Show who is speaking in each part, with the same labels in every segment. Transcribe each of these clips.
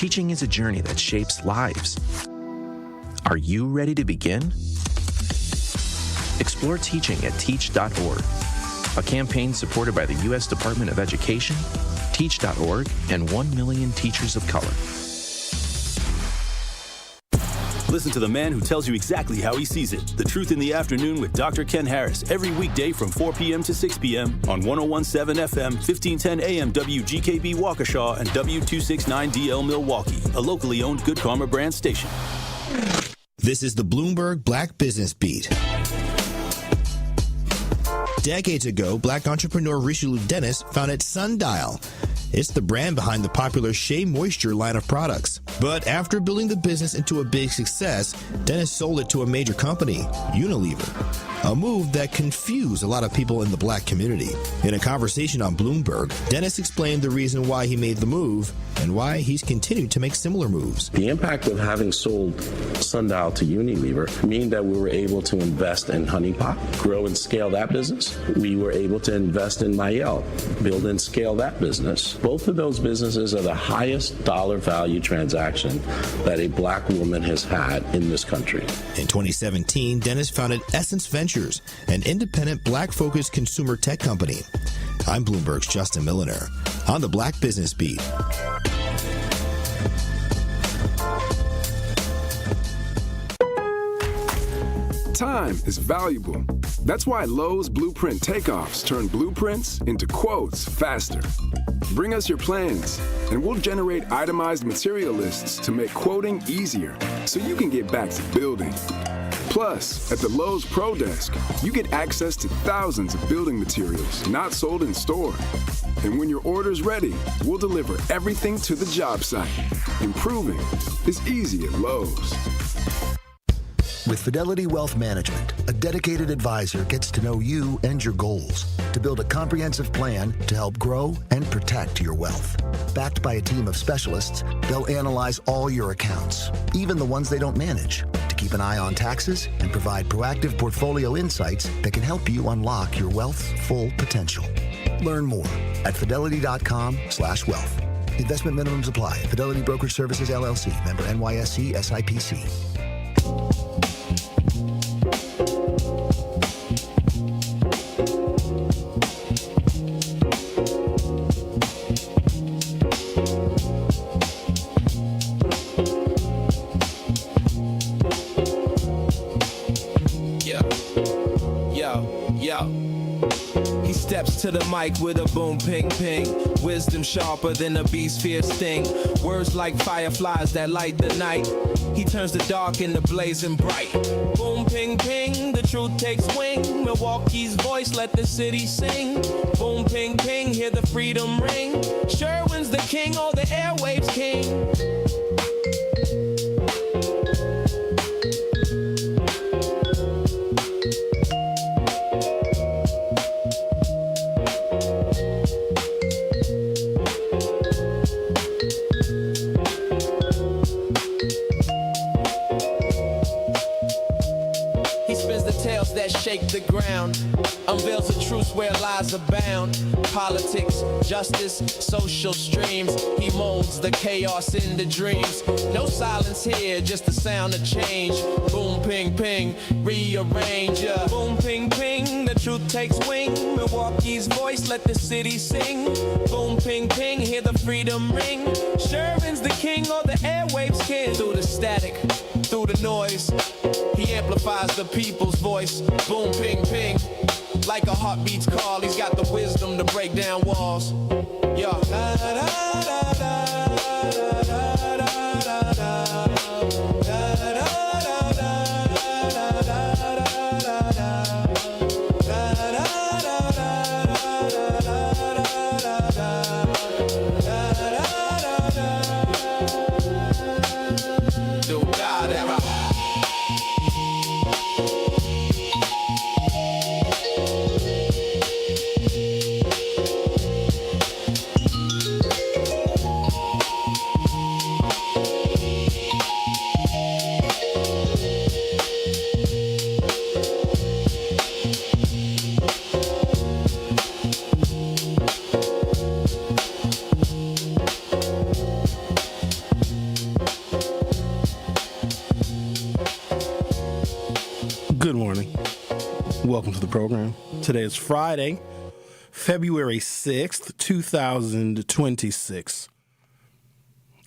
Speaker 1: Teaching is a journey that shapes lives. Are you ready to begin? Explore teaching at teach.org, a campaign supported by the U.S. Department of Education, Teach.org, and 1 million teachers of color.
Speaker 2: Listen to the man who tells you exactly how he sees it. The Truth in the Afternoon with Dr. Ken Harris every weekday from 4 p.m. to 6 p.m. on 101.7 FM, 1510 AM WGKB Waukesha and W269DL Milwaukee, a locally owned Good Karma brand station.
Speaker 3: This is the Bloomberg Black Business Beat. Decades ago, black entrepreneur Richelieu Dennis founded Sundial. It's the brand behind the popular Shea Moisture line of products. But after building the business into a big success, Dennis sold it to a major company, Unilever, a move that confused a lot of people in the black community. In a conversation on Bloomberg, Dennis explained the reason why he made the move and why he's continued to make similar moves.
Speaker 4: The impact of having sold Sundial to Unilever mean that we were able to invest in Honey Pot, grow and scale that business. We were able to invest in Mayel, build and scale that business. Both of those businesses are the highest dollar value transaction that a black woman has had in this country.
Speaker 3: In 2017, Dennis founded Essence Ventures, an independent black-focused consumer tech company. I'm Bloomberg's Justin Milliner on the Black Business Beat.
Speaker 5: Time is valuable. That's why Lowe's Blueprint Takeoffs turn blueprints into quotes faster. Bring us your plans, and we'll generate itemized material lists to make quoting easier so you can get back to building. Plus, at the Lowe's Pro Desk, you get access to thousands of building materials not sold in store. And when your order's ready, we'll deliver everything to the job site. Improving is easy at Lowe's.
Speaker 6: With Fidelity Wealth Management, a dedicated advisor gets to know you and your goals to build a comprehensive plan to help grow and protect your wealth. Backed by a team of specialists, they'll analyze all your accounts, even the ones they don't manage, to keep an eye on taxes and provide proactive portfolio insights that can help you unlock your wealth's full potential. Learn more at fidelity.com/wealth. Investment minimums apply. Fidelity Brokerage Services, LLC. Member NYSE SIPC.
Speaker 7: To the mic with a boom, ping, ping. Wisdom sharper than a beast's fierce sting. Words like fireflies that light the night. He turns the dark into blazing bright. Boom, ping, ping, the truth takes wing. Milwaukee's voice, let the city sing. Boom, ping, ping, hear the freedom ring. Sherwin's the king, or the airwaves king. Shake the ground, unveils the truth where lies abound. Politics, justice, social streams. He molds the chaos into dreams. No silence here, just the sound of change. Boom, ping, ping, rearrange. Boom, ping, ping, the truth takes wing. Milwaukee's voice, let the city sing. Boom, ping, ping, hear the freedom ring. Sherwin's the king, or the airwaves king. Through the static, through the noise, he amplifies the people's voice. Boom, ping, ping, like a heartbeat's call. He's got the wisdom to break down walls. Yo. Da, da, da, da, da, da, da, da, da.
Speaker 8: Welcome to the program. Today is Friday, February 6th, 2026.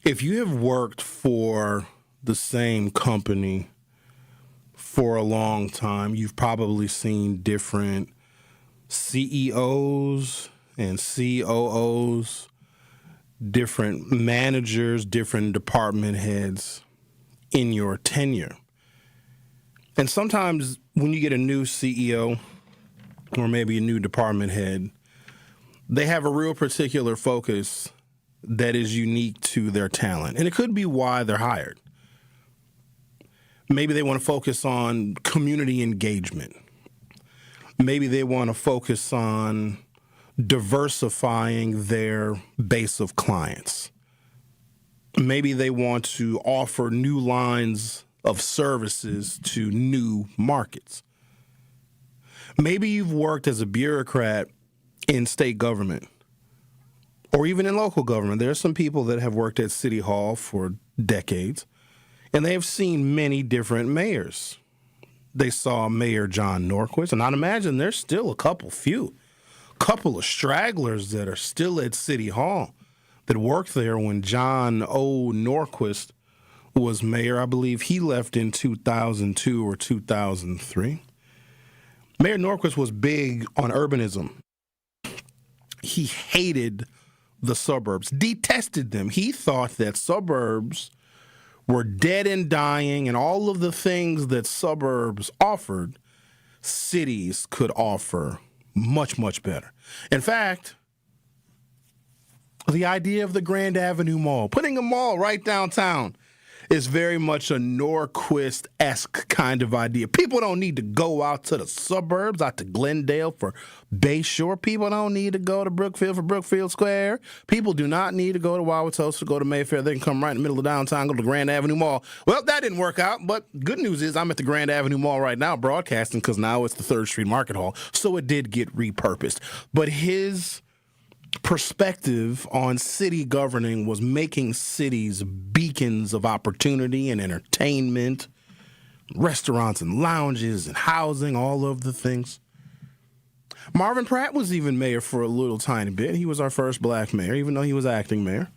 Speaker 8: If you have worked for the same company for a long time, you've probably seen different CEOs and COOs, different managers, different department heads in your tenure. And sometimes when you get a new CEO or maybe a new department head, they have a real particular focus that is unique to their talent. And it could be why they're hired. Maybe they want to focus on community engagement. Maybe they want to focus on diversifying their base of clients. Maybe they want to offer new lines of services to new markets. Maybe you've worked as a bureaucrat in state government or even in local government. There are some people that have worked at City Hall for decades, and they have seen many different mayors. They saw Mayor John Norquist, and I'd imagine there's still a couple of stragglers that are still at City Hall that worked there when John O. Norquist was mayor. I believe he left in 2002 or 2003. Mayor Norquist was big on urbanism. He hated the suburbs, detested them. He thought that suburbs were dead and dying, and all of the things that suburbs offered, cities could offer much, much better. In fact, the idea of the Grand Avenue Mall, putting a mall right downtown, is very much a Norquist-esque kind of idea. People don't need to go out to the suburbs, out to Glendale for Bayshore. People don't need to go to Brookfield for Brookfield Square. People do not need to go to Wauwatosa to go to Mayfair. They can come right in the middle of downtown, go to the Grand Avenue Mall. Well, that didn't work out, but good news is I'm at the Grand Avenue Mall right now broadcasting because now it's the 3rd Street Market Hall, so it did get repurposed. But his perspective on city governing was making cities beacons of opportunity and entertainment, restaurants and lounges and housing, all of the things. Marvin Pratt was even mayor for a little tiny bit. He was our first black mayor, even though he was acting mayor.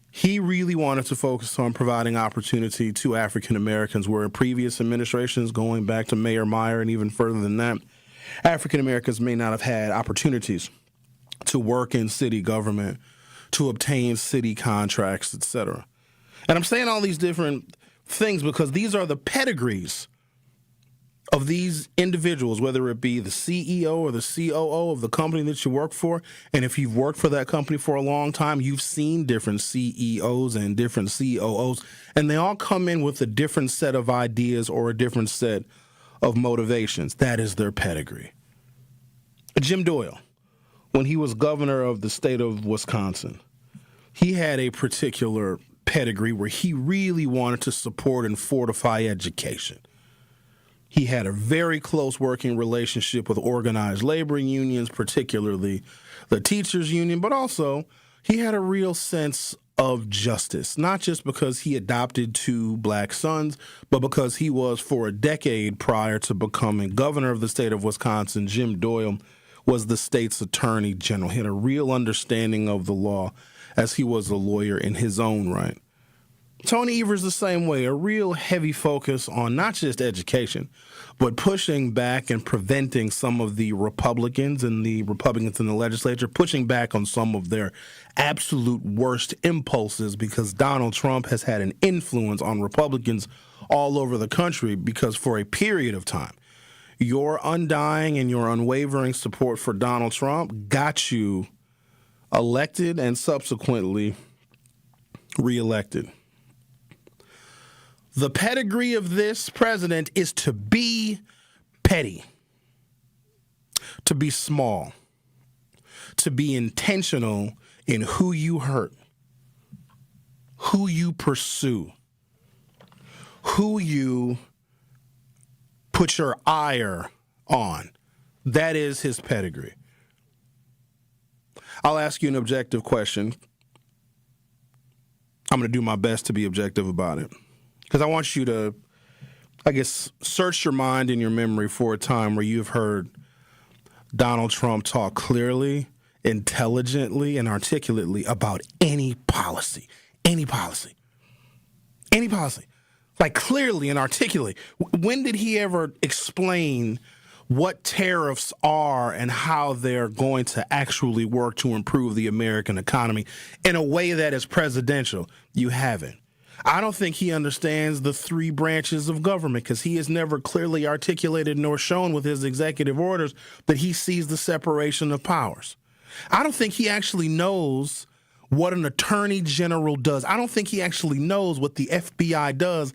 Speaker 8: He really wanted to focus on providing opportunity to African Americans, where in previous administrations, going back to Mayor Meyer and even further than that, African Americans may not have had opportunities to work in city government, to obtain city contracts, etc. And I'm saying all these different things because these are the pedigrees of these individuals, whether it be the CEO or the COO of the company that you work for. And if you've worked for that company for a long time, you've seen different CEOs and different COOs, and they all come in with a different set of ideas or a different set of motivations. That is their pedigree. Jim Doyle, when he was governor of the state of Wisconsin, he had a particular pedigree where he really wanted to support and fortify education. He had a very close working relationship with organized labor unions, particularly the teachers union, but also he had a real sense of justice, not just because he adopted 2 black sons, but because he was, for a decade prior to becoming governor of the state of Wisconsin, Jim Doyle was the state's attorney general. He had a real understanding of the law as he was a lawyer in his own right. Tony Evers the same way, a real heavy focus on not just education, but pushing back and preventing some of the Republicans in the legislature, pushing back on some of their absolute worst impulses, because Donald Trump has had an influence on Republicans all over the country, because for a period of time, your undying and your unwavering support for Donald Trump got you elected and subsequently reelected. The pedigree of this president is to be petty, to be small, to be intentional in who you hurt, who you pursue, who you put your ire on. That is his pedigree. I'll ask you an objective question. I'm going to do my best to be objective about it, because I want you to I guess, search your mind and your memory for a time where you've heard Donald Trump talk clearly, intelligently, and articulately about any policy. Like clearly and articulately. When did he ever explain what tariffs are and how they're going to actually work to improve the American economy in a way that is presidential? You haven't. I don't think he understands the three branches of government because he has never clearly articulated nor shown with his executive orders that he sees the separation of powers. I don't think he actually knows what an attorney general does. I don't think he actually knows what the FBI does.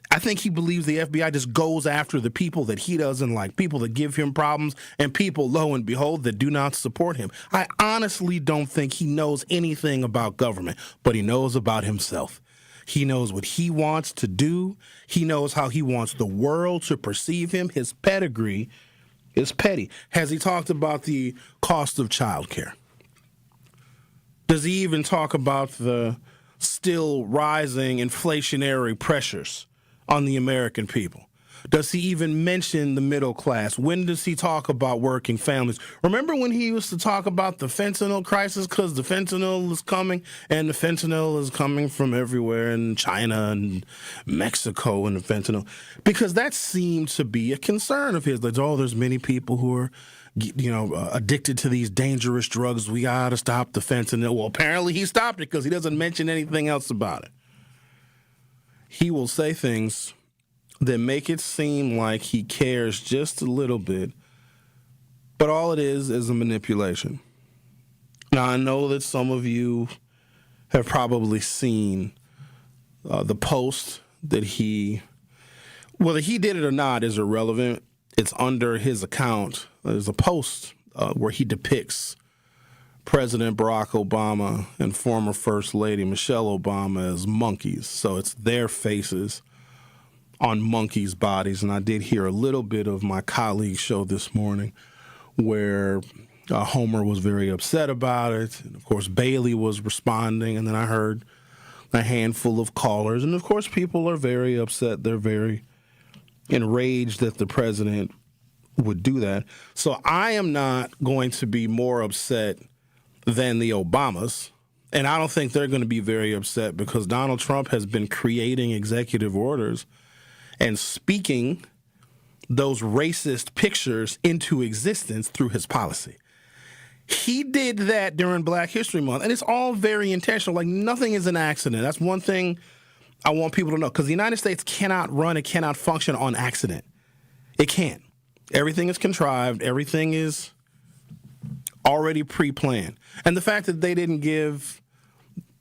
Speaker 8: I think he believes the FBI just goes after the people that he doesn't like, people that give him problems, and people, lo and behold, that do not support him. I honestly don't think he knows anything about government, but he knows about himself. He knows what he wants to do. He knows how he wants the world to perceive him. His pedigree is petty. Has he talked about the cost of childcare? Does he even talk about the still rising inflationary pressures on the American people? Does he even mention the middle class? When does he talk about working families? Remember when he used to talk about the fentanyl crisis because the fentanyl is coming, and the fentanyl is coming from everywhere in China and Mexico and the fentanyl? Because that seemed to be a concern of his. Like, oh, there's many people who are addicted to these dangerous drugs. We got to stop the fentanyl. Well, apparently he stopped it because he doesn't mention anything else about it. He will say things that make it seem like he cares just a little bit, but all it is a manipulation. Now, I know that some of you have probably seen the post that whether he did it or not is irrelevant. It's under his account. There's a post where he depicts President Barack Obama and former First Lady Michelle Obama as monkeys. So it's their faces on monkeys' bodies. And I did hear a little bit of my colleague's show this morning where Homer was very upset about it. And, of course, Bailey was responding. And then I heard a handful of callers. And, of course, people are very upset. They're very enraged that the president would do that. So I am not going to be more upset than the Obamas. And I don't think they're going to be very upset because Donald Trump has been creating executive orders and speaking those racist pictures into existence through his policy. He did that during Black History Month, and it's all very intentional. Like, nothing is an accident. That's one thing I want people to know, because the United States cannot run, it cannot function on accident. It can't. Everything is contrived. Everything is already pre-planned. And the fact that they didn't give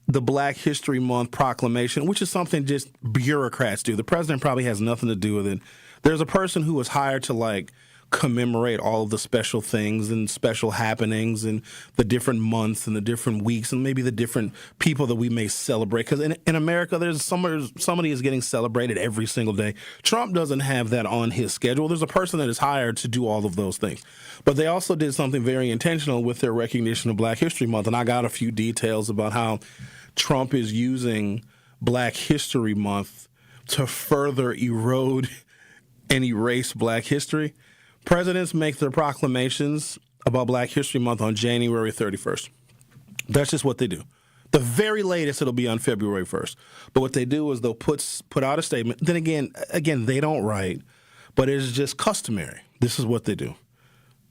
Speaker 8: the Black History Month proclamation, which is something just bureaucrats do. The president probably has nothing to do with it. There's a person who was hired to commemorate all of the special things and special happenings and the different months and the different weeks and maybe the different people that we may celebrate. Because in America, there's somebody is getting celebrated every single day. Trump doesn't have that on his schedule. There's a person that is hired to do all of those things. But they also did something very intentional with their recognition of Black History Month. And I got a few details about how Trump is using Black History Month to further erode and erase Black history. Presidents make their proclamations about Black History Month on January 31st. That's just what they do. The very latest, it'll be on February 1st. But what they do is they'll put out a statement. Then again, they don't write, but it's just customary. This is what they do.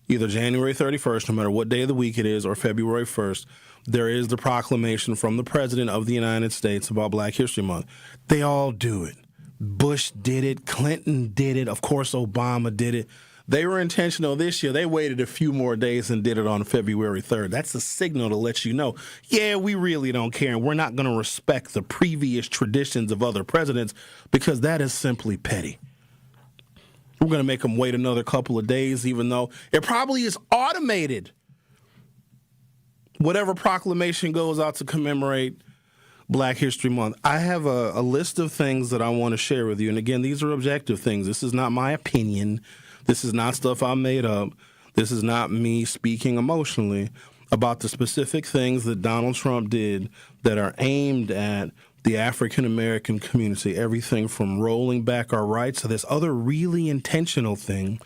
Speaker 8: Either January 31st, no matter what day of the week it is, or February 1st, there is the proclamation from the President of the United States about Black History Month. They all do it. Bush did it. Clinton did it. Of course, Obama did it. They were intentional this year. They waited a few more days and did it on February 3rd. That's a signal to let you know, yeah, we really don't care, and we're not going to respect the previous traditions of other presidents because that is simply petty. We're going to make them wait another couple of days, even though it probably is automated. Whatever proclamation goes out to commemorate Black History Month. I have a list of things that I want to share with you. And again, these are objective things. This is not my opinion. This is not stuff I made up. This is not me speaking emotionally about the specific things that Donald Trump did that are aimed at the African American community, everything from rolling back our rights to this other really intentional thing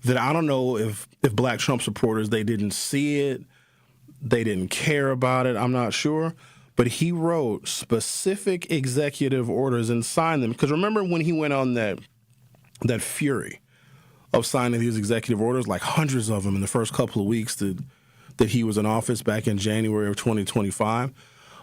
Speaker 8: that I don't know if Black Trump supporters, they didn't see it, they didn't care about it, I'm not sure. But he wrote specific executive orders and signed them. Because remember when he went on that fury of signing these executive orders, like hundreds of them in the first couple of weeks that he was in office back in January of 2025,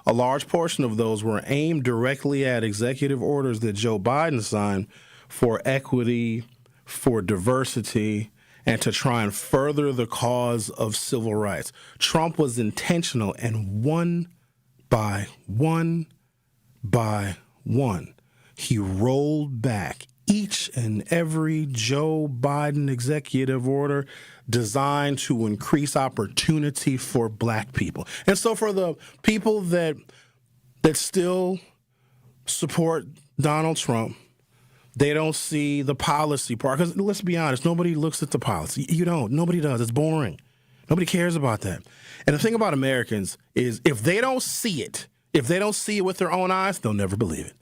Speaker 8: a large portion of those were aimed directly at executive orders that Joe Biden signed for equity, for diversity, and to try and further the cause of civil rights. Trump was intentional, and one by one, he rolled back each and every Joe Biden executive order designed to increase opportunity for Black people. And so for the people that still support Donald Trump, they don't see the policy part. Because let's be honest, nobody looks at the policy. You don't. Nobody does. It's boring. Nobody cares about that. And the thing about Americans is if they don't see it with their own eyes, they'll never believe it.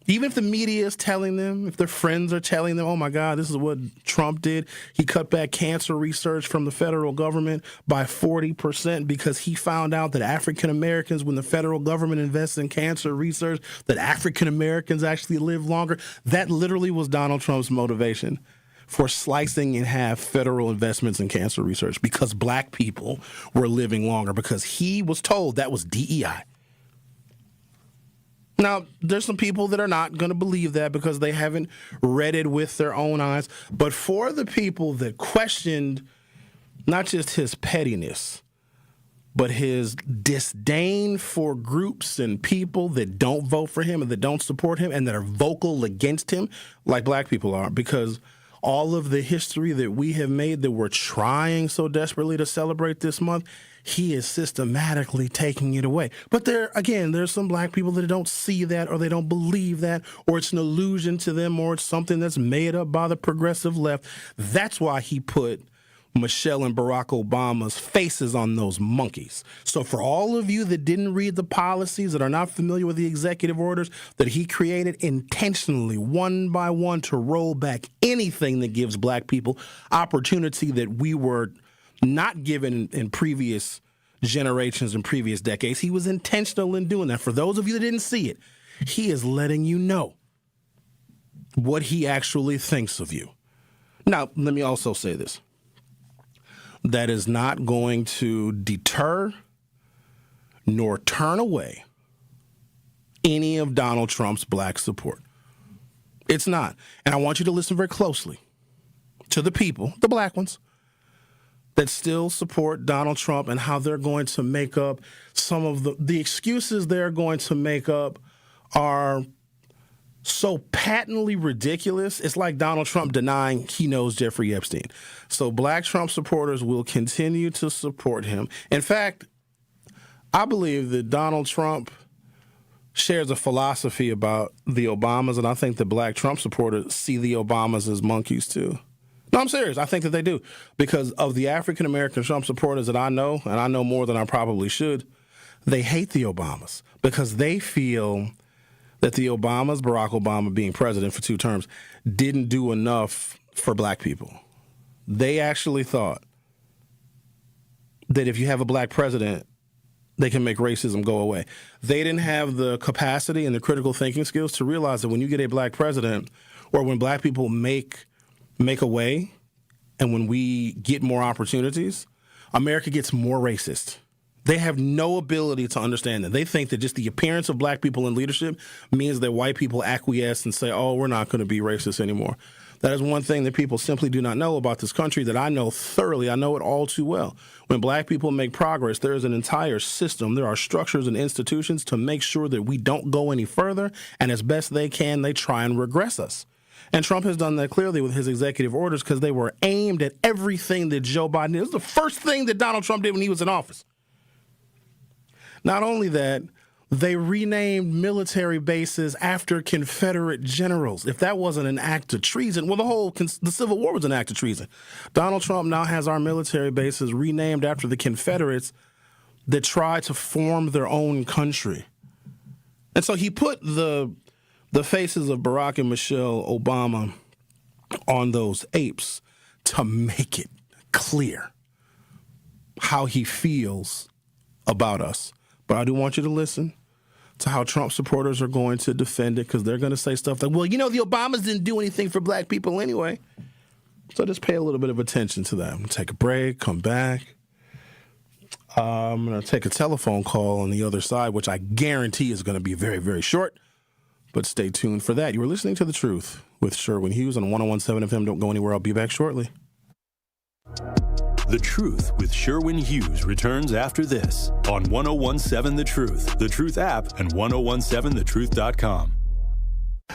Speaker 8: Even if the media is telling them, if their friends are telling them, oh, my God, this is what Trump did. He cut back cancer research from the federal government by 40% because he found out that African Americans, when the federal government invests in cancer research, that African Americans actually live longer. That literally was Donald Trump's motivation for slicing in half federal investments in cancer research, because Black people were living longer, because he was told that was DEI. Now, there's some people that are not going to believe that because they haven't read it with their own eyes. But for the people that questioned not just his pettiness, but his disdain for groups and people that don't vote for him and that don't support him and that are vocal against him, like Black people are, because all of the history that we have made that we're trying so desperately to celebrate this month, he is systematically taking it away. But there's some Black people that don't see that, or they don't believe that, or it's an illusion to them, or it's something that's made up by the progressive left. That's why he put Michelle and Barack Obama's faces on those monkeys. So for all of you that didn't read the policies, that are not familiar with the executive orders that he created intentionally, one by one, to roll back anything that gives Black people opportunity that we were not given in previous generations and previous decades, he was intentional in doing that. For those of you that didn't see it, he is letting you know what he actually thinks of you. Now, let me also say this. That is not going to deter nor turn away any of Donald Trump's Black support. It's not. And I want you to listen very closely to the people, the Black ones, that still support Donald Trump and how they're going to make up some of the excuses they're going to make up are so patently ridiculous. It's like Donald Trump denying he knows Jeffrey Epstein. So Black Trump supporters will continue to support him. In fact, I believe that Donald Trump shares a philosophy about the Obamas, and I think that Black Trump supporters see the Obamas as monkeys too. No, I'm serious. I think that they do. Because of the African-American Trump supporters that I know, and I know more than I probably should, they hate the Obamas because they feel that the Obamas, Barack Obama being president for 2 terms, didn't do enough for Black people. They actually thought that if you have a Black president, they can make racism go away. They didn't have the capacity and the critical thinking skills to realize that when you get a Black president, or when Black people make a way, and when we get more opportunities, America gets more racist. They have no ability to understand that. They think that just the appearance of Black people in leadership means that white people acquiesce and say, oh, we're not going to be racist anymore. That is one thing that people simply do not know about this country that I know thoroughly. I know it all too well. When Black people make progress, there is an entire system. There are structures and institutions to make sure that we don't go any further, and as best they can, they try and regress us. And Trump has done that clearly with his executive orders because they were aimed at everything that Joe Biden did. It was the first thing that Donald Trump did when he was in office. Not only that, they renamed military bases after Confederate generals. If that wasn't an act of treason, well, the Civil War was an act of treason. Donald Trump now has our military bases renamed after the Confederates that tried to form their own country. And so he put the faces of Barack and Michelle Obama on those apes to make it clear how he feels about us. But I do want you to listen to how Trump supporters are going to defend it, because they're going to say stuff like, well, the Obamas didn't do anything for black people anyway. So just pay a little bit of attention to that. I'm going to take a break, come back. I'm going to take a telephone call on the other side, which I guarantee is going to be very, very short. But stay tuned for that. You are listening to The Truth with Sherwin Hughes on 101.7 FM. Don't go anywhere. I'll be back shortly.
Speaker 2: The Truth with Sherwin Hughes returns after this on 101.7 The Truth app, and 1017thetruth.com.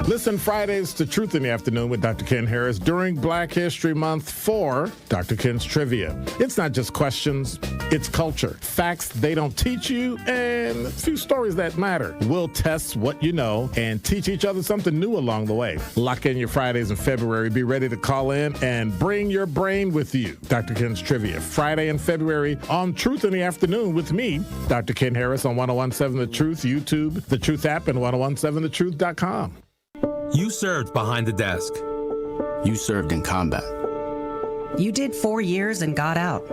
Speaker 9: Listen Fridays to Truth in the Afternoon with Dr. Ken Harris during Black History Month for Dr. Ken's Trivia. It's not just questions, it's culture, facts they don't teach you, and a few stories that matter. We'll test what you know and teach each other something new along the way. Lock in your Fridays in February. Be ready to call in and bring your brain with you. Dr. Ken's Trivia, Friday in February on Truth in the Afternoon with me, Dr. Ken Harris on 101.7 The Truth, YouTube, The Truth app, and 1017thetruth.com.
Speaker 10: You served behind the desk.
Speaker 11: You served in combat.
Speaker 12: You did 4 years and got out.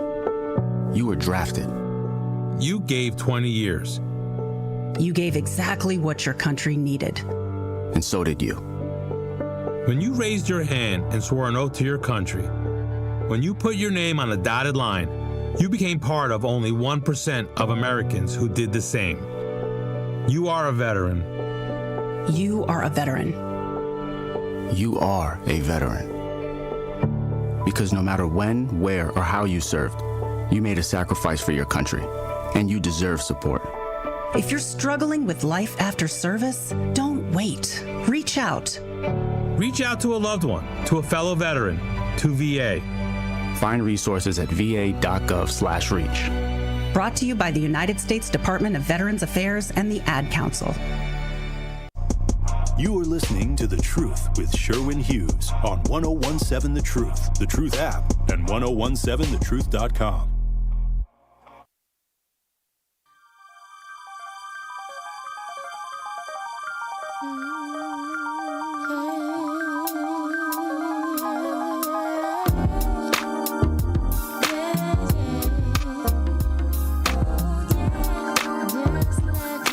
Speaker 11: You were drafted.
Speaker 10: You gave 20 years.
Speaker 12: You gave exactly what your country needed.
Speaker 11: And so did you.
Speaker 10: When you raised your hand and swore an oath to your country, when you put your name on a dotted line, you became part of only 1% of Americans who did the same. You are a veteran.
Speaker 12: You are a veteran.
Speaker 11: You are a veteran. Because no matter when, where, or how you served, you made a sacrifice for your country, and you deserve support.
Speaker 12: If you're struggling with life after service, don't wait. Reach out.
Speaker 10: Reach out to a loved one, to a fellow veteran, to VA.
Speaker 11: Find resources at va.gov/reach.
Speaker 12: Brought to you by the United States Department of Veterans Affairs and the Ad Council.
Speaker 2: You are listening to The Truth with Sherwin Hughes on 1017 The Truth app, and 1017thetruth.com.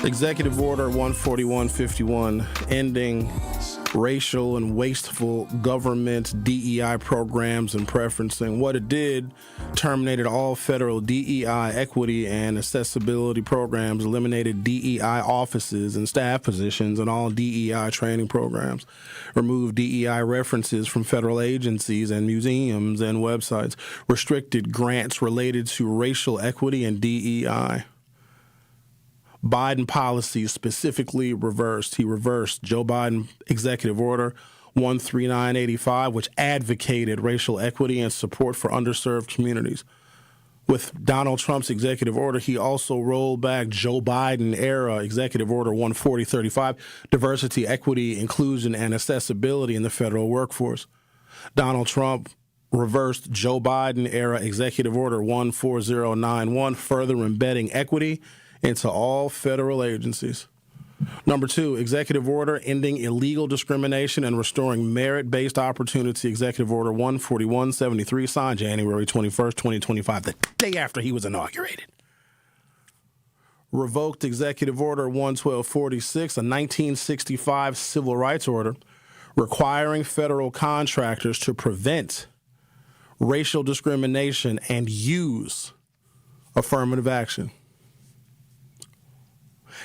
Speaker 8: Executive Order 14151, ending racial and wasteful government DEI programs and preferencing. What it did, terminated all federal DEI equity and accessibility programs, eliminated DEI offices and staff positions and all DEI training programs, removed DEI references from federal agencies and museums and websites, restricted grants related to racial equity and DEI. Biden policies specifically reversed. He reversed Joe Biden Executive Order 13985, which advocated racial equity and support for underserved communities. With Donald Trump's executive order, he also rolled back Joe Biden-era Executive Order 14035, diversity, equity, inclusion, and accessibility in the federal workforce. Donald Trump reversed Joe Biden-era Executive Order 14091, further embedding equity into all federal agencies. Number 2, executive order ending illegal discrimination and restoring merit-based opportunity. Executive Order 14173, signed January 21st, 2025, the day after he was inaugurated. Revoked Executive Order 11246, a 1965 civil rights order requiring federal contractors to prevent racial discrimination and use affirmative action.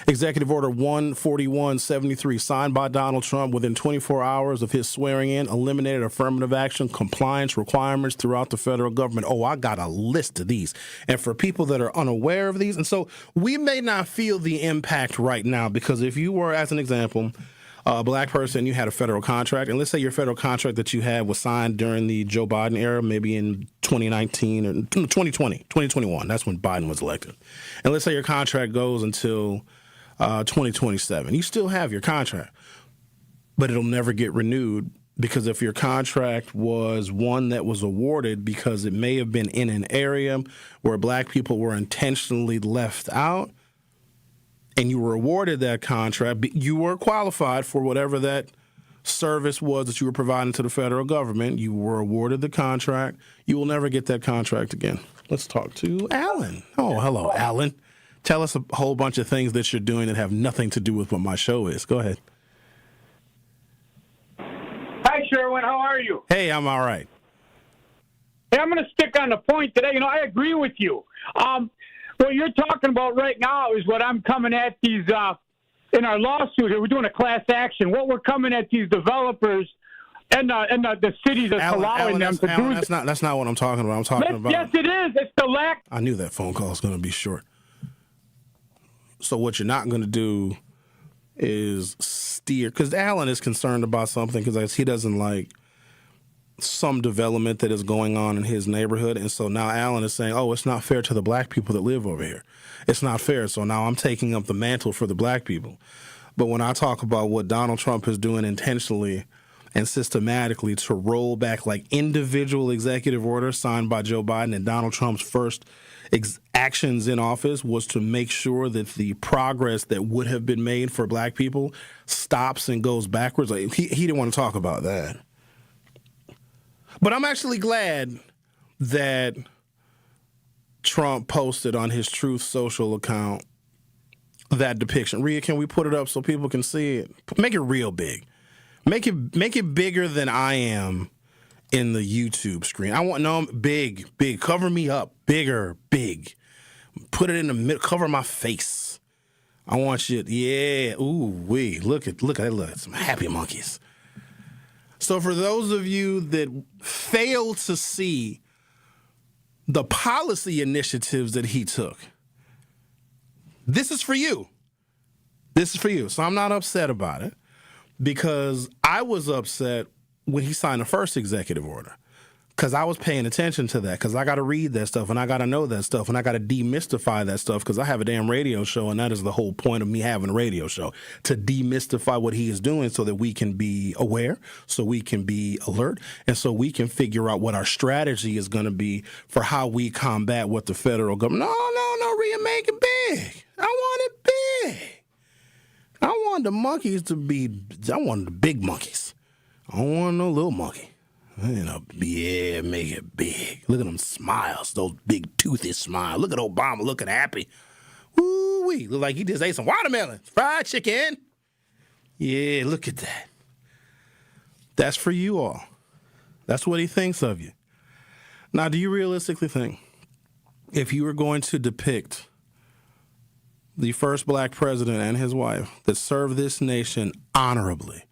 Speaker 8: Executive Order 14173, signed by Donald Trump within 24 hours of his swearing in, eliminated affirmative action compliance requirements throughout the federal government. Oh, I got a list of these. And for people that are unaware of these, and so we may not feel the impact right now, because if you were, as an example, a black person, you had a federal contract, and let's say your federal contract that you had was signed during the Joe Biden era, maybe in 2019 or 2021. That's when Biden was elected. And let's say your contract goes until 2027. You still have your contract, but it'll never get renewed, because if your contract was one that was awarded because it may have been in an area where black people were intentionally left out, and you were awarded that contract, you were qualified for whatever that service was that you were providing to the federal government. You were awarded the contract. You will never get that contract again. Let's talk to Alan. Oh, hello, Alan. Tell us a whole bunch of things that you're doing that have nothing to do with what my show is. Go ahead.
Speaker 13: Hi, Sherwin. How are you?
Speaker 8: Hey, I'm all right.
Speaker 13: Hey, I'm going to stick on the point today. I agree with you. What you're talking about right now is what I'm coming at these in our lawsuit here. We're doing a class action. What we're coming at these developers and the cities that's allowing them to do.
Speaker 8: That's not what I'm talking about. I'm talking about.
Speaker 13: Yes, it is. It's the lack.
Speaker 8: I knew that phone call was going to be short. So what you're not going to do is steer, because Alan is concerned about something because he doesn't like some development that is going on in his neighborhood. And so now Alan is saying, oh, it's not fair to the black people that live over here. It's not fair. So now I'm taking up the mantle for the black people. But when I talk about what Donald Trump is doing intentionally and systematically to roll back like individual executive orders signed by Joe Biden, and Donald Trump's first actions in office was to make sure that the progress that would have been made for black people stops and goes backwards. Like, he didn't want to talk about that. But I'm actually glad that Trump posted on his Truth Social account that depiction. Rhea, can we put it up so people can see it? Make it real big. Make it bigger than I am in the YouTube screen. I want big. Cover me up. Bigger, big. Put it in the middle. Cover my face. I want you. Yeah. Ooh wee. Look at some happy monkeys. So for those of you that fail to see the policy initiatives that he took, this is for you. This is for you. So I'm not upset about it because I was upset when he signed the first executive order because I was paying attention to that because I got to read that stuff and I got to know that stuff and I got to demystify that stuff because I have a damn radio show and that is the whole point of me having a radio show, to demystify what he is doing so that we can be aware, so we can be alert, and so we can figure out what our strategy is going to be for how we combat what the federal government. No, Rhea, make it big. I want it big. I want the monkeys to be, I want the big monkeys. I don't want no little monkey. Yeah, make it big. Look at them smiles, those big toothy smiles. Look at Obama looking happy. Woo-wee, look like he just ate some watermelon, fried chicken. Yeah, look at that. That's for you all. That's what he thinks of you. Now, do you realistically think if you were going to depict the first black president and his wife that served this nation honorably,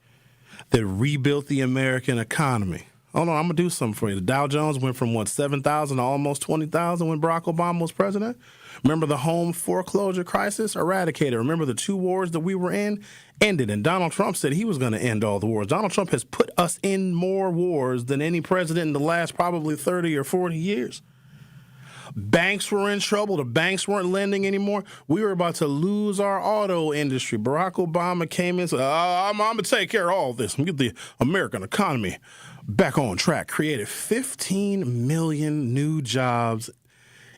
Speaker 8: that rebuilt the American economy? Hold on, I'm going to do something for you. The Dow Jones went from, 7,000 to almost 20,000 when Barack Obama was president? Remember the home foreclosure crisis? Eradicated. Remember the 2 wars that we were in? Ended. And Donald Trump said he was going to end all the wars. Donald Trump has put us in more wars than any president in the last probably 30 or 40 years. Banks were in trouble. The banks weren't lending anymore. We were about to lose our auto industry. Barack Obama came in and said, I'm going to take care of all this and get the American economy back on track. Created 15 million new jobs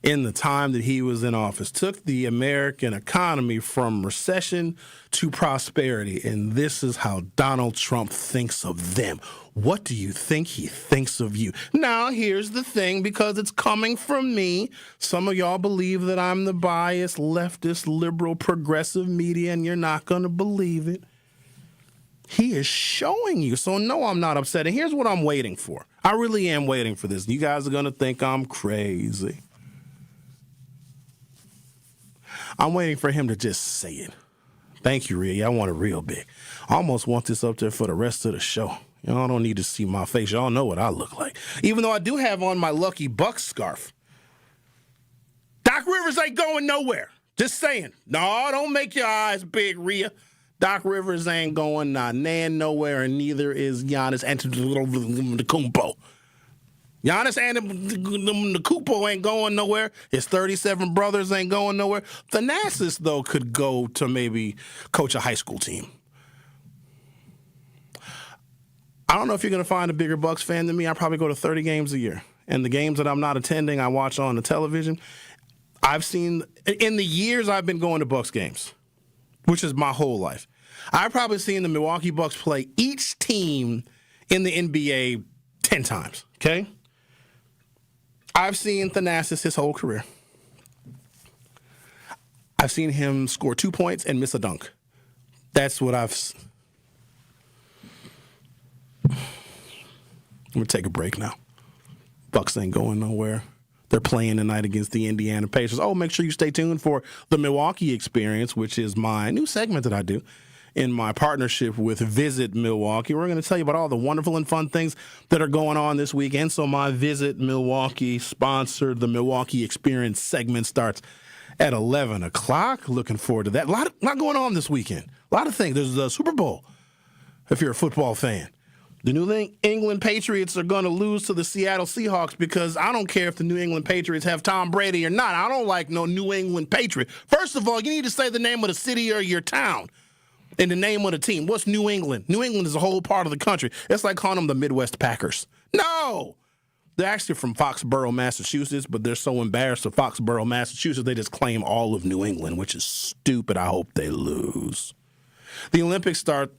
Speaker 8: in the time that he was in office. Took the American economy from recession to prosperity. And this is how Donald Trump thinks of them. What do you think he thinks of you? Now, here's the thing, because it's coming from me. Some of y'all believe that I'm the biased, leftist, liberal, progressive media, and you're not going to believe it. He is showing you. So, no, I'm not upset. And here's what I'm waiting for. I really am waiting for this. You guys are going to think I'm crazy. I'm waiting for him to just say it. Thank you, Rhea. I want it real big. I almost want this up there for the rest of the show. Y'all don't need to see my face. Y'all know what I look like. Even though I do have on my Lucky Bucks scarf. Doc Rivers ain't going nowhere. Just saying. No, don't make your eyes big, Rhea. Doc Rivers ain't going nowhere, and neither is Giannis Antetokounmpo. Giannis Antetokounmpo ain't going nowhere. His 37 brothers ain't going nowhere. Thanasis, though, could go to maybe coach a high school team. I don't know if you're going to find a bigger Bucks fan than me. I probably go to 30 games a year. And the games that I'm not attending, I watch on the television. I've seen, in the years I've been going to Bucks games, which is my whole life. I've probably seen the Milwaukee Bucks play each team in the NBA 10 times, okay? I've seen Thanasis his whole career. I've seen him score 2 points and miss a dunk. That's what I'm going to take a break now. Bucks ain't going nowhere. They're playing tonight against the Indiana Pacers. Oh, make sure you stay tuned for the Milwaukee Experience, which is my new segment that I do in my partnership with Visit Milwaukee. We're going to tell you about all the wonderful and fun things that are going on this weekend. So my Visit Milwaukee sponsored the Milwaukee Experience segment starts at 11 o'clock. Looking forward to that. A lot going on this weekend. A lot of things. There's the Super Bowl, if you're a football fan. The New England Patriots are going to lose to the Seattle Seahawks because I don't care if the New England Patriots have Tom Brady or not. I don't like no New England Patriot. First of all, you need to say the name of the city or your town and the name of the team. What's New England? New England is a whole part of the country. It's like calling them the Midwest Packers. No! They're actually from Foxborough, Massachusetts, but they're so embarrassed of Foxborough, Massachusetts, they just claim all of New England, which is stupid. I hope they lose. The Olympics start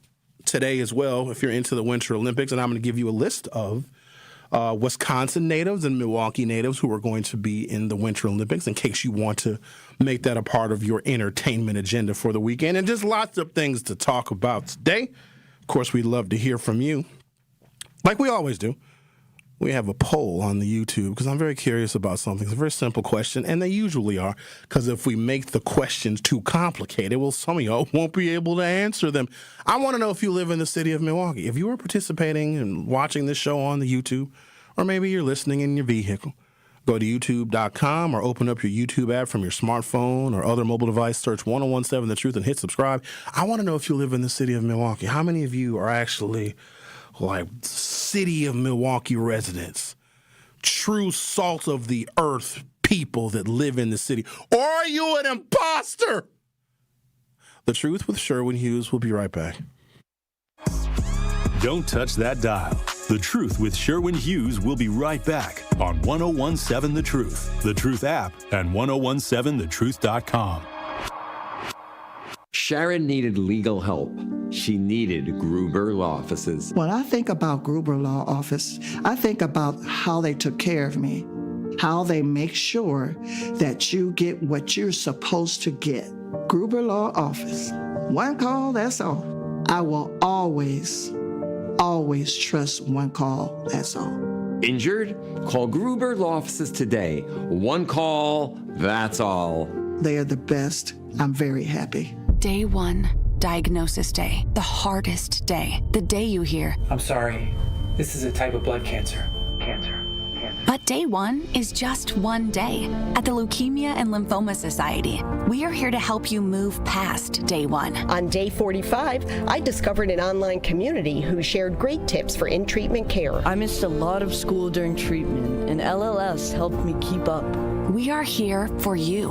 Speaker 8: today as well, if you're into the Winter Olympics, and I'm going to give you a list of Wisconsin natives and Milwaukee natives who are going to be in the Winter Olympics in case you want to make that a part of your entertainment agenda for the weekend, and just lots of things to talk about today. Of course, we'd love to hear from you, like we always do. We have a poll on the YouTube because I'm very curious about something. It's a very simple question, and they usually are, because if we make the questions too complicated, well, some of y'all won't be able to answer them. I want to know if you live in the city of Milwaukee. If you are participating and watching this show on the YouTube, or maybe you're listening in your vehicle, go to youtube.com or open up your YouTube app from your smartphone or other mobile device, search 1017 The Truth and hit subscribe. I want to know if you live in the city of Milwaukee. How many of you are actually like city of Milwaukee residents, true salt of the earth people that live in the city? Or are you an imposter? The Truth with Sherwin Hughes. We'll be right back.
Speaker 2: Don't touch that dial. The Truth with Sherwin Hughes will be right back on 1017 The Truth, The Truth app, and 1017thetruth.com.
Speaker 14: Sharon needed legal help. She needed Gruber Law Offices.
Speaker 15: When I think about Gruber Law Office, I think about how they took care of me, how they make sure that you get what you're supposed to get. Gruber Law Office. One call, that's all. I will always trust one call, that's all.
Speaker 14: Injured? Call Gruber Law Offices today. One call, that's all.
Speaker 15: They are the best. I'm very happy.
Speaker 16: Day one, diagnosis day. The hardest day. The day you hear,
Speaker 17: I'm sorry, this is a type of blood cancer.
Speaker 16: But day one is just one day. At the Leukemia and Lymphoma Society, we are here to help you move past day one.
Speaker 18: On day 45, I discovered an online community who shared great tips for in-treatment care.
Speaker 19: I missed a lot of school during treatment, and LLS helped me keep up.
Speaker 16: We are here for you.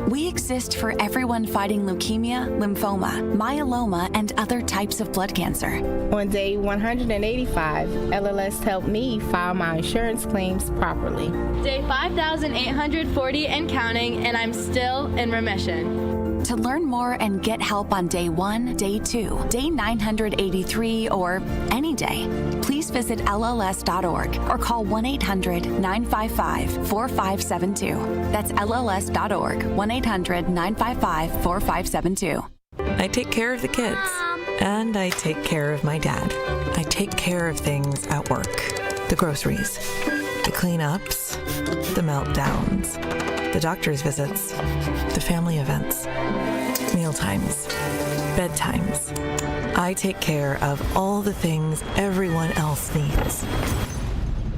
Speaker 16: We exist for everyone fighting leukemia, lymphoma, myeloma, and other types of blood cancer.
Speaker 20: On day 185, LLS helped me file my insurance claims properly.
Speaker 21: Day 5,840 and counting, and I'm still in remission.
Speaker 16: To learn more and get help on day 1, day 2, day 983, or any day, please visit LLS.org or call 1-800-955-4572. That's LLS.org, 1-800-955-4572.
Speaker 22: I take care of the kids, and I take care of my dad. I take care of things at work. The groceries, the cleanups, the meltdowns, the doctor's visits, the family events, mealtimes, bedtimes. I take care of all the things everyone else needs.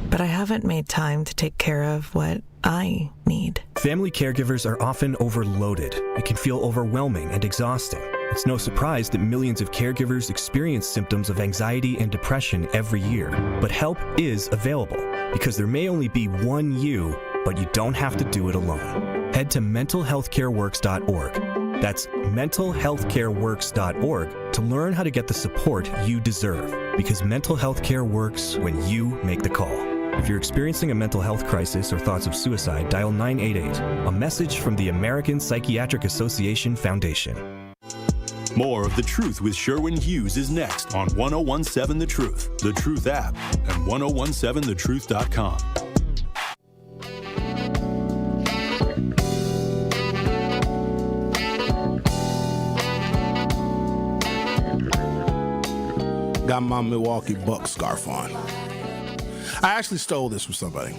Speaker 22: But I haven't made time to take care of what I need.
Speaker 23: Family caregivers are often overloaded. It can feel overwhelming and exhausting. It's no surprise that millions of caregivers experience symptoms of anxiety and depression every year. But help is available, because there may only be one you, but you don't have to do it alone. Head to mentalhealthcareworks.org. That's mentalhealthcareworks.org to learn how to get the support you deserve, because mental health care works when you make the call. If you're experiencing a mental health crisis or thoughts of suicide, dial 988, a message from the American Psychiatric Association Foundation.
Speaker 2: More of The Truth with Sherwin Hughes is next on 1017 The Truth, The Truth app, and 1017thetruth.com.
Speaker 8: Got my Milwaukee Bucks scarf on. I actually stole this from somebody.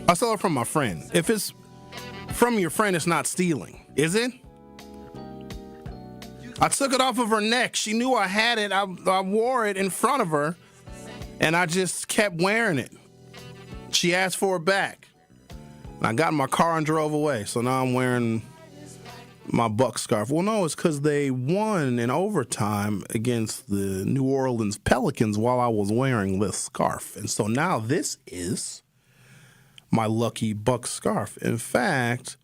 Speaker 8: I stole it from my friend. If it's from your friend, it's not stealing, is it? I took it off of her neck. She knew I had it. I wore it in front of her, and I just kept wearing it. She asked for it back. And I got in my car and drove away. So now I'm wearing my Bucks scarf. Well, no, it's because they won in overtime against the New Orleans Pelicans while I was wearing this scarf. And so now this is my lucky Bucks scarf. In fact,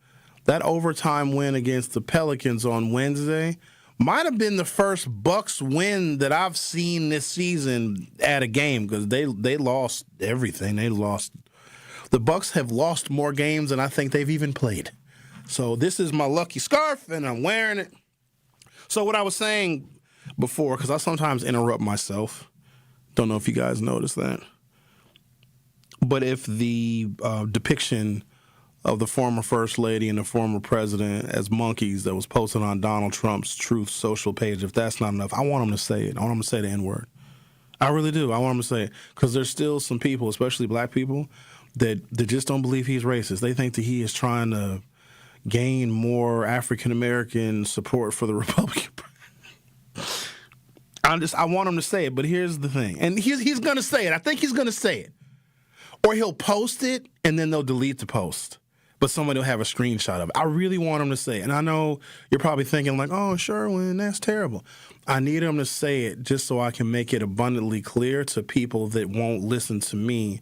Speaker 8: that overtime win against the Pelicans on Wednesday might have been the first Bucks win that I've seen this season at a game, because they lost everything. The Bucks have lost more games than I think they've even played. So this is my lucky scarf, and I'm wearing it. So what I was saying before, because I sometimes interrupt myself. Don't know if you guys noticed that. But if the depiction of the former First Lady and the former president as monkeys that was posted on Donald Trump's Truth social page, if that's not enough, I want him to say it. I want him to say the N-word. I really do. I want him to say it. Because there's still some people, especially black people, that just don't believe he's racist. They think that he is trying to gain more African-American support for the Republican Party. I want him to say it, but here's the thing. And he's going to say it. I think he's going to say it. Or he'll post it, and then they'll delete the post. But somebody will have a screenshot of it. I really want him to say it. And I know you're probably thinking like, oh, Sherwin, that's terrible. I need him to say it just so I can make it abundantly clear to people that won't listen to me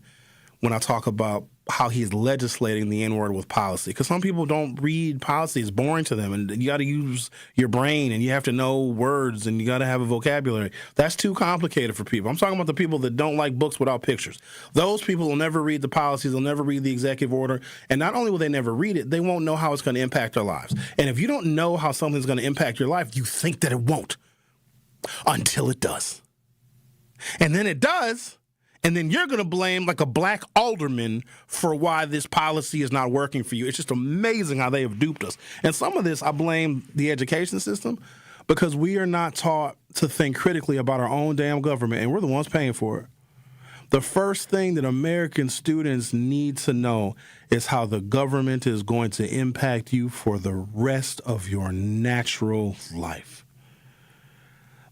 Speaker 8: when I talk about how he's legislating the N-word with policy. Because some people don't read policy. It's boring to them. And you got to use your brain, and you have to know words, and you got to have a vocabulary. That's too complicated for people. I'm talking about the people that don't like books without pictures. Those people will never read the policies. They'll never read the executive order. And not only will they never read it, they won't know how it's going to impact their lives. And if you don't know how something's going to impact your life, you think that it won't until it does. And then it does. And then you're going to blame like a black alderman for why this policy is not working for you. It's just amazing how they have duped us. And some of this, I blame the education system, because we are not taught to think critically about our own damn government, and we're the ones paying for it. The first thing that American students need to know is how the government is going to impact you for the rest of your natural life.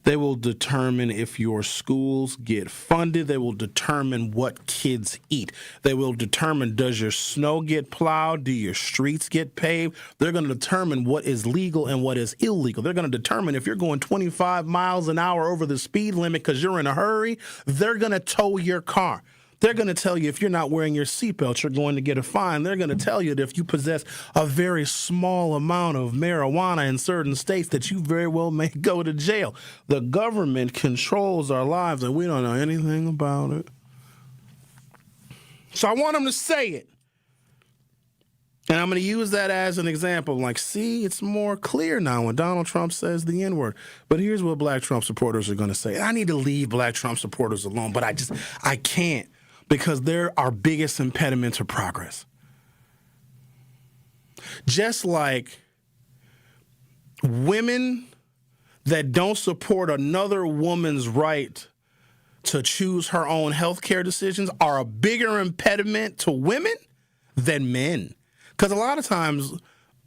Speaker 8: They will determine if your schools get funded. They will determine what kids eat. They will determine, does your snow get plowed? Do your streets get paved? They're going to determine what is legal and what is illegal. They're going to determine if you're going 25 miles an hour over the speed limit because you're in a hurry. They're going to tow your car. They're going to tell you if you're not wearing your seatbelt, you're going to get a fine. They're going to tell you that if you possess a very small amount of marijuana in certain states, that you very well may go to jail. The government controls our lives, and we don't know anything about it. So I want them to say it. And I'm going to use that as an example. Like, see, it's more clear now when Donald Trump says the N-word. But here's what black Trump supporters are going to say. I need to leave black Trump supporters alone, but I can't. Because they're our biggest impediment to progress. Just like women that don't support another woman's right to choose her own health care decisions are a bigger impediment to women than men. Because a lot of times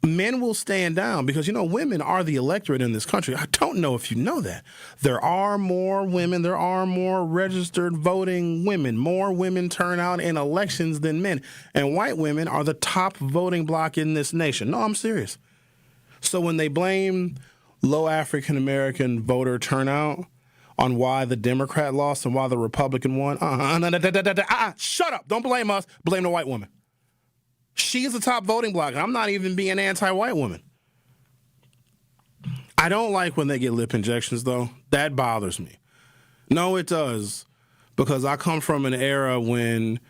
Speaker 8: men will stand down because, women are the electorate in this country. I don't know if you know that. There are more women. There are more registered voting women. More women turn out in elections than men. And white women are the top voting bloc in this nation. No, I'm serious. So when they blame low African-American voter turnout on why the Democrat lost and why the Republican won, shut up. Don't blame us. Blame the white woman. She's the top voting bloc, and I'm not even being anti-white woman. I don't like when they get lip injections, though. That bothers me. No, it does, because I come from an era when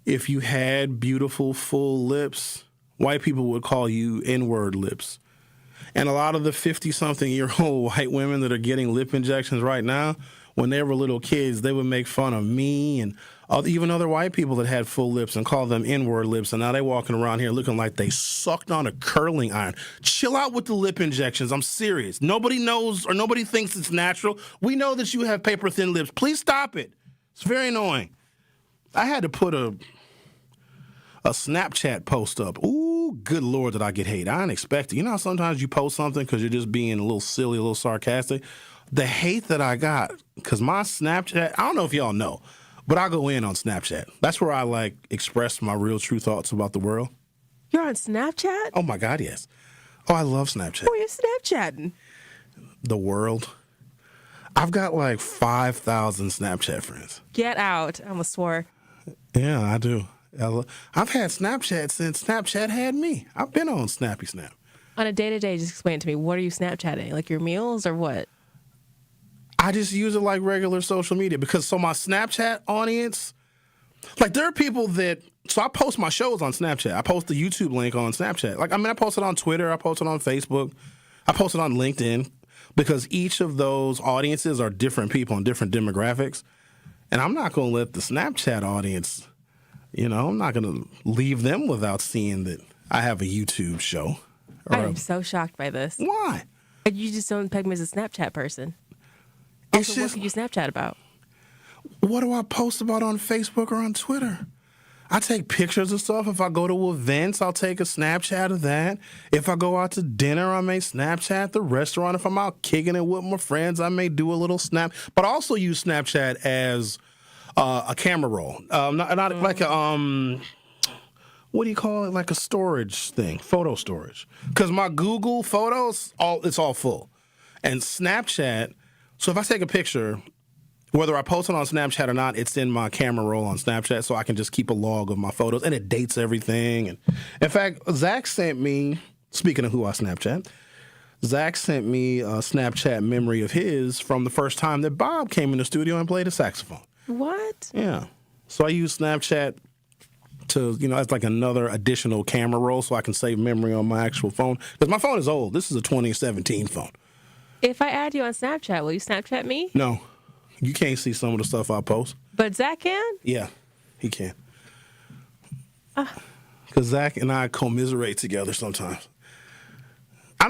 Speaker 8: if you had beautiful, full lips, white people would call you N-word lips. And a lot of the 50-something-year-old white women that are getting lip injections right now, when they were little kids, they would make fun of me and even other white people that had full lips and call them N-word lips. And now they walking around here looking like they sucked on a curling iron. Chill out with the lip injections. I'm serious. Nobody knows or nobody thinks it's natural. We know that you have paper-thin lips. Please stop it. It's very annoying. I had to put a Snapchat post up. Ooh, good Lord, did I get hate. I didn't expect it. You know how sometimes you post something because you're just being a little silly, a little sarcastic? The hate that I got, because my Snapchat, I don't know if y'all know, but I go in on Snapchat. That's where I, express my real true thoughts about the world.
Speaker 1: You're on Snapchat?
Speaker 8: Oh, my God, yes. Oh, I love Snapchat.
Speaker 1: Who are you Snapchatting?
Speaker 8: The world. I've got 5,000 Snapchat friends.
Speaker 1: Get out. I almost swore.
Speaker 8: Yeah, I do. I've had Snapchat since Snapchat had me. I've been on Snappy Snap.
Speaker 1: On a day-to-day, just explain it to me. What are you Snapchatting? Like your meals or what?
Speaker 8: I just use it like regular social media because my Snapchat audience, there are people so I post my shows on Snapchat. I post the YouTube link on Snapchat. I post it on Twitter. I post it on Facebook. I post it on LinkedIn because each of those audiences are different people and different demographics. And I'm not going to let the Snapchat audience, I'm not going to leave them without seeing that I have a YouTube show.
Speaker 1: I am so shocked by this.
Speaker 8: Why?
Speaker 1: You just don't peg me as a Snapchat person. Also, what could you Snapchat about?
Speaker 8: What do I post about on Facebook or on Twitter? I take pictures of stuff. If I go to events, I'll take a Snapchat of that. If I go out to dinner, I may Snapchat the restaurant. If I'm out kicking it with my friends, I may do a little snap. But I also use Snapchat as a camera roll. Not like a, what do you call it? Like a storage thing, photo storage. Because my Google Photos, it's all full. And Snapchat, so if I take a picture, whether I post it on Snapchat or not, it's in my camera roll on Snapchat, so I can just keep a log of my photos, and it dates everything. And in fact, Zach sent me, speaking of who I Snapchat, Zach sent me a Snapchat memory of his from the first time that Bob came in the studio and played a saxophone.
Speaker 1: What?
Speaker 8: Yeah. So I use Snapchat to, as like another additional camera roll so I can save memory on my actual phone. Because my phone is old. This is a 2017 phone.
Speaker 1: If I add you on Snapchat, will you Snapchat me?
Speaker 8: No. You can't see some of the stuff I post.
Speaker 1: But Zach can?
Speaker 8: Yeah, he can. Because Zach and I commiserate together sometimes. I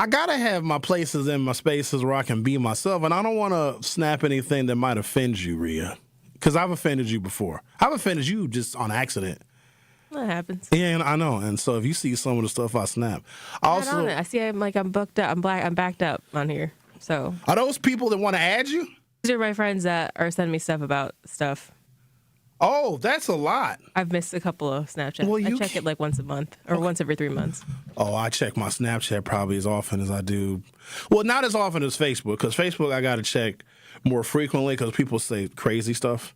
Speaker 8: got to have my places and my spaces where I can be myself, and I don't want to snap anything that might offend you, Rhea. Because I've offended you before. I've offended you just on accident.
Speaker 1: That happens.
Speaker 8: Yeah, I know. And so if you see some of the stuff I snap.
Speaker 1: I see I'm booked up. I'm backed up on here. So
Speaker 8: are those people that want to add you?
Speaker 1: These are my friends that are sending me stuff about stuff.
Speaker 8: Oh, that's a lot.
Speaker 1: I've missed a couple of Snapchats.
Speaker 8: Well,
Speaker 1: I check it once a month or once every 3 months.
Speaker 8: Oh, I check my Snapchat probably as often as I do. Well, not as often as Facebook, because Facebook I got to check more frequently because people say crazy stuff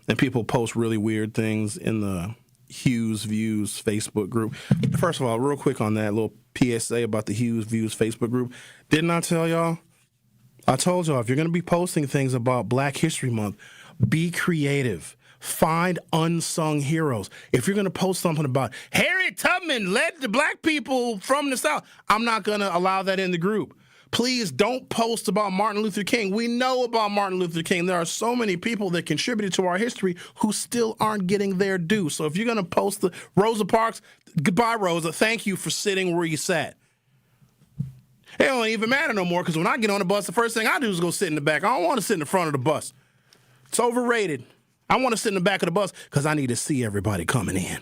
Speaker 8: and people post really weird things in the Hughes Views Facebook group. First of all, real quick on that little PSA about the Hughes Views Facebook group. Didn't I tell y'all? I told y'all, if you're going to be posting things about Black History Month, be creative. Find unsung heroes. If you're going to post something about Harriet Tubman led the black people from the South, I'm not going to allow that in the group. Please don't post about Martin Luther King. We know about Martin Luther King. There are so many people that contributed to our history who still aren't getting their due. So if you're going to post the Rosa Parks, goodbye, Rosa. Thank you for sitting where you sat. It don't even matter no more because when I get on the bus, the first thing I do is go sit in the back. I don't want to sit in the front of the bus. It's overrated. I want to sit in the back of the bus because I need to see everybody coming in.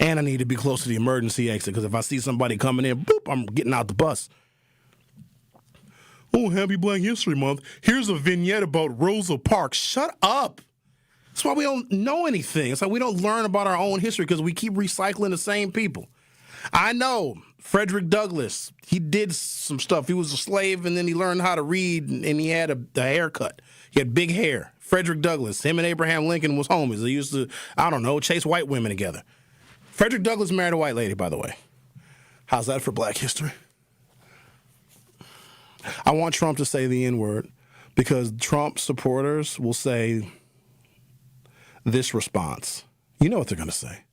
Speaker 8: And I need to be close to the emergency exit because if I see somebody coming in, boop, I'm getting out the bus. Oh, happy Black History Month. Here's a vignette about Rosa Parks. Shut up. That's why we don't know anything. It's like we don't learn about our own history because we keep recycling the same people. I know Frederick Douglass, he did some stuff. He was a slave and then he learned how to read and he had a haircut. He had big hair. Frederick Douglass, him and Abraham Lincoln was homies. They used to, chase white women together. Frederick Douglass married a white lady, by the way. How's that for Black history? I want Trump to say the N-word because Trump supporters will say this response. You know what they're going to say.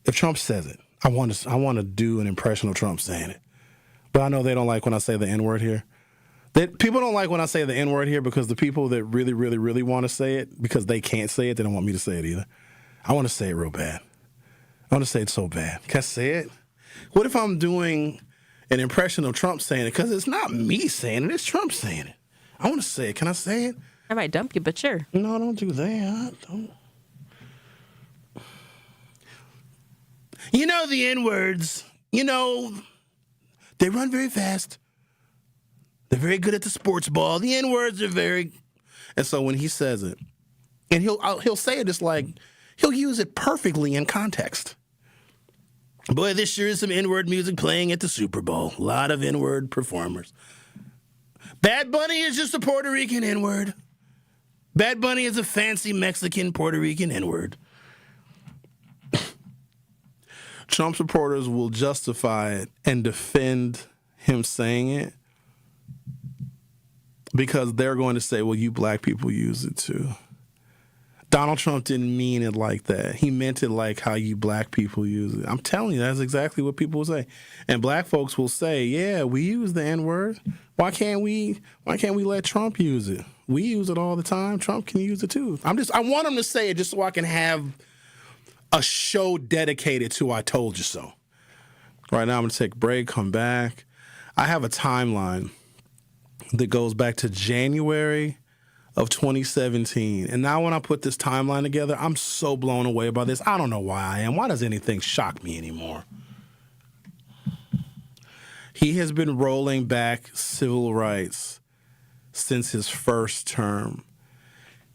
Speaker 8: If Trump says it, I want to do an impression of Trump saying it. But I know they don't like when I say the N-word here. People don't like when I say the N-word here because the people that really, really, really want to say it, because they can't say it, they don't want me to say it either. I want to say it real bad. I want to say it so bad. Can I say it? What if I'm doing an impression of Trump saying it? Because it's not me saying it, it's Trump saying it. I want to say it. Can I say it?
Speaker 1: I might dump you, but sure.
Speaker 8: No, don't do that. Don't. You know the N-words, they run very fast. They're very good at the sports ball. The N-words are very... And so when he says it, and he'll say it, it's like, he'll use it perfectly in context. Boy, this sure is some N-word music playing at the Super Bowl. A lot of N-word performers. Bad Bunny is just a Puerto Rican N-word. Bad Bunny is a fancy Mexican Puerto Rican N-word. Trump supporters will justify it and defend him saying it because they're going to say, well, you black people use it too. Donald Trump didn't mean it like that. He meant it like how you black people use it. I'm telling you, that's exactly what people will say. And black folks will say, yeah, we use the N-word. Why can't we let Trump use it? We use it all the time. Trump can use it too. I want him to say it just so I can have a show dedicated to I told you so. Right now I'm going to take a break, come back. I have a timeline that goes back to January of 2017. And now when I put this timeline together, I'm so blown away by this. I don't know why I am. Why does anything shock me anymore? He has been rolling back civil rights since his first term.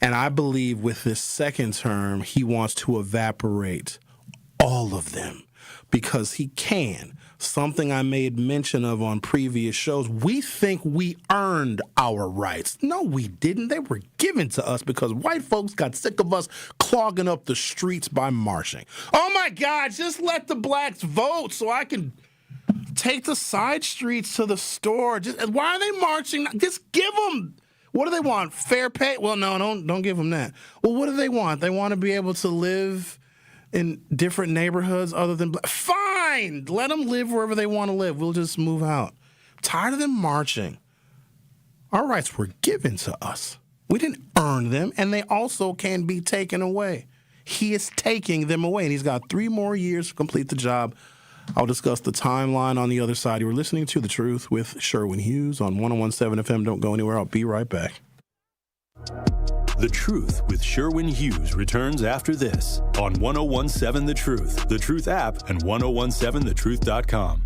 Speaker 8: And I believe with this second term, he wants to evaporate all of them because he can. Something I made mention of on previous shows. We think we earned our rights. No, we didn't. They were given to us because white folks got sick of us clogging up the streets by marching. Oh, my God, just let the blacks vote so I can take the side streets to the store. Why are they marching? Just give them. What do they want? Fair pay? Well, no, don't give them that. Well, what do they want? They want to be able to live in different neighborhoods other than black. Fine. Let them live wherever they want to live. We'll just move out. Tired of them marching. Our rights were given to us. We didn't earn them, and they also can be taken away. He is taking them away, and he's got 3 more years to complete the job. I'll discuss the timeline on the other side. You were listening to The Truth with Sherwin Hughes on 101.7 FM. Don't go anywhere. I'll be right back.
Speaker 2: The Truth with Sherwin Hughes returns after this on 101.7 The Truth, The Truth app, and 101.7thetruth.com.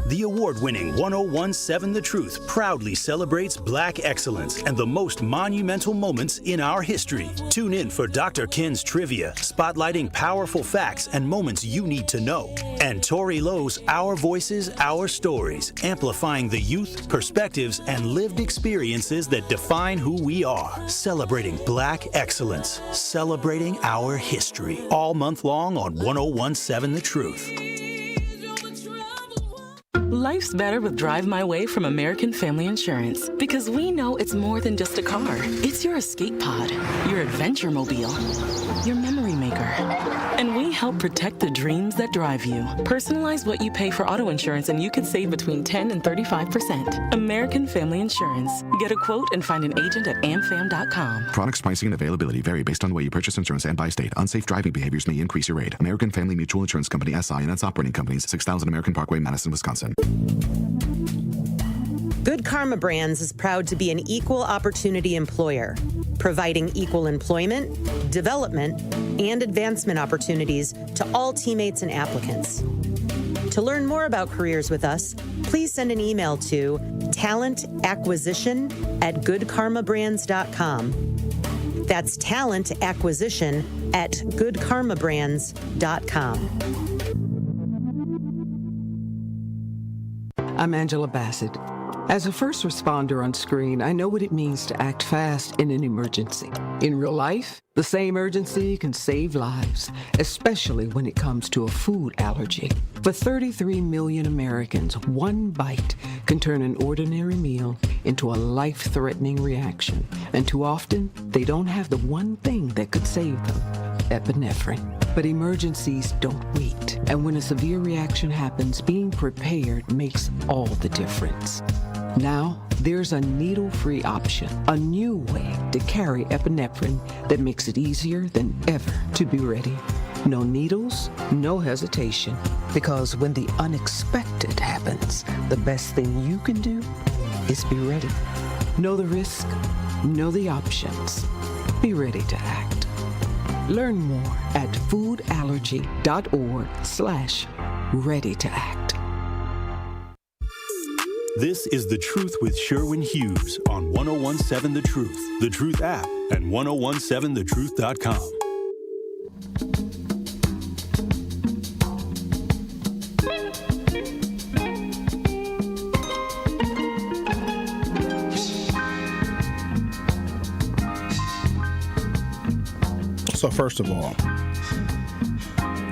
Speaker 3: The award-winning 101.7 The Truth proudly celebrates Black excellence and the most monumental moments in our history. Tune in for Dr. Ken's Trivia, spotlighting powerful facts and moments you need to know. And Tori Lowe's Our Voices, Our Stories, amplifying the youth, perspectives, and lived experiences that define who we are. Celebrating Black excellence, celebrating our history. All month long on 101.7 The Truth.
Speaker 4: Life's better with Drive My Way from American Family Insurance because we know it's more than just a car. It's your escape pod, your adventure mobile, your memory maker. And we help protect the dreams that drive you. Personalize what you pay for auto insurance and you could save between 10 and 35%. American Family Insurance. Get a quote and find an agent at amfam.com.
Speaker 5: Products, pricing, and availability vary based on the way you purchase insurance and by state. Unsafe driving behaviors may increase your rate. American Family Mutual Insurance Company, SI, and its operating companies, 6000 American Parkway, Madison, Wisconsin.
Speaker 24: Good Karma Brands is proud to be an equal opportunity employer, providing equal employment, development, and advancement opportunities to all teammates and applicants. To learn more about careers with us, please send an email to talentacquisition@goodkarmabrands.com. That's talentacquisition@goodkarmabrands.com.
Speaker 25: I'm Angela Bassett. As a first responder on screen, I know what it means to act fast in an emergency. In real life, the same urgency can save lives, especially when it comes to a food allergy. For 33 million Americans, one bite can turn an ordinary meal into a life-threatening reaction. And too often, they don't have the one thing that could save them: epinephrine. But emergencies don't wait. And when a severe reaction happens, being prepared makes all the difference. Now, there's a needle-free option, a new way to carry epinephrine that makes it easier than ever to be ready. No needles, no hesitation, because when the unexpected happens, the best thing you can do is be ready. Know the risk, know the options. Be ready to act. Learn more at foodallergy.org/ready to act.
Speaker 2: This is The Truth with Sherwin Hughes on 1017 The Truth, The Truth app, and 1017thetruth.com.
Speaker 8: So first of all,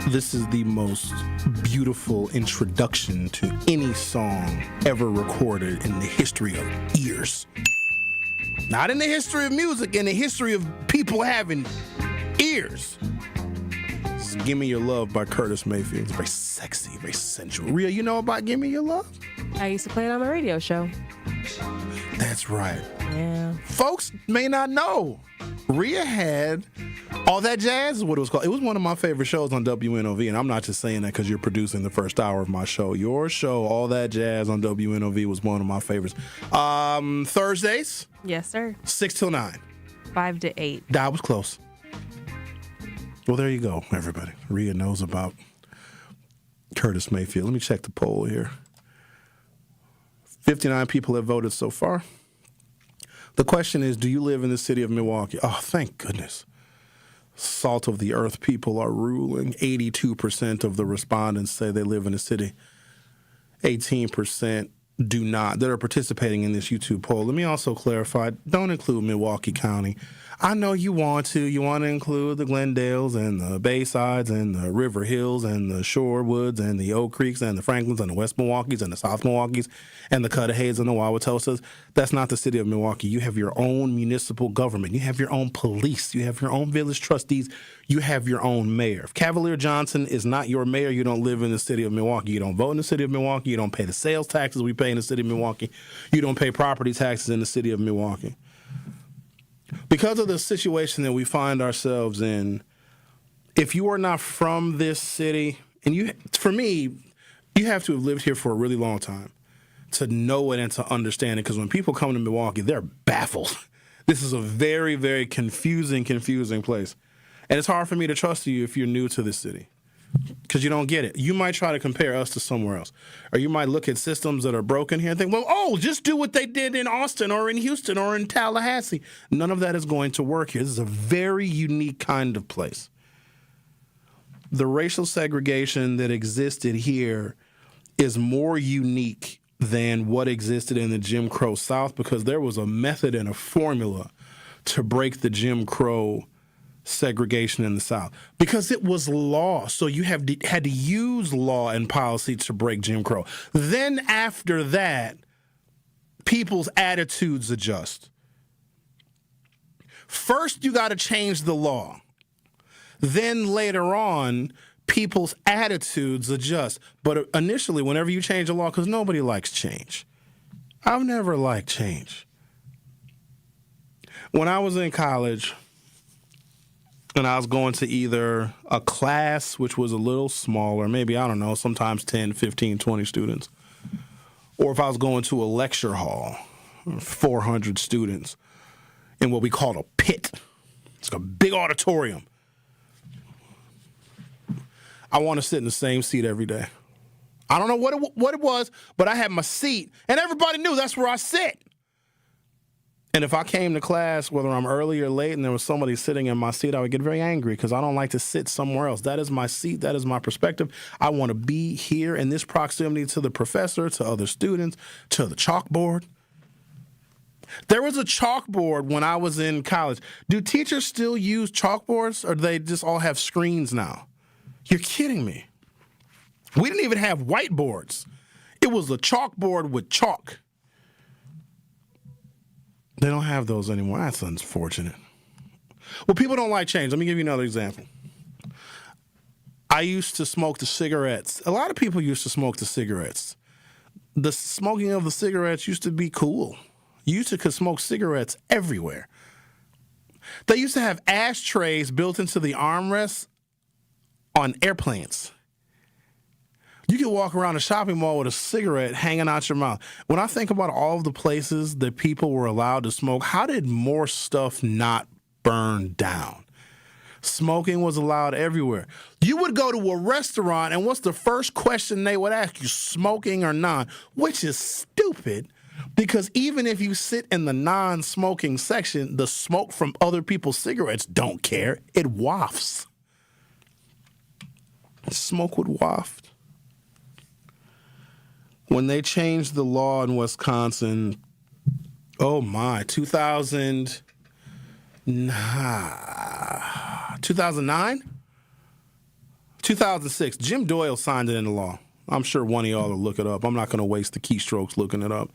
Speaker 8: this is the most beautiful introduction to any song ever recorded in the history of ears. Not in the history of music, in the history of people having ears. It's Give Me Your Love by Curtis Mayfield. It's very sexy, very sensual. Rhea, you know about Give Me Your Love?
Speaker 1: I used to play it on my radio show.
Speaker 8: That's right.
Speaker 1: Yeah.
Speaker 8: Folks may not know. Rhea had All That Jazz is what it was called. It was one of my favorite shows on WNOV, and I'm not just saying that because you're producing the first hour of my show. Your show, All That Jazz on WNOV, was one of my favorites. Thursdays?
Speaker 1: Yes, sir.
Speaker 8: 6 till 9.
Speaker 1: 5 to 8.
Speaker 8: That was close. Well, there you go, everybody. Rhea knows about Curtis Mayfield. Let me check the poll here. 59 people have voted so far. The question is, do you live in the city of Milwaukee? Oh, thank goodness. Salt of the earth people are ruling. 82% of the respondents say they live in the city. 18% do not, that are participating in this YouTube poll. Let me also clarify, don't include Milwaukee County. I know you want to. You want to include the Glendales and the Baysides and the River Hills and the Shorewoods and the Oak Creeks and the Franklins and the West Milwaukees and the South Milwaukees and the Cudahy's and the Wauwatosas. That's not the city of Milwaukee. You have your own municipal government. You have your own police. You have your own village trustees. You have your own mayor. If Cavalier Johnson is not your mayor, you don't live in the city of Milwaukee. You don't vote in the city of Milwaukee. You don't pay the sales taxes we pay in the city of Milwaukee. You don't pay property taxes in the city of Milwaukee. Because of the situation that we find ourselves in, if you are not from this city, and for me, you have to have lived here for a really long time to know it and to understand it. Because when people come to Milwaukee, they're baffled. This is a very, very confusing place. And it's hard for me to trust you if you're new to this city because you don't get it. You might try to compare us to somewhere else. Or you might look at systems that are broken here and think, well, just do what they did in Austin or in Houston or in Tallahassee. None of that is going to work here. This is a very unique kind of place. The racial segregation that existed here is more unique than what existed in the Jim Crow South because there was a method and a formula to break the Jim Crow segregation in the South because it was law. So you had to use law and policy to break Jim Crow. Then after that, people's attitudes adjust. First, you got to change the law. Then later on, people's attitudes adjust. But initially, whenever you change the law, because nobody likes change. I've never liked change. When I was in college, and I was going to either a class, which was a little smaller, maybe, I don't know, sometimes 10, 15, 20 students, or if I was going to a lecture hall, 400 students, in what we call a pit. It's like a big auditorium. I want to sit in the same seat every day. I don't know what it was, but I had my seat, and everybody knew that's where I sit. And if I came to class, whether I'm early or late, and there was somebody sitting in my seat, I would get very angry because I don't like to sit somewhere else. That is my seat. That is my perspective. I want to be here in this proximity to the professor, to other students, to the chalkboard. There was a chalkboard when I was in college. Do teachers still use chalkboards, or do they just all have screens now? You're kidding me. We didn't even have whiteboards. It was a chalkboard with chalk. They don't have those anymore. That's unfortunate. Well, people don't like change. Let me give you another example. I used to smoke the cigarettes. A lot of people used to smoke the cigarettes. The smoking of the cigarettes used to be cool. You could smoke cigarettes everywhere. They used to have ashtrays built into the armrests on airplanes. You could walk around a shopping mall with a cigarette hanging out your mouth. When I think about all of the places that people were allowed to smoke, how did more stuff not burn down? Smoking was allowed everywhere. You would go to a restaurant, and what's the first question they would ask you? Smoking or non? Which is stupid, because even if you sit in the non-smoking section, the smoke from other people's cigarettes don't care. It wafts. Smoke would waft. When they changed the law in Wisconsin, 2009? 2006. Jim Doyle signed it into law. I'm sure one of y'all will look it up. I'm not going to waste the keystrokes looking it up.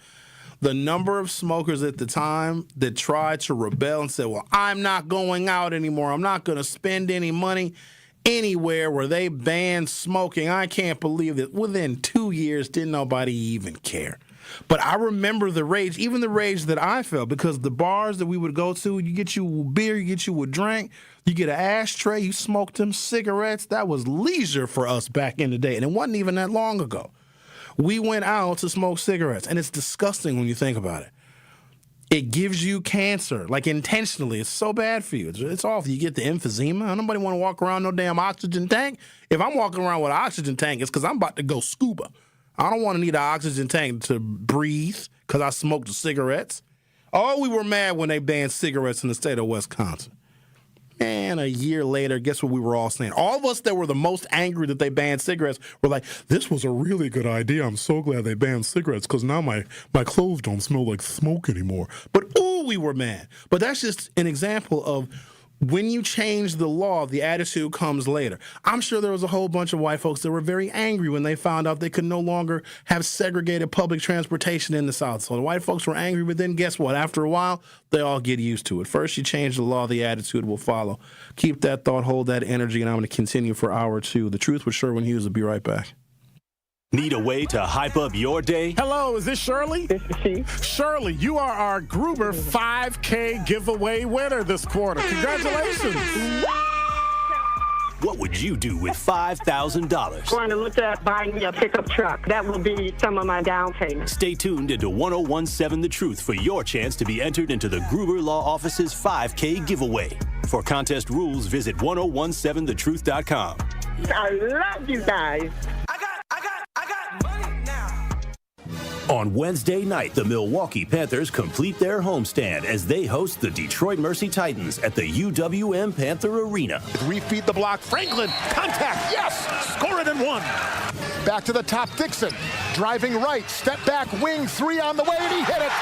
Speaker 8: The number of smokers at the time that tried to rebel and said, well, I'm not going out anymore. I'm not going to spend any money anywhere where they banned smoking. I can't believe that within 2 years, didn't nobody even care. But I remember the rage, even the rage that I felt, because the bars that we would go to, you get you a beer, you get you a drink, you get an ashtray, you smoke them cigarettes. That was leisure for us back in the day, and it wasn't even that long ago. We went out to smoke cigarettes, and it's disgusting when you think about it. It gives you cancer, like intentionally. It's so bad for you. It's awful. You get the emphysema. Nobody want to walk around no damn oxygen tank. If I'm walking around with an oxygen tank, it's because I'm about to go scuba. I don't want to need an oxygen tank to breathe because I smoked the cigarettes. Oh, we were mad when they banned cigarettes in the state of Wisconsin. And a year later, guess what we were all saying? All of us that were the most angry that they banned cigarettes were like, this was a really good idea. I'm so glad they banned cigarettes because now my clothes don't smell like smoke anymore. But, ooh, we were mad. But that's just an example of when you change the law, the attitude comes later. I'm sure there was a whole bunch of white folks that were very angry when they found out they could no longer have segregated public transportation in the South. So the white folks were angry, but then guess what? After a while, they all get used to it. First, you change the law, the attitude will follow. Keep that thought, hold that energy, and I'm going to continue for hour 2. The Truth with Sherwin Hughes will be right back.
Speaker 2: Need a way to hype up your day?
Speaker 6: Hello, is this Shirley?
Speaker 7: This is she.
Speaker 6: Shirley, you are our Gruber 5K giveaway winner this quarter. Congratulations.
Speaker 2: What would you do with $5,000?
Speaker 7: Trying to look at buying me a pickup truck. That will be some of my down payment.
Speaker 2: Stay tuned into 1017 The Truth for your chance to be entered into the Gruber Law Office's 5K giveaway. For contest rules, visit 1017thetruth.com.
Speaker 7: I love you guys.
Speaker 2: On Wednesday night, the Milwaukee Panthers complete their homestand as they host the Detroit Mercy Titans at the UWM Panther Arena.
Speaker 6: 3 feet the block. Franklin, contact, yes! Score it in 1. Back to the top, Dixon. Driving right, step back, wing, 3 on the way, and he hit it!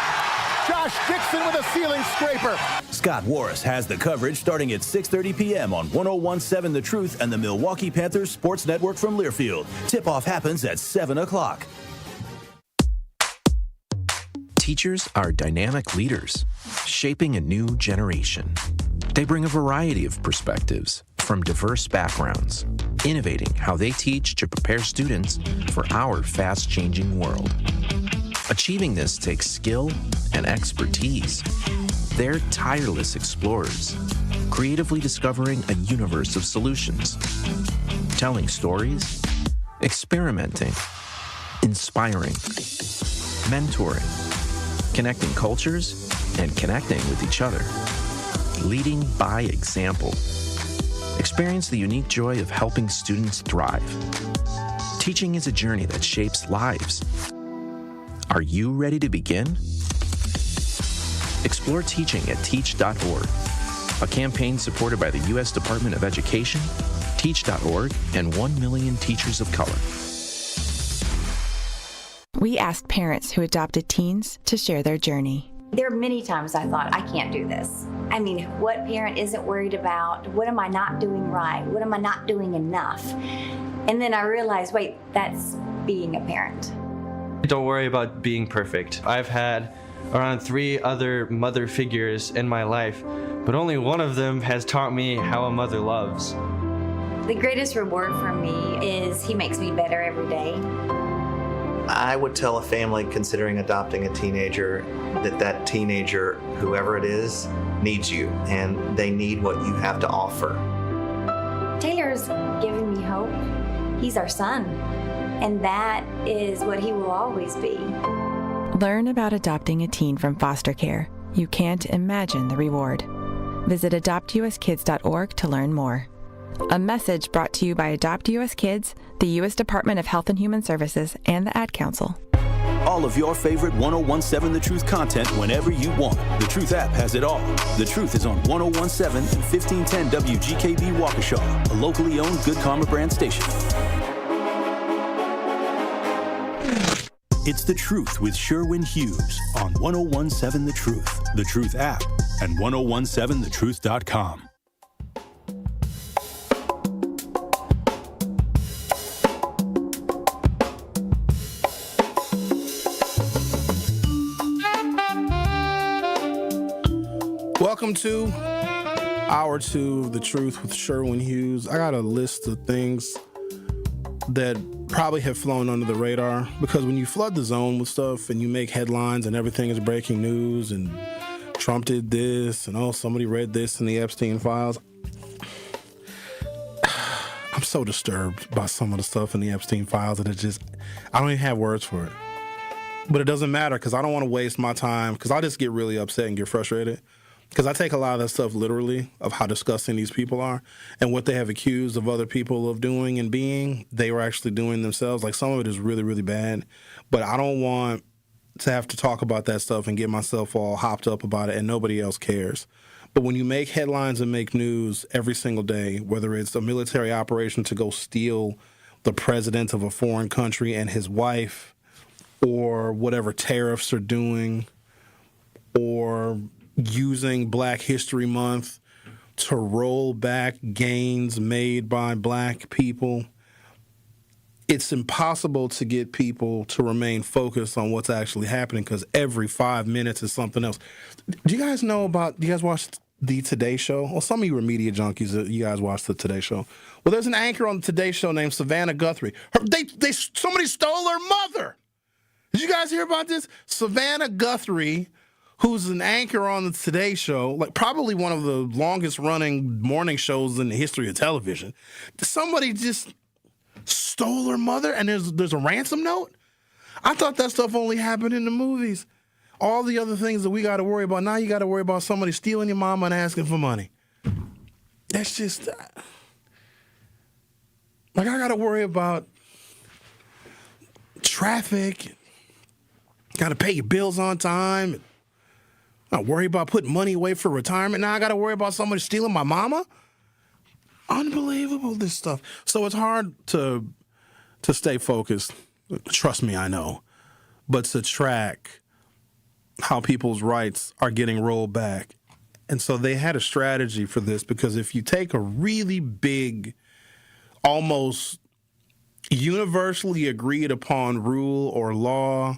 Speaker 6: Josh Dixon with a ceiling scraper.
Speaker 2: Scott Warris has the coverage starting at 6:30 p.m. on 1017 The Truth and the Milwaukee Panthers Sports Network from Learfield. Tip-off happens at 7 o'clock.
Speaker 9: Teachers are dynamic leaders, shaping a new generation. They bring a variety of perspectives from diverse backgrounds, innovating how they teach to prepare students for our fast-changing world. Achieving this takes skill and expertise. They're tireless explorers, creatively discovering a universe of solutions, telling stories, experimenting, inspiring, mentoring, connecting cultures, and connecting with each other. Leading by example. Experience the unique joy of helping students thrive. Teaching is a journey that shapes lives. Are you ready to begin? Explore teaching at teach.org, a campaign supported by the U.S. Department of Education, Teach.org, and 1 million teachers of color.
Speaker 10: We asked parents who adopted teens to share their journey.
Speaker 11: There are many times I thought, I can't do this. I mean, what parent isn't worried about? What am I not doing right? What am I not doing enough? And then I realized, wait, that's being a parent.
Speaker 26: Don't worry about being perfect. I've had around 3 other mother figures in my life, but only one of them has taught me how a mother loves.
Speaker 11: The greatest reward for me is he makes me better every day.
Speaker 12: I would tell a family considering adopting a teenager that teenager, whoever it is, needs you, and they need what you have to offer.
Speaker 11: Taylor's giving me hope. He's our son, and that is what he will always be.
Speaker 10: Learn about adopting a teen from foster care. You can't imagine the reward. Visit adoptuskids.org to learn more. A message brought to you by Adopt US Kids, the U.S. Department of Health and Human Services, and the Ad Council.
Speaker 2: All of your favorite 1017 The Truth content whenever you want. The Truth app has it all. The Truth is on 1017 and 1510 WGKB Waukesha, a locally owned Good Karma brand station. It's The Truth with Sherwin Hughes on 1017 The Truth, The Truth app, and 1017thetruth.com.
Speaker 8: Welcome to Hour 2 of The Truth with Sherwin Hughes. I got a list of things that probably have flown under the radar because when you flood the zone with stuff and you make headlines and everything is breaking news and Trump did this and oh, somebody read this in the Epstein files. I'm so disturbed by some of the stuff in the Epstein files that I don't even have words for it. But it doesn't matter because I don't want to waste my time because I'll just get really upset and get frustrated. Because I take a lot of that stuff literally of how disgusting these people are and what they have accused of other people of doing and being, they were actually doing themselves. Like some of it is really, really bad. But I don't want to have to talk about that stuff and get myself all hopped up about it and nobody else cares. But when you make headlines and make news every single day, whether it's a military operation to go steal the president of a foreign country and his wife or whatever tariffs are doing or using Black History Month to roll back gains made by Black people, it's impossible to get people to remain focused on what's actually happening because every 5 minutes is something else. Do you guys watch the Today Show? Well, some of you are media junkies. You guys watch the Today Show. Well, there's an anchor on the Today Show named Savannah Guthrie. Somebody stole her mother. Did you guys hear about this? Savannah Guthrie, who's an anchor on the Today Show, like probably one of the longest running morning shows in the history of television. Somebody just stole her mother and there's a ransom note? I thought that stuff only happened in the movies. All the other things that we got to worry about, now you got to worry about somebody stealing your mama and asking for money. That's just, like I got to worry about traffic, got to pay your bills on time, not worry about putting money away for retirement. Now I got to worry about somebody stealing my mama? Unbelievable, this stuff. So it's hard to stay focused. Trust me, I know. But to track how people's rights are getting rolled back. And so they had a strategy for this because if you take a really big, almost universally agreed upon rule or law,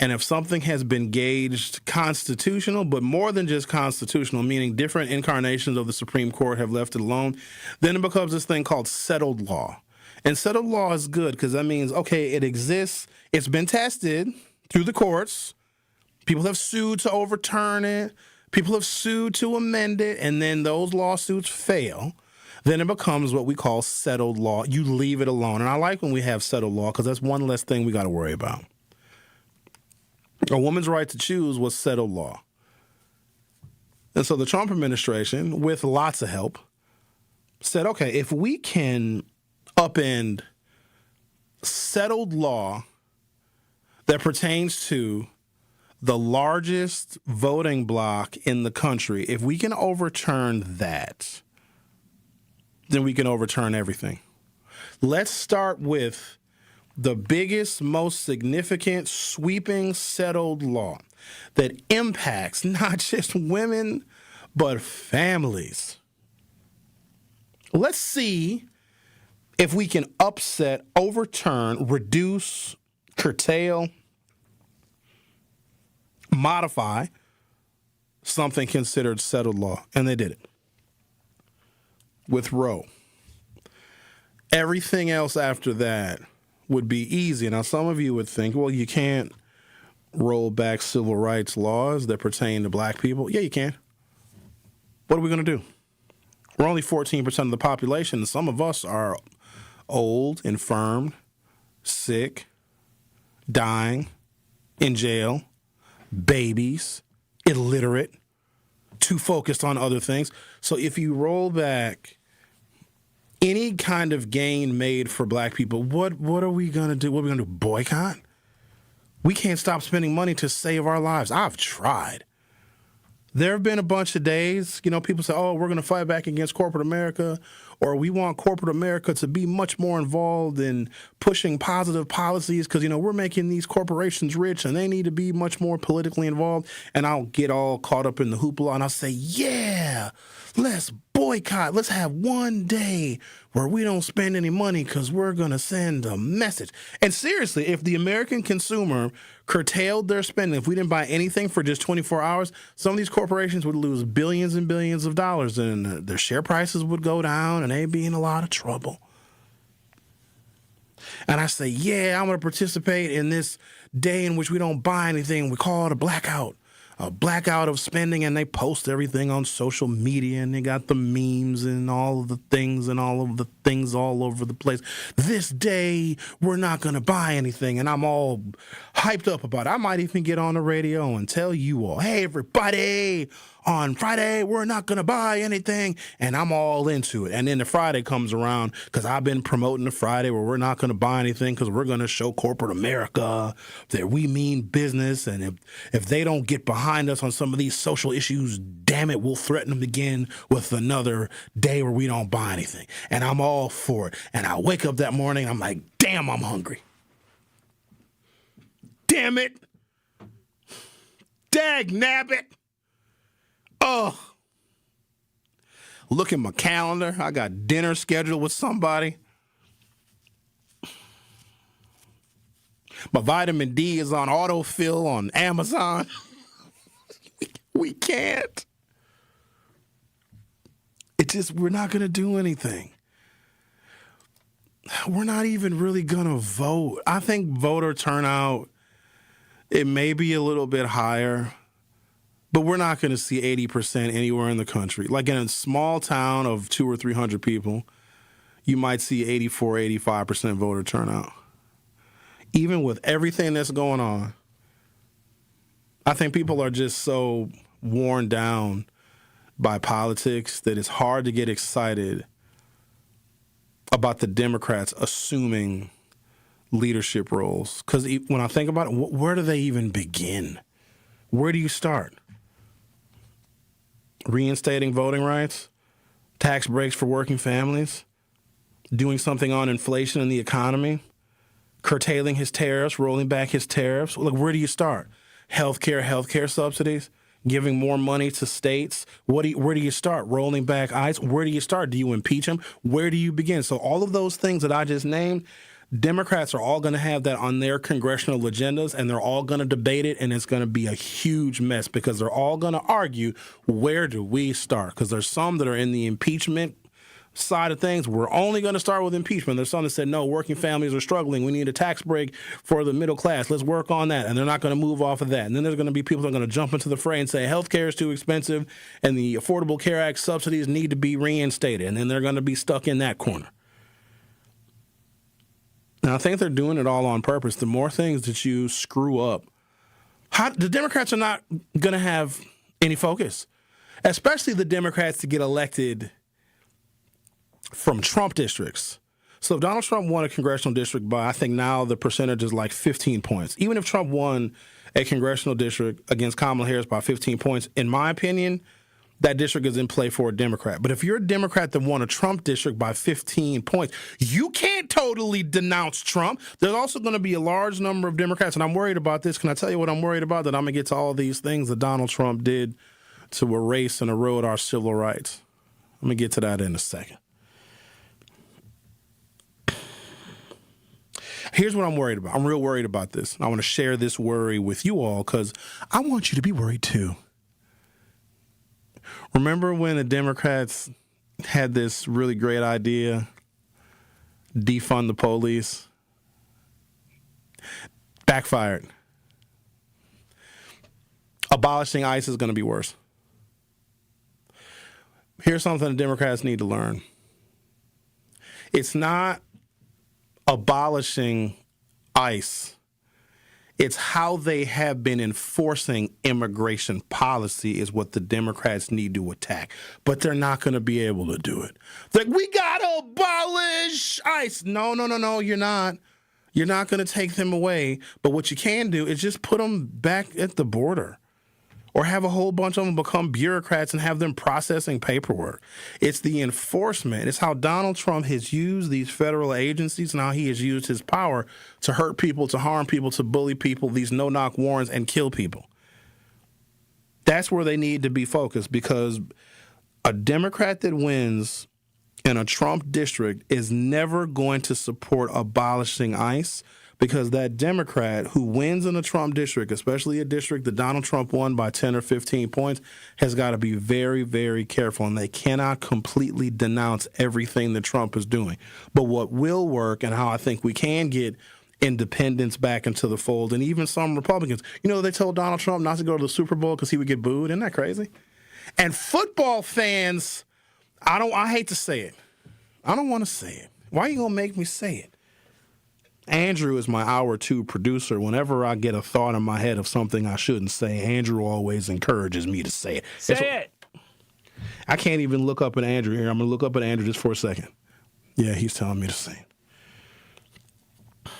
Speaker 8: and if something has been gauged constitutional, but more than just constitutional, meaning different incarnations of the Supreme Court have left it alone, then it becomes this thing called settled law. And settled law is good because that means, okay, it exists. It's been tested through the courts. People have sued to overturn it. People have sued to amend it. And then those lawsuits fail. Then it becomes what we call settled law. You leave it alone. And I like when we have settled law because that's one less thing we got to worry about. A woman's right to choose was settled law. And so the Trump administration, with lots of help, said, okay, if we can upend settled law that pertains to the largest voting bloc in the country, if we can overturn that, then we can overturn everything. Let's start with the biggest, most significant, sweeping, settled law that impacts not just women, but families. Let's see if we can upset, overturn, reduce, curtail, modify something considered settled law. And they did it with Roe. everything else after that would be easy. Now, some of you would think, well, you can't roll back civil rights laws that pertain to black people. Yeah, you can. What are we going to do? We're only 14% of the population, and some of us are old, infirm, sick, dying, in jail, babies, illiterate, too focused on other things. So if you roll back any kind of gain made for black people, what are we going to do? What are we going to do? Boycott? We can't stop spending money to save our lives. I've tried. There have been a bunch of days, people say, oh, we're going to fight back against corporate America, or we want corporate America to be much more involved in pushing positive policies because, we're making these corporations rich and they need to be much more politically involved. And I'll get all caught up in the hoopla and I'll say, yeah, let's boycott. Let's have one day where we don't spend any money because we're going to send a message. And seriously, if the American consumer curtailed their spending, if we didn't buy anything for just 24 hours, some of these corporations would lose billions and billions of dollars and their share prices would go down and they'd be in a lot of trouble. And I say, yeah, I'm going to participate in this day in which we don't buy anything. We call it a blackout of spending, and they post everything on social media, and they got the memes and all of the things all over the place. This day, we're not going to buy anything, and I'm all hyped up about it. I might even get on the radio and tell you all, hey, everybody, on Friday, we're not going to buy anything, and I'm all into it. And then the Friday comes around because I've been promoting the Friday where we're not going to buy anything because we're going to show corporate America that we mean business, and if they don't get behind us on some of these social issues, damn it, we'll threaten them again with another day where we don't buy anything. And I'm all for it. And I wake up that morning, I'm like, damn, I'm hungry. Damn it. Dag nabbit. Oh, look at my calendar. I got dinner scheduled with somebody. My vitamin D is on autofill on Amazon. We can't. We're not going to do anything. We're not even really going to vote. I think voter turnout, it may be a little bit higher, but we're not going to see 80% anywhere in the country. Like in a small town of 200 or 300 people, you might see 84, 85% voter turnout. Even with everything that's going on, I think people are just so worn down by politics that it's hard to get excited about the Democrats assuming leadership roles. Because when I think about it, where do they even begin? Where do you start? Reinstating voting rights, tax breaks for working families, doing something on inflation and the economy, curtailing his tariffs, rolling back his tariffs. Look, where do you start? Healthcare subsidies, giving more money to states. Where do you start? Rolling back ICE. Where do you start? Do you impeach him? Where do you begin? So all of those things that I just named, Democrats are all going to have that on their congressional agendas, and they're all going to debate it, and it's going to be a huge mess because they're all going to argue, where do we start? Because there's some that are in the impeachment side of things. We're only going to start with impeachment. There's some that said, no, working families are struggling. We need a tax break for the middle class. Let's work on that. And they're not going to move off of that. And then there's going to be people that are going to jump into the fray and say healthcare is too expensive and the Affordable Care Act subsidies need to be reinstated. And then they're going to be stuck in that corner. Now, I think they're doing it all on purpose. The more things that you screw up, the Democrats are not going to have any focus, especially the Democrats to get elected from Trump districts. So if Donald Trump won a congressional district by, I think now the percentage is like 15 points. Even if Trump won a congressional district against Kamala Harris by 15 points, in my opinion, that district is in play for a Democrat. But if you're a Democrat that won a Trump district by 15 points, you can't totally denounce Trump. There's also going to be a large number of Democrats, and I'm worried about this. Can I tell you what I'm worried about? That I'm going to get to all these things that Donald Trump did to erase and erode our civil rights. I'm going to get to that in a second. Here's what I'm worried about. I'm real worried about this. I want to share this worry with you all because I want you to be worried too. Remember when the Democrats had this really great idea defund the police. Backfired. Abolishing ICE is going to be worse. Here's something the Democrats need to learn. It's not abolishing ICE. It's how they have been enforcing immigration policy is what the Democrats need to attack. But they're not going to be able to do it. Like, we got to abolish ICE. No, you're not. You're not going to take them away. But what you can do is just put them back at the border. Or have a whole bunch of them become bureaucrats and have them processing paperwork. It's the enforcement. It's how Donald Trump has used these federal agencies and how he has used his power to hurt people, to harm people, to bully people, these no-knock warrants, and kill people. That's where they need to be focused, because a Democrat that wins in a Trump district is never going to support abolishing ICE, because that Democrat who wins in a Trump district, especially a district that Donald Trump won by 10 or 15 points, has got to be very, very careful. And they cannot completely denounce everything that Trump is doing. But what will work, and how I think we can get independents back into the fold, and even some Republicans, they told Donald Trump not to go to the Super Bowl because he would get booed. Isn't that crazy? And football fans, I hate to say it. I don't want to say it. Why are you going to make me say it? Andrew is my hour 2 producer. Whenever I get a thought in my head of something I shouldn't say, Andrew always encourages me to say it.
Speaker 1: Say it.
Speaker 8: I can't even look up at Andrew here. I'm going to look up at Andrew just for a second. Yeah, he's telling me to say it.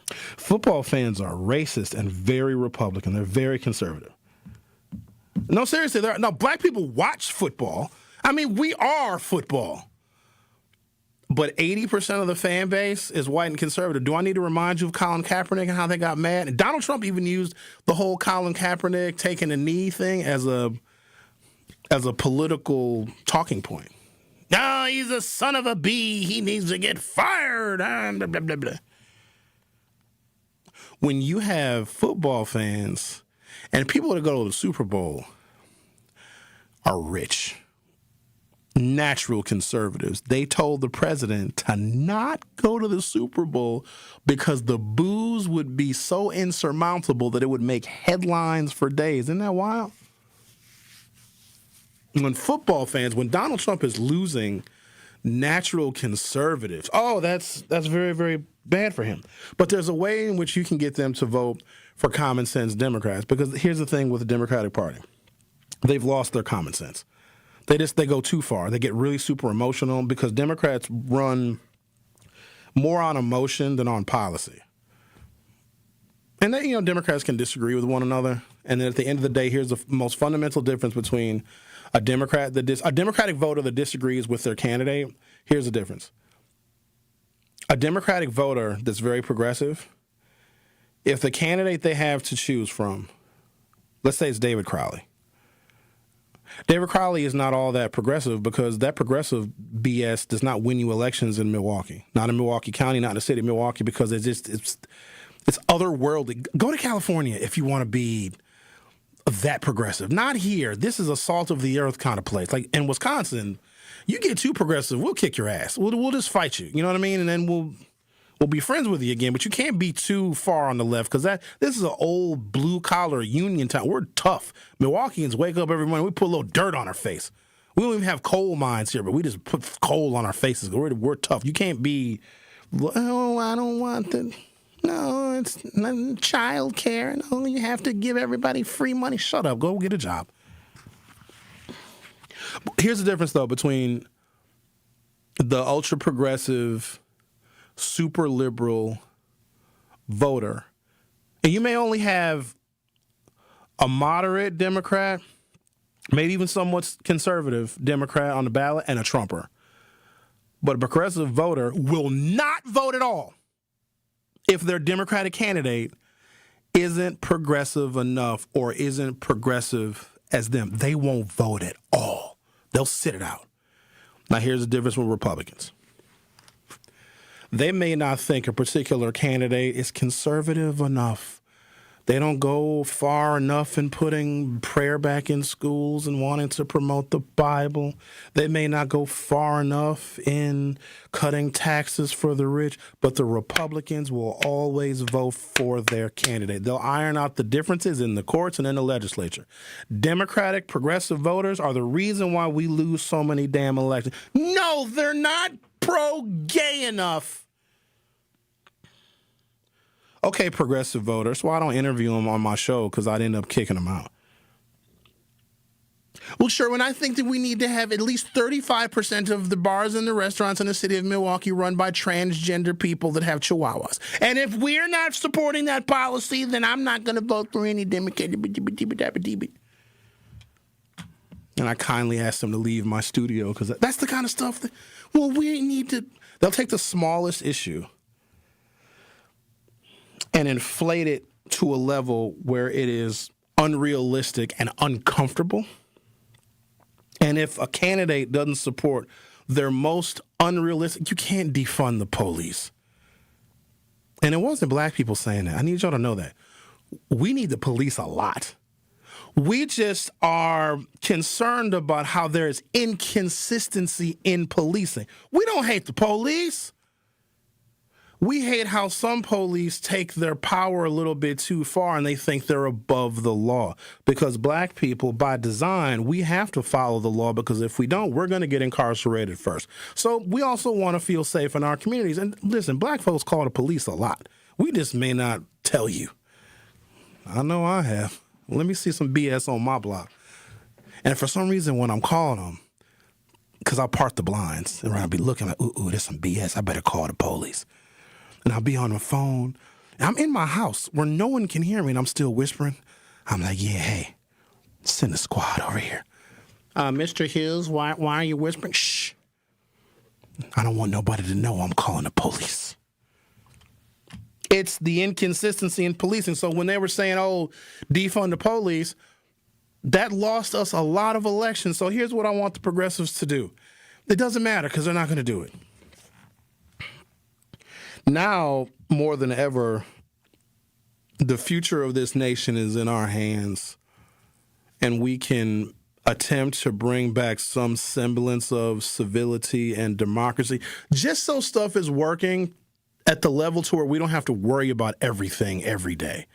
Speaker 8: Football fans are racist and very Republican. They're very conservative. No, seriously. Black people watch football. I mean, we are football. But 80% of the fan base is white and conservative. Do I need to remind you of Colin Kaepernick and how they got mad? And Donald Trump even used the whole Colin Kaepernick taking a knee thing as a political talking point. No, he's a son of a bee. He needs to get fired. Blah, blah, blah, blah. When you have football fans and people that go to the Super Bowl are rich, natural conservatives, they told the president to not go to the Super Bowl because the boos would be so insurmountable that it would make headlines for days. Isn't that wild? When football fans, when Donald Trump is losing natural conservatives, that's very, very bad for him. But there's a way in which you can get them to vote for common sense Democrats, because here's the thing with the Democratic Party. They've lost their common sense. They go too far. They get really super emotional because Democrats run more on emotion than on policy. And then, Democrats can disagree with one another. And then at the end of the day, here's the most fundamental difference between a Democratic voter that disagrees with their candidate. Here's the difference. A Democratic voter that's very progressive, if the candidate they have to choose from, let's say it's David Crowley. David Crowley is not all that progressive because that progressive BS does not win you elections in Milwaukee. Not in Milwaukee County, not in the city of Milwaukee, because it's otherworldly. Go to California if you want to be that progressive. Not here. This is a salt of the earth kind of place. Like in Wisconsin, you get too progressive, we'll kick your ass. We'll just fight you. You know what I mean? And then we'll be friends with you again. But you can't be too far on the left because this is an old blue-collar union town. We're tough. Milwaukeeans wake up every morning. We put a little dirt on our face. We don't even have coal mines here, but we just put coal on our faces. We're tough. You can't be, I don't want the, no, it's not child care. No, you have to give everybody free money. Shut up. Go get a job. Here's the difference, though, between the ultra-progressive, super liberal voter, and you may only have a moderate Democrat, maybe even somewhat conservative Democrat on the ballot, and a Trumper. But a progressive voter will not vote at all if their Democratic candidate isn't progressive enough or isn't progressive as them. They won't vote at all. They'll sit it out. Now, here's the difference with Republicans. They may not think a particular candidate is conservative enough They don't go far enough in putting prayer back in schools and wanting to promote the Bible. They may not go far enough in cutting taxes for the rich, but the Republicans will always vote for their candidate. They'll iron out the differences in the courts and in the legislature. Democratic progressive voters are the reason why we lose so many damn elections. No, they're not pro-gay enough. Okay, progressive voters. Well, I don't interview them on my show because I'd end up kicking them out. Well, Sherwin, I think that we need to have at least 35% of the bars and the restaurants in the city of Milwaukee run by transgender people that have chihuahuas. And if we're not supporting that policy, then I'm not going to vote for any Democrat. And I kindly asked them to leave my studio because that's the kind of stuff that, well, we need to, they'll take the smallest issue and inflate it to a level where it is unrealistic and uncomfortable. And if a candidate doesn't support their most unrealistic, you can't defund the police. And it wasn't black people saying that. I need y'all to know that. We need the police a lot. We just are concerned about how there is inconsistency in policing. We don't hate the police. We hate how some police take their power a little bit too far and they think they're above the law. Because black people, by design, we have to follow the law because if we don't, we're going to get incarcerated first. So we also want to feel safe in our communities. And listen, black folks call the police a lot. We just may not tell you. I know I have. Let me see some BS on my block. And for some reason, when I'm calling them, because I'll part the blinds and I'll be looking like, ooh, there's some BS. I better call the police. And I'll be on the phone. And I'm in my house where no one can hear me and I'm still whispering. I'm like, yeah, hey, send a squad over here. Mr. Hughes, why are you whispering? Shh. I don't want nobody to know I'm calling the police. It's the inconsistency in policing. So when they were saying, oh, defund the police, that lost us a lot of elections. So here's what I want the progressives to do. It doesn't matter because they're not going to do it. Now, more than ever, the future of this nation is in our hands, and we can attempt to bring back some semblance of civility and democracy, just so stuff is working at the level to where we don't have to worry about everything every day.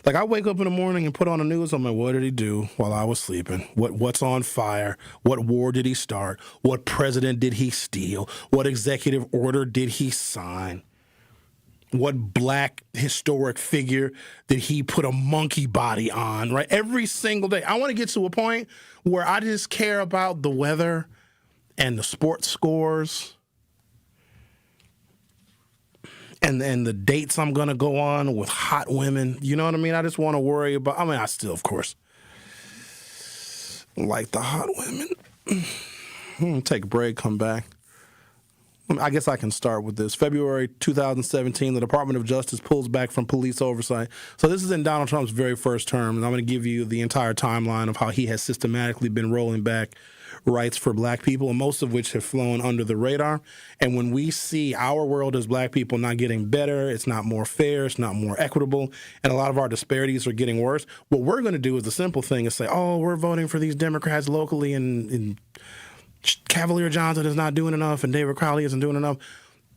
Speaker 8: Like, I wake up in the morning and put on the news, I'm like, what did he do while I was sleeping? What's on fire? What war did he start? What president did he steal? What executive order did he sign? What black historic figure did he put a monkey body on, right? Every single day. I want to get to a point where I just care about the weather and the sports scores and the dates I'm going to go on with hot women. You know what I mean? I just want to worry about, I still, of course, like the hot women. Take a break, come back. I guess I can start with this. February 2017, the Department of Justice pulls back from police oversight. So this is in Donald Trump's very first term, and I'm going to give you the entire timeline of how he has systematically been rolling back rights for black people, and most of which have flown under the radar. And when we see our world as black people not getting better, it's not more fair, it's not more equitable, and a lot of our disparities are getting worse, what we're going to do is the simple thing is say, oh, we're voting for these Democrats locally and Cavalier Johnson is not doing enough and David Crowley isn't doing enough.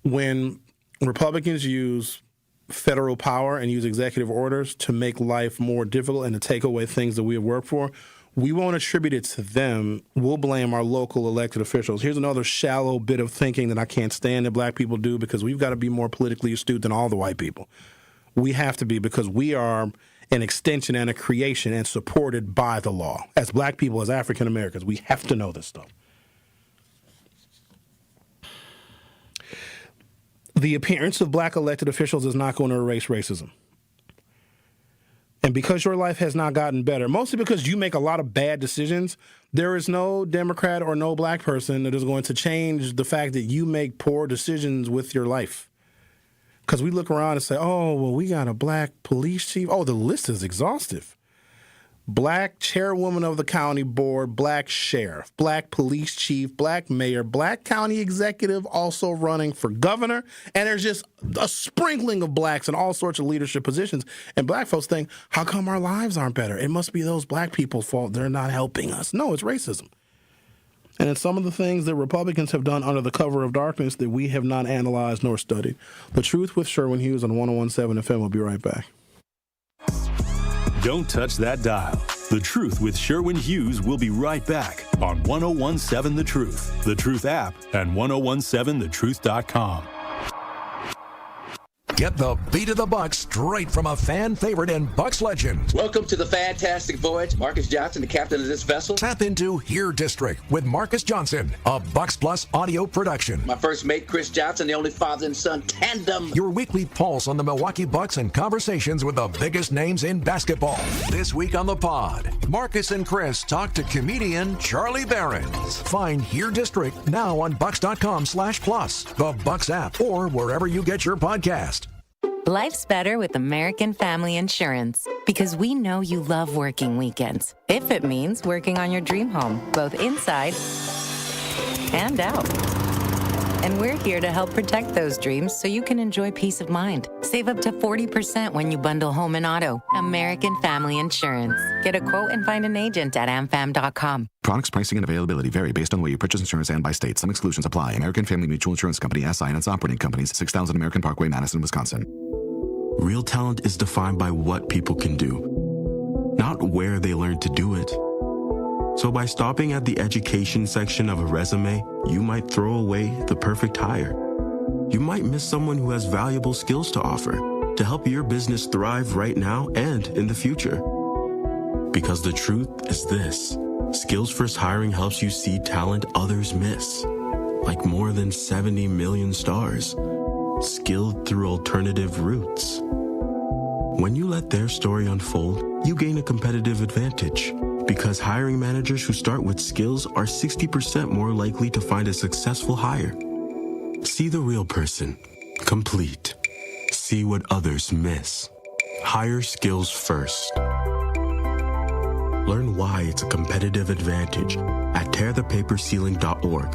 Speaker 8: When Republicans use federal power and use executive orders to make life more difficult and to take away things that we have worked for, we won't attribute it to them. We'll blame our local elected officials. Here's another shallow bit of thinking that I can't stand that black people do because we've got to be more politically astute than all the white people. We have to be because we are an extension and a creation and supported by the law. As black people, as African Americans, we have to know this stuff. The appearance of black elected officials is not going to erase racism. And because your life has not gotten better, mostly because you make a lot of bad decisions, there is no Democrat or no black person that is going to change the fact that you make poor decisions with your life. Because we look around and say, oh, well, we got a black police chief. Oh, the list is exhaustive. black chairwoman of the county board, black sheriff, black police chief, black mayor, black county executive also running for governor. And there's just a sprinkling of blacks in all sorts of leadership positions. And black folks think, how come our lives aren't better? It must be those black people's fault. They're not helping us. No, it's racism. And it's some of the things that Republicans have done under the cover of darkness that we have not analyzed nor studied. The Truth with Sherwin Hughes on 101.7 FM. We'll be right back.
Speaker 2: Don't touch that dial. The Truth with Sherwin Hughes will be right back on 101.7 The Truth, The Truth app, and 1017thetruth.com.
Speaker 13: Get the beat of the Bucks straight from a fan favorite and Bucks legend.
Speaker 14: Welcome to the fantastic voyage. Marcus Johnson, the captain of this vessel.
Speaker 13: Tap into Here District with Marcus Johnson, a Bucks Plus audio production.
Speaker 14: My first mate, Chris Johnson, the only father and son tandem.
Speaker 13: Your weekly pulse on the Milwaukee Bucks and conversations with the biggest names in basketball. This week on the pod, Marcus and Chris talk to comedian Charlie Behrens. Find Here District now on Bucks.com/plus, the Bucks app, or wherever you get your podcast.
Speaker 15: Life's better with American Family Insurance because we know you love working weekends. If it means working on your dream home, both inside and out. And we're here to help protect those dreams so you can enjoy peace of mind. Save up to 40% when you bundle home and auto. American Family Insurance. Get a quote and find an agent at amfam.com.
Speaker 5: Products, pricing, and availability vary based on the way you purchase insurance and by state. Some exclusions apply. American Family Mutual Insurance Company, SI, and its operating companies, 6000 American Parkway, Madison, Wisconsin.
Speaker 17: Real talent is defined by what people can do, not where they learn to do it. So by stopping at the education section of a resume, you might throw away the perfect hire. You might miss someone who has valuable skills to offer to help your business thrive right now and in the future. Because the truth is this: Skills First Hiring helps you see talent others miss, like more than 70 million stars, skilled through alternative routes. When you let their story unfold, you gain a competitive advantage, because hiring managers who start with skills are 60% more likely to find a successful hire. See the real person, complete. See what others miss. Hire skills first. Learn why it's a competitive advantage at tearthepaperceiling.org.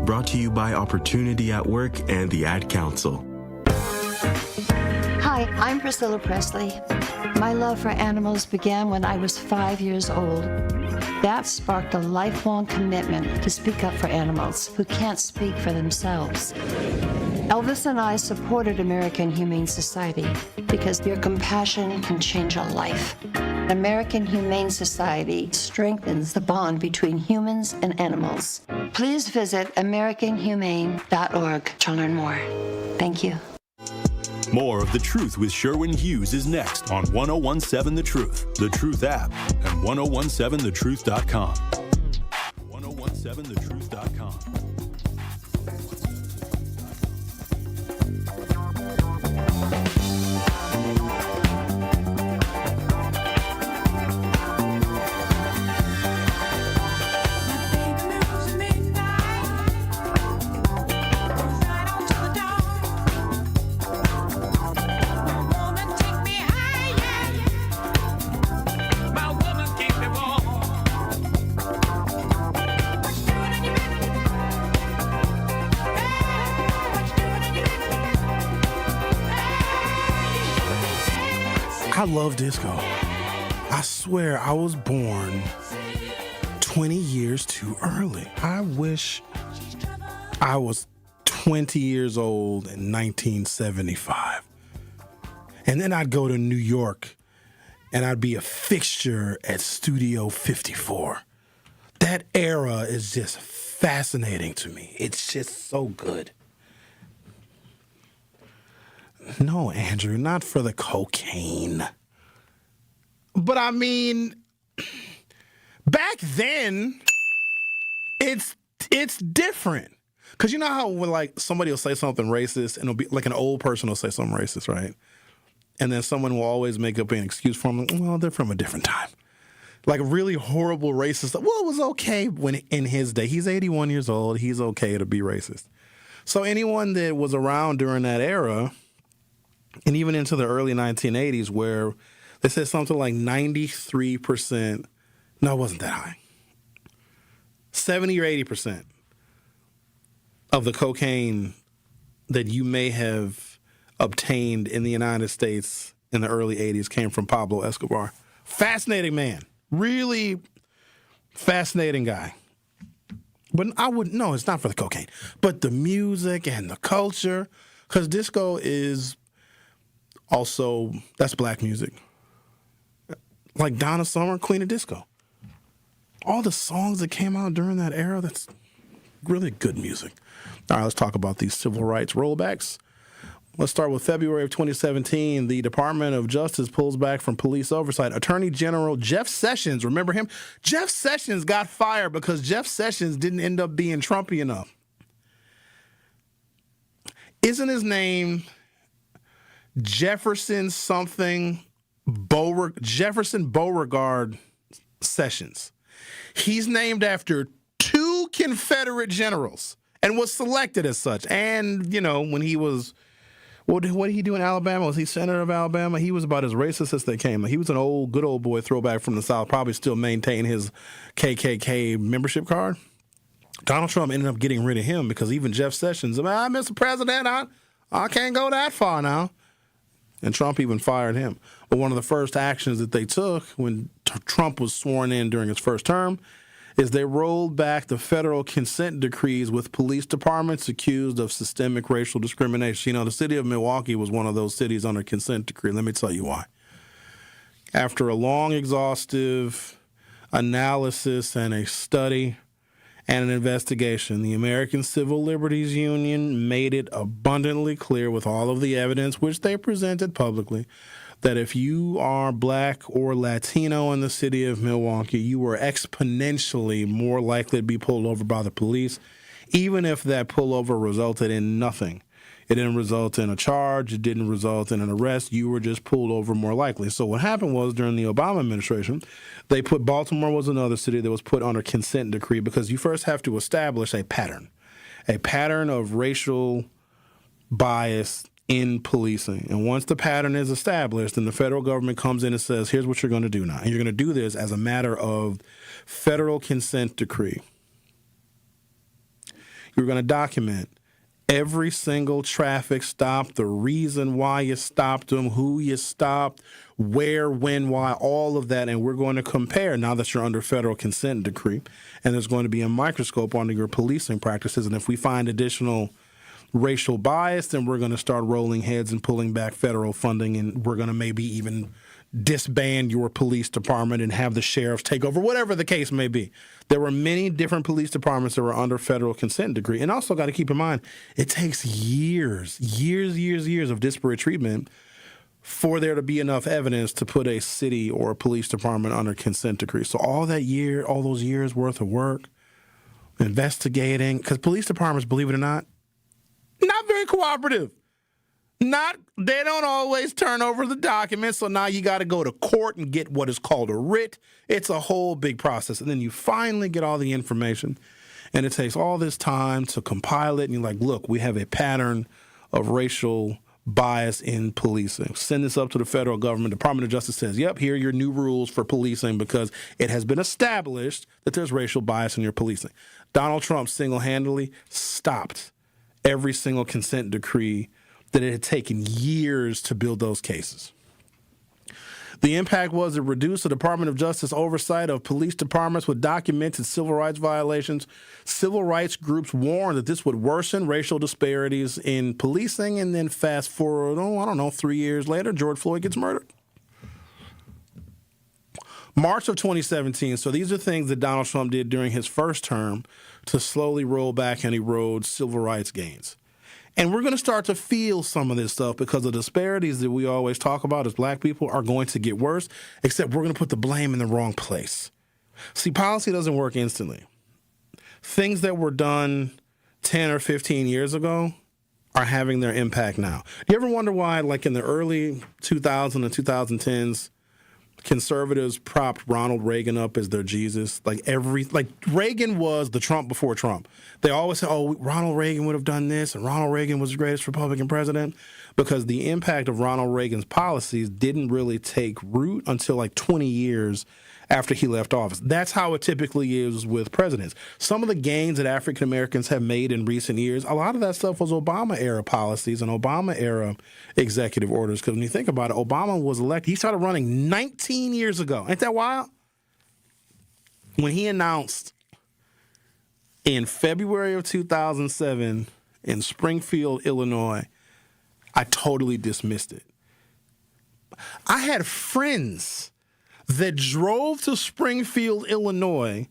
Speaker 17: Brought to you by Opportunity at Work and the Ad Council.
Speaker 18: Hi, I'm Priscilla Presley. My love for animals began when I was 5 years old. That sparked a lifelong commitment to speak up for animals who can't speak for themselves. Elvis and I supported American Humane Society because your compassion can change a life. American Humane Society strengthens the bond between humans and animals. Please visit AmericanHumane.org to learn more. Thank you.
Speaker 2: More of The Truth with Sherwin Hughes is next on 1017 The Truth, The Truth app, and 1017thetruth.com. 1017thetruth.com.
Speaker 8: I love disco. I swear I was born 20 years too early. I wish I was 20 years old in 1975. And then I'd go to New York and I'd be a fixture at Studio 54. That era is just fascinating to me. It's just so good. No, Andrew, not for the cocaine. But I mean, back then, it's different. Because you know how when like somebody will say something racist and it'll be like an old person will say something racist, right? And then someone will always make up an excuse for them. Like, well, they're from a different time. Like a really horrible racist. Well, it was okay when in his day. He's 81 years old. He's okay to be racist. So anyone that was around during that era, and even into the early 1980s, where They said something like 93%. No, it wasn't that high. 70 or 80% of the cocaine that you may have obtained in the United States in the early 80s came from Pablo Escobar. Fascinating man. Really fascinating guy. But no, it's not for the cocaine. But the music and the culture, because disco is also, that's black music. Like Donna Summer, Queen of Disco. All the songs that came out during that era, that's really good music. All right, let's talk about these civil rights rollbacks. Let's start with February of 2017. The Department of Justice pulls back from police oversight. Attorney General Jeff Sessions, remember him? Jeff Sessions got fired because Jeff Sessions didn't end up being Trumpy enough. Isn't his name Jefferson something Jefferson Beauregard Sessions? He's named after two Confederate generals and was selected as such. And, you know, when he was, what did he do in Alabama? Was he senator of Alabama? He was about as racist as they came. He was an good old boy throwback from the South, probably still maintaining his KKK membership card. Donald Trump ended up getting rid of him because even Jeff Sessions, Mr. President, I can't go that far now. And Trump even fired him. But one of the first actions that they took when Trump was sworn in during his first term is they rolled back the federal consent decrees with police departments accused of systemic racial discrimination. You know, the city of Milwaukee was one of those cities under consent decree. Let me tell you why. After a long, exhaustive analysis and a study and an investigation, the American Civil Liberties Union made it abundantly clear with all of the evidence which they presented publicly that if you are black or Latino in the city of Milwaukee, you are exponentially more likely to be pulled over by the police, even if that pullover resulted in nothing. It didn't result in a charge. It didn't result in an arrest. You were just pulled over more likely. So what happened was during the Obama administration, they put Baltimore was another city that was put under consent decree because you first have to establish a pattern of racial bias in policing. And once the pattern is established, then the federal government comes in and says, here's what you're going to do now. And you're going to do this as a matter of federal consent decree. You're going to document every single traffic stop, the reason why you stopped them, who you stopped, where, when, why, all of that. And we're going to compare now that you're under federal consent decree. And there's going to be a microscope under your policing practices. And if we find additional racial bias, then we're going to start rolling heads and pulling back federal funding. And we're going to maybe even disband your police department and have the sheriffs take over, whatever the case may be. There were many different police departments that were under federal consent decree. And also got to keep in mind, it takes years of disparate treatment for there to be enough evidence to put a city or a police department under consent decree. So all those years worth of work, investigating, because police departments, believe it or not very cooperative. They don't always turn over the documents, so now you got to go to court and get what is called a writ. It's a whole big process. And then you finally get all the information, and it takes all this time to compile it, and you're like, look, we have a pattern of racial bias in policing. Send this up to the federal government. Department of Justice says, yep, here are your new rules for policing because it has been established that there's racial bias in your policing. Donald Trump single-handedly stopped every single consent decree that it had taken years to build those cases. The impact was it reduced the Department of Justice oversight of police departments with documented civil rights violations. Civil rights groups warned that this would worsen racial disparities in policing, and then fast forward, 3 years later, George Floyd gets murdered. March of 2017, so these are things that Donald Trump did during his first term to slowly roll back and erode civil rights gains. And we're going to start to feel some of this stuff because the disparities that we always talk about as black people are going to get worse, except we're going to put the blame in the wrong place. See, policy doesn't work instantly. Things that were done 10 or 15 years ago are having their impact now. Do you ever wonder why, like in the early 2000s and 2010s, conservatives propped Ronald Reagan up as their Jesus. Like Reagan was the Trump before Trump. They always say, oh, Ronald Reagan would have done this, and Ronald Reagan was the greatest Republican president, because the impact of Ronald Reagan's policies didn't really take root until like 20 years after he left office. That's how it typically is with presidents. Some of the gains that African Americans have made in recent years, a lot of that stuff was Obama-era policies and Obama-era executive orders. Because when you think about it, Obama was elected. He started running 19 years ago. Ain't that wild? When he announced in February of 2007 in Springfield, Illinois, I totally dismissed it. I had friends that drove to Springfield, Illinois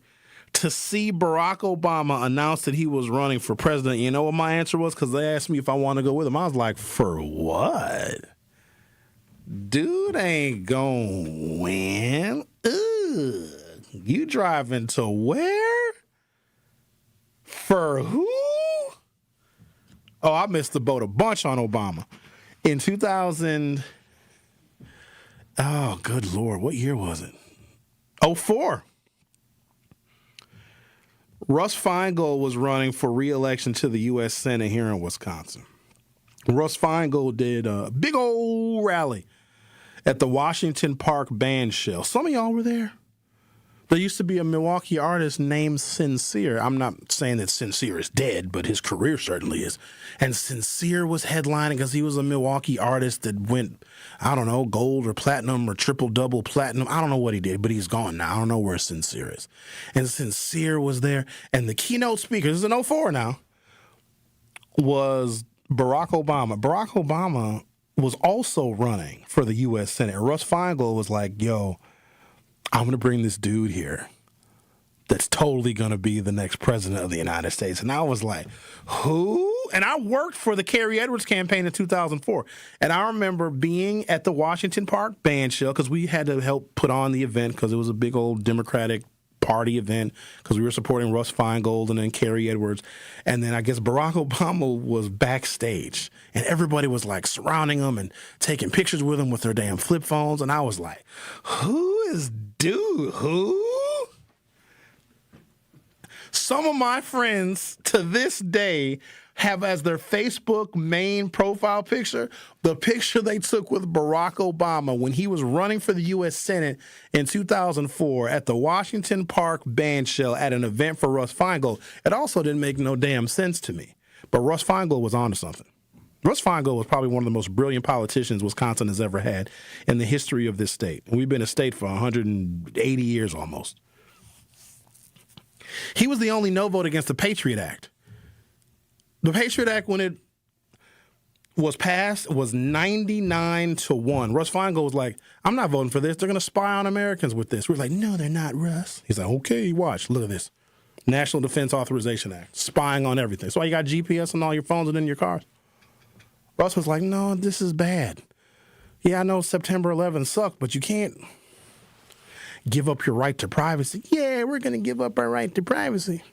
Speaker 8: to see Barack Obama announce that he was running for president. You know what my answer was? Because they asked me if I want to go with him. I was like, for what? Dude ain't gonna win. Ugh. You driving to where? For who? Oh, I missed the boat a bunch on Obama. In 2000... Oh, good Lord. What year was it? 2004. Russ Feingold was running for re-election to the U.S. Senate here in Wisconsin. Russ Feingold did a big old rally at the Washington Park Band Shell. Some of y'all were there. There used to be a Milwaukee artist named Sincere. I'm not saying that Sincere is dead, but his career certainly is. And Sincere was headlining because he was a Milwaukee artist that went, I don't know, gold or platinum or triple-double platinum. I don't know what he did, but he's gone now. I don't know where Sincere is. And Sincere was there. And the keynote speaker, this is in 2004 now, was Barack Obama. Barack Obama was also running for the U.S. Senate. Russ Feingold was like, yo, I'm going to bring this dude here that's totally going to be the next president of the United States. And I was like, who? And I worked for the Kerry Edwards campaign in 2004. And I remember being at the Washington Park Band Shell because we had to help put on the event because it was a big old Democratic Party event because we were supporting Russ Feingold and then Kerry Edwards. And then I guess Barack Obama was backstage and everybody was like surrounding him and taking pictures with him with their damn flip phones. And I was like, who is dude? Who? Some of my friends to this day have as their Facebook main profile picture the picture they took with Barack Obama when he was running for the U.S. Senate in 2004 at the Washington Park Band Shell at an event for Russ Feingold. It also didn't make no damn sense to me. But Russ Feingold was onto something. Russ Feingold was probably one of the most brilliant politicians Wisconsin has ever had in the history of this state. And we've been a state for 180 years almost. He was the only no vote against the Patriot Act. The Patriot Act, when it was passed, was 99-1. Russ Feingold was like, I'm not voting for this. They're going to spy on Americans with this. We're like, no, they're not, Russ. He's like, okay, watch. Look at this. National Defense Authorization Act. Spying on everything. That's why you got GPS on all your phones and in your cars. Russ was like, no, this is bad. Yeah, I know September 11th sucked, but you can't give up your right to privacy. Yeah, we're going to give up our right to privacy.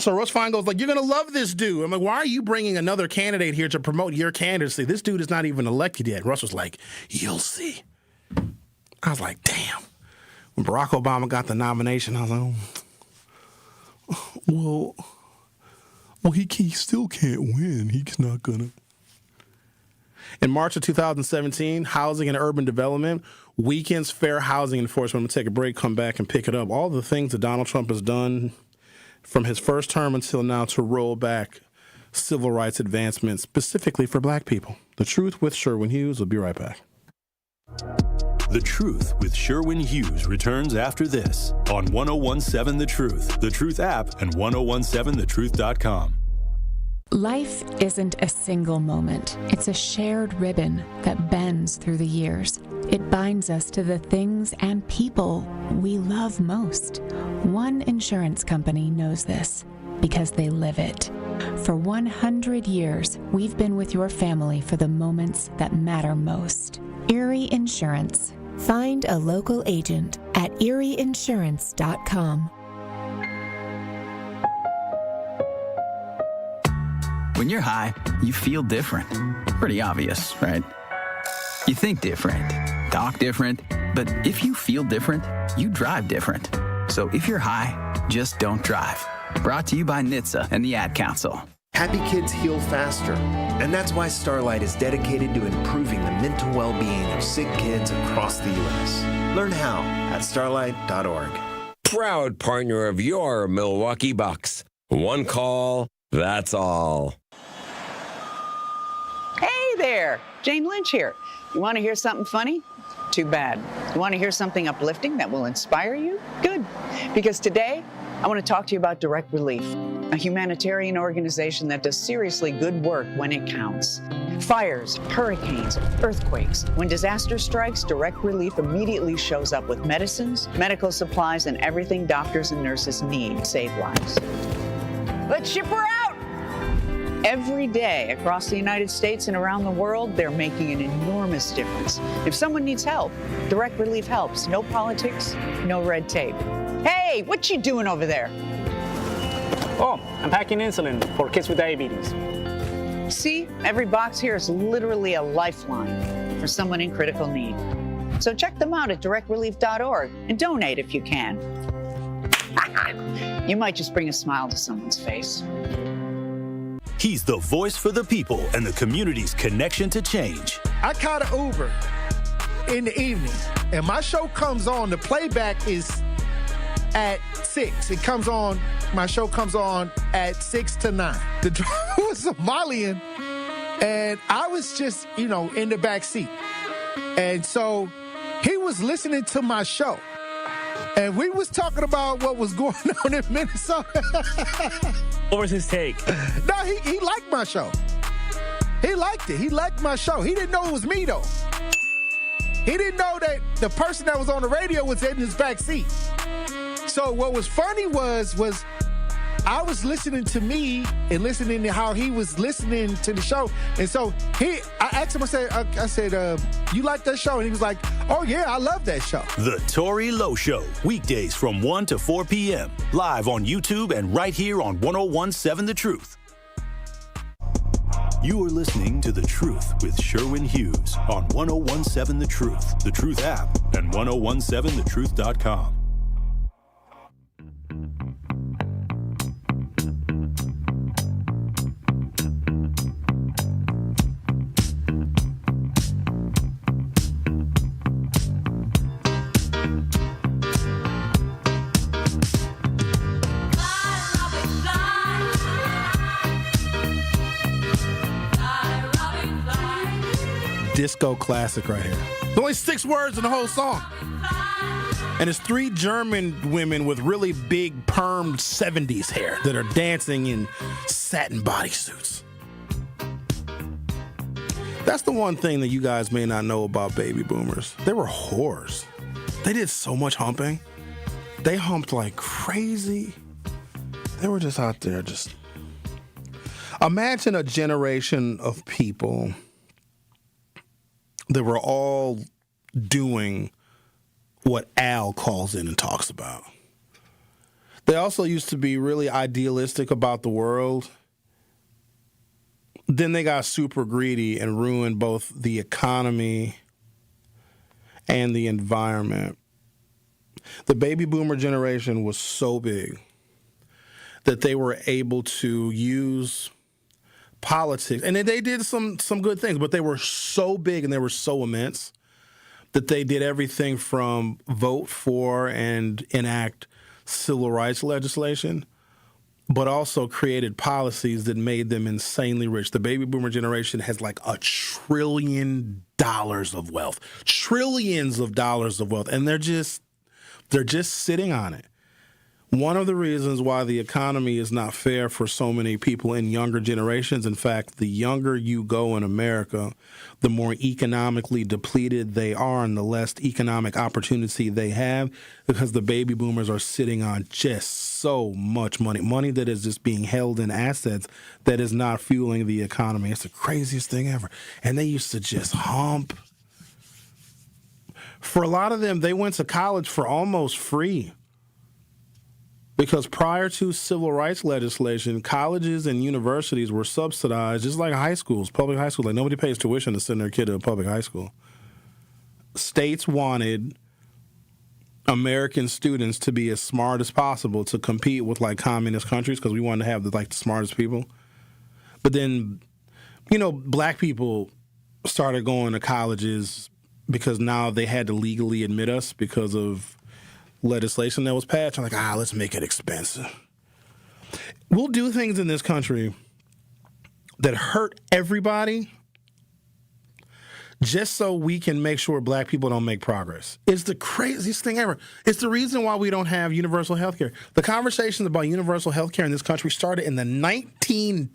Speaker 8: So Russ Feingold's like, you're going to love this dude. I'm like, why are you bringing another candidate here to promote your candidacy? This dude is not even elected yet. Russ was like, you'll see. I was like, damn. When Barack Obama got the nomination, I was like, well, he still can't win. He's not going to. In March of 2017, Housing and Urban Development weakens fair housing enforcement. I'm going to take a break, come back, and pick it up. All the things that Donald Trump has done from his first term until now to roll back civil rights advancements, specifically for black people. The Truth with Sherwin Hughes. We'll be right back.
Speaker 2: The Truth with Sherwin Hughes returns after this on 1017 The Truth, The Truth app, and 1017thetruth.com.
Speaker 16: Life isn't a single moment. It's a shared ribbon that bends through the years. It binds us to the things and people we love most. One insurance company knows this because they live it. For 100 years, we've been with your family for the moments that matter most. Erie Insurance.
Speaker 19: Find a local agent at erieinsurance.com.
Speaker 20: When you're high, you feel different. Pretty obvious, right? You think different.
Speaker 3: talk different, but if you feel different, you drive different. So if you're high, just don't drive. Brought to you by NHTSA and the Ad Council.
Speaker 4: Happy kids heal faster, and that's why Starlight is dedicated to improving the mental well-being of sick kids across the U.S. Learn how at starlight.org.
Speaker 20: Proud partner of your Milwaukee Bucks. One call, that's all.
Speaker 21: Hey there, Jane Lynch here. You want to hear something funny? Too bad. You want to hear something uplifting that will inspire you? Good, because today I want to talk to you about Direct Relief, a humanitarian organization that does seriously good work when it counts. Fires, hurricanes, earthquakes. When disaster strikes, Direct Relief immediately shows up with medicines, medical supplies, and everything doctors and nurses need to save lives. Let's ship her out! Every day across the United States and around the world, they're making an enormous difference. If someone needs help, Direct Relief helps. No politics, no red tape. Hey, what you doing over there?
Speaker 22: Oh, I'm packing insulin for kids with diabetes.
Speaker 21: See, every box here is literally a lifeline for someone in critical need. So check them out at directrelief.org and donate if you can. You might just bring a smile to someone's face.
Speaker 2: He's the voice for the people and the community's connection to change.
Speaker 23: I caught an Uber in the evening, and my show comes on. The playback is at 6. It comes on, my show comes on at 6 to 9. The driver was Somalian, and I was just, in the back seat. And so he was listening to my show. And we was talking about what was going on in Minnesota.
Speaker 22: What was his take?
Speaker 23: No, he liked my show. He liked it. He liked my show. He didn't know it was me, though. He didn't know that the person that was on the radio was in his back seat. So what was funny was I was listening to me and listening to how he was listening to the show. And so I asked him, I said, you like that show? And he was like, oh, yeah, I love that show.
Speaker 2: The Tory Lowe Show, weekdays from 1 to 4 p.m., live on YouTube and right here on 101.7 The Truth. You are listening to The Truth with Sherwin Hughes on 101.7 The Truth app, and 1017thetruth.com.
Speaker 8: Disco classic right here. There's only 6 words in the whole song. And it's 3 German women with really big permed 70s hair that are dancing in satin bodysuits. That's the one thing that you guys may not know about baby boomers. They were whores. They did so much humping. They humped like crazy. They were just out there just... Imagine a generation of people that were all doing what Al calls in and talks about. They also used to be really idealistic about the world. Then they got super greedy and ruined both the economy and the environment. The baby boomer generation was so big that they were able to use politics, and they did some good things, but they were so big and they were so immense that they did everything from vote for and enact civil rights legislation, but also created policies that made them insanely rich. The baby boomer generation has like $1 trillion of wealth, trillions of dollars of wealth, and they're just sitting on it. One of the reasons why the economy is not fair for so many people in younger generations, in fact, the younger you go in America, the more economically depleted they are and the less economic opportunity they have, because the baby boomers are sitting on just so much money that is just being held in assets that is not fueling the economy. It's the craziest thing ever. And they used to just hump. For a lot of them, they went to college for almost free. Because prior to civil rights legislation, colleges and universities were subsidized just like high schools, public high schools. Like nobody pays tuition to send their kid to a public high school. states wanted American students to be as smart as possible to compete with like communist countries because we wanted to have the smartest people. But then, black people started going to colleges because now they had to legally admit us because of legislation that was passed. I'm like, let's make it expensive. We'll do things in this country that hurt everybody just so we can make sure black people don't make progress. It's the craziest thing ever. It's the reason why we don't have universal health care. The conversations about universal health care in this country started in the 1910s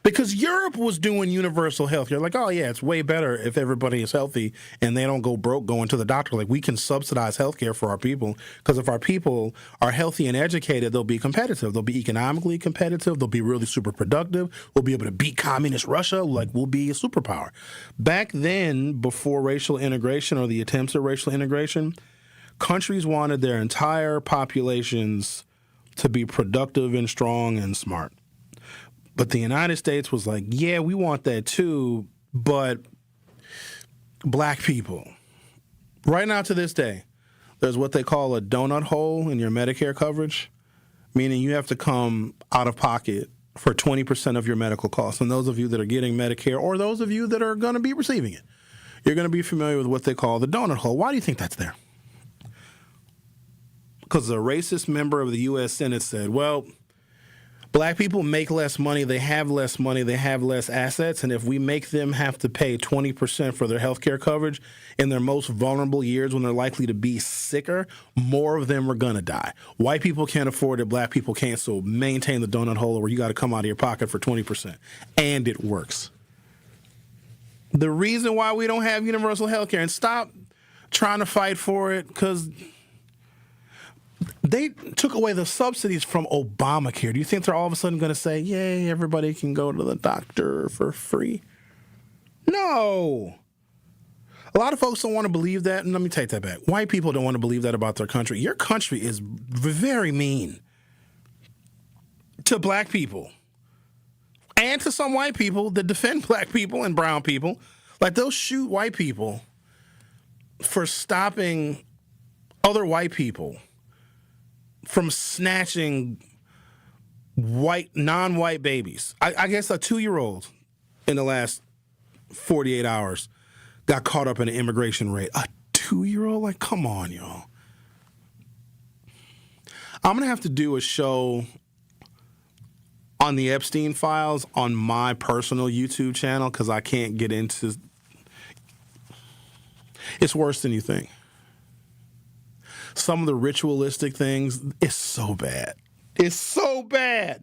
Speaker 8: because Europe was doing universal health care. Like, oh, yeah, it's way better if everybody is healthy and they don't go broke going to the doctor. Like, we can subsidize health care for our people because if our people are healthy and educated, they'll be competitive. They'll be economically competitive. They'll be really super productive. We'll be able to beat communist Russia. Like, we'll be a superpower. Back then, before racial integration or the attempts at racial integration, countries wanted their entire populations to be productive and strong and smart. But the United States was like, yeah, we want that too, but black people. Right now to this day, there's what they call a donut hole in your Medicare coverage, meaning you have to come out of pocket for 20% of your medical costs. And those of you that are getting Medicare or those of you that are going to be receiving it, you're going to be familiar with what they call the donut hole. Why do you think that's there? Because a racist member of the U.S. Senate said, well, black people make less money, they have less assets, and if we make them have to pay 20% for their health care coverage in their most vulnerable years when they're likely to be sicker, more of them are going to die. White people can't afford it, black people can't, so maintain the donut hole where you got to come out of your pocket for 20%. And it works. The reason why we don't have universal health care, and stop trying to fight for it, because they took away the subsidies from Obamacare. Do you think they're all of a sudden going to say, yay, everybody can go to the doctor for free? No. A lot of folks don't want to believe that, and let me take that back. White people don't want to believe that about their country. Your country is very mean to black people and to some white people that defend black people and brown people. Like, they'll shoot white people for stopping other white people from snatching non-white babies. I guess a 2-year-old in the last 48 hours got caught up in an immigration raid. A 2-year-old? Like, come on, y'all. I'm going to have to do a show on the Epstein files on my personal YouTube channel because I can't get into... It's worse than you think. Some of the ritualistic things, it's so bad. It's so bad.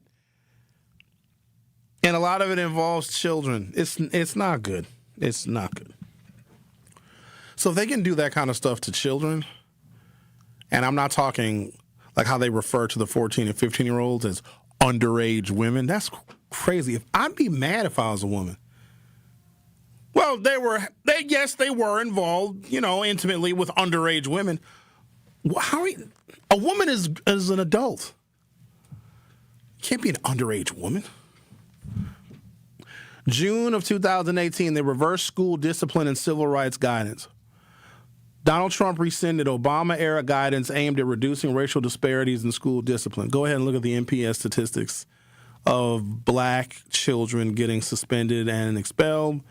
Speaker 8: And a lot of it involves children. It's not good. It's not good. So if they can do that kind of stuff to children, and I'm not talking like how they refer to the 14 and 15-year-olds as underage women, that's crazy. I'd be mad if I was a woman. Well, they were involved, intimately with underage women. A woman is an adult. You can't be an underage woman. June of 2018, they reversed school discipline and civil rights guidance. Donald Trump rescinded Obama-era guidance aimed at reducing racial disparities in school discipline. Go ahead and look at the NPS statistics of black children getting suspended and expelled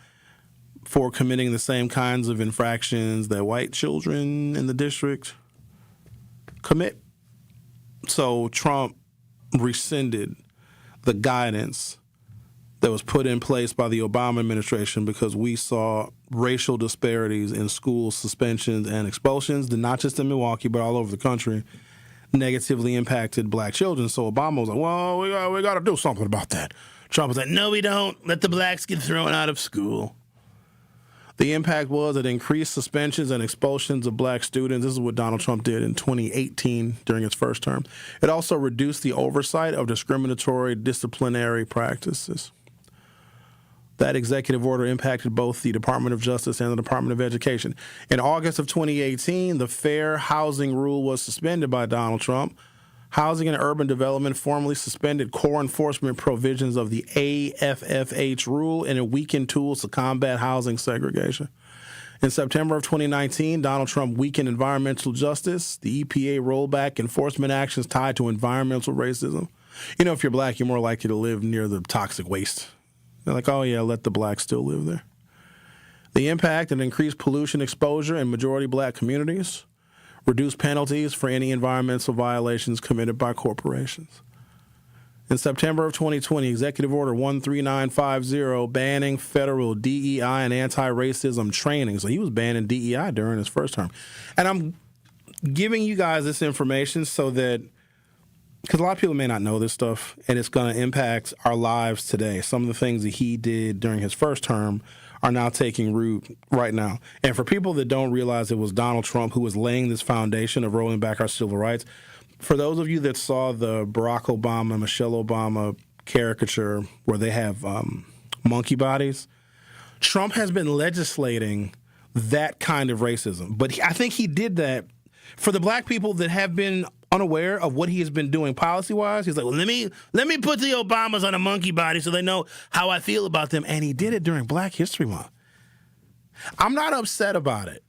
Speaker 8: for committing the same kinds of infractions that white children in the district commit. So Trump rescinded the guidance that was put in place by the Obama administration because we saw racial disparities in school suspensions and expulsions, not just in Milwaukee, but all over the country, negatively impacted black children. So Obama was like, well, we got to do something about that. Trump was like, no, we don't. Let the blacks get thrown out of school. The impact was it increased suspensions and expulsions of black students. This is what Donald Trump did in 2018 during his first term. It also reduced the oversight of discriminatory disciplinary practices. That executive order impacted both the Department of Justice and the Department of Education. In August of 2018, the Fair Housing Rule was suspended by Donald Trump. Housing and Urban Development formally suspended core enforcement provisions of the AFFH rule, and it weakened tools to combat housing segregation. In September of 2019, Donald Trump weakened environmental justice. The EPA rolled back enforcement actions tied to environmental racism. You know, if you're black, you're more likely to live near the toxic waste. They're like, oh, yeah, let the blacks still live there. The impact and increased pollution exposure in majority black communities. Reduced penalties for any environmental violations committed by corporations. In September of 2020, Executive Order 13950 banning federal DEI and anti-racism training. So he was banning DEI during his first term. And I'm giving you guys this information so that, because a lot of people may not know this stuff, and it's going to impact our lives today. Some of the things that he did during his first term are now taking root right now. And for people that don't realize it was Donald Trump who was laying this foundation of rolling back our civil rights, for those of you that saw the Barack Obama, Michelle Obama caricature where they have monkey bodies, Trump has been legislating that kind of racism. But I think he did that for the black people that have been unaware of what he has been doing policy-wise. He's like, well, let me put the Obamas on a monkey body so they know how I feel about them. And he did it during Black History Month. I'm not upset about it.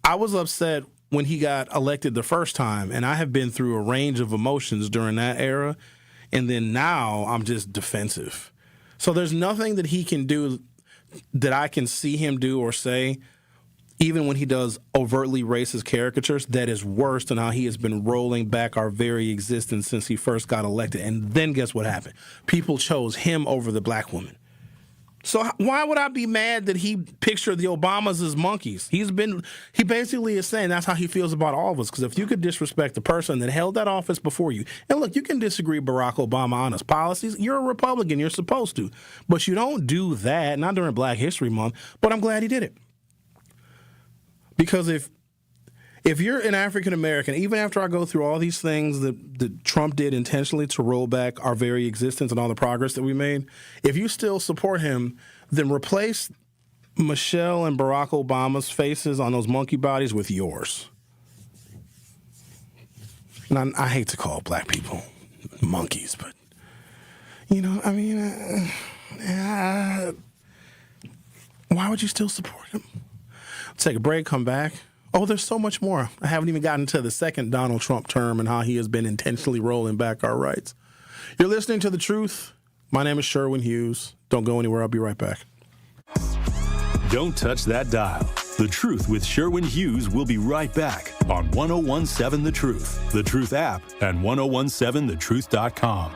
Speaker 8: I was upset when he got elected the first time, and I have been through a range of emotions during that era, and then now I'm just defensive. So there's nothing that he can do that I can see him do or say, even when he does overtly racist caricatures, that is worse than how he has been rolling back our very existence since he first got elected. And then guess what happened? People chose him over the black woman. So why would I be mad that he pictured the Obamas as monkeys? He basically is saying that's how he feels about all of us. Because if you could disrespect the person that held that office before you, and look, you can disagree Barack Obama on his policies. You're a Republican. You're supposed to. But you don't do that, not during Black History Month. But I'm glad he did it. Because if you're an African American, even after I go through all these things that Trump did intentionally to roll back our very existence and all the progress that we made, if you still support him, then replace Michelle and Barack Obama's faces on those monkey bodies with yours. And I hate to call black people monkeys, but, you know, I mean, why would you still support him? Take a break, come back. Oh, there's so much more. I haven't even gotten to the second Donald Trump term and how he has been intentionally rolling back our rights. You're listening to The Truth. My name is Sherwin Hughes. Don't go anywhere. I'll be right back.
Speaker 2: Don't touch that dial. The Truth with Sherwin Hughes will be right back on 1017 The Truth, The Truth app, and 1017thetruth.com.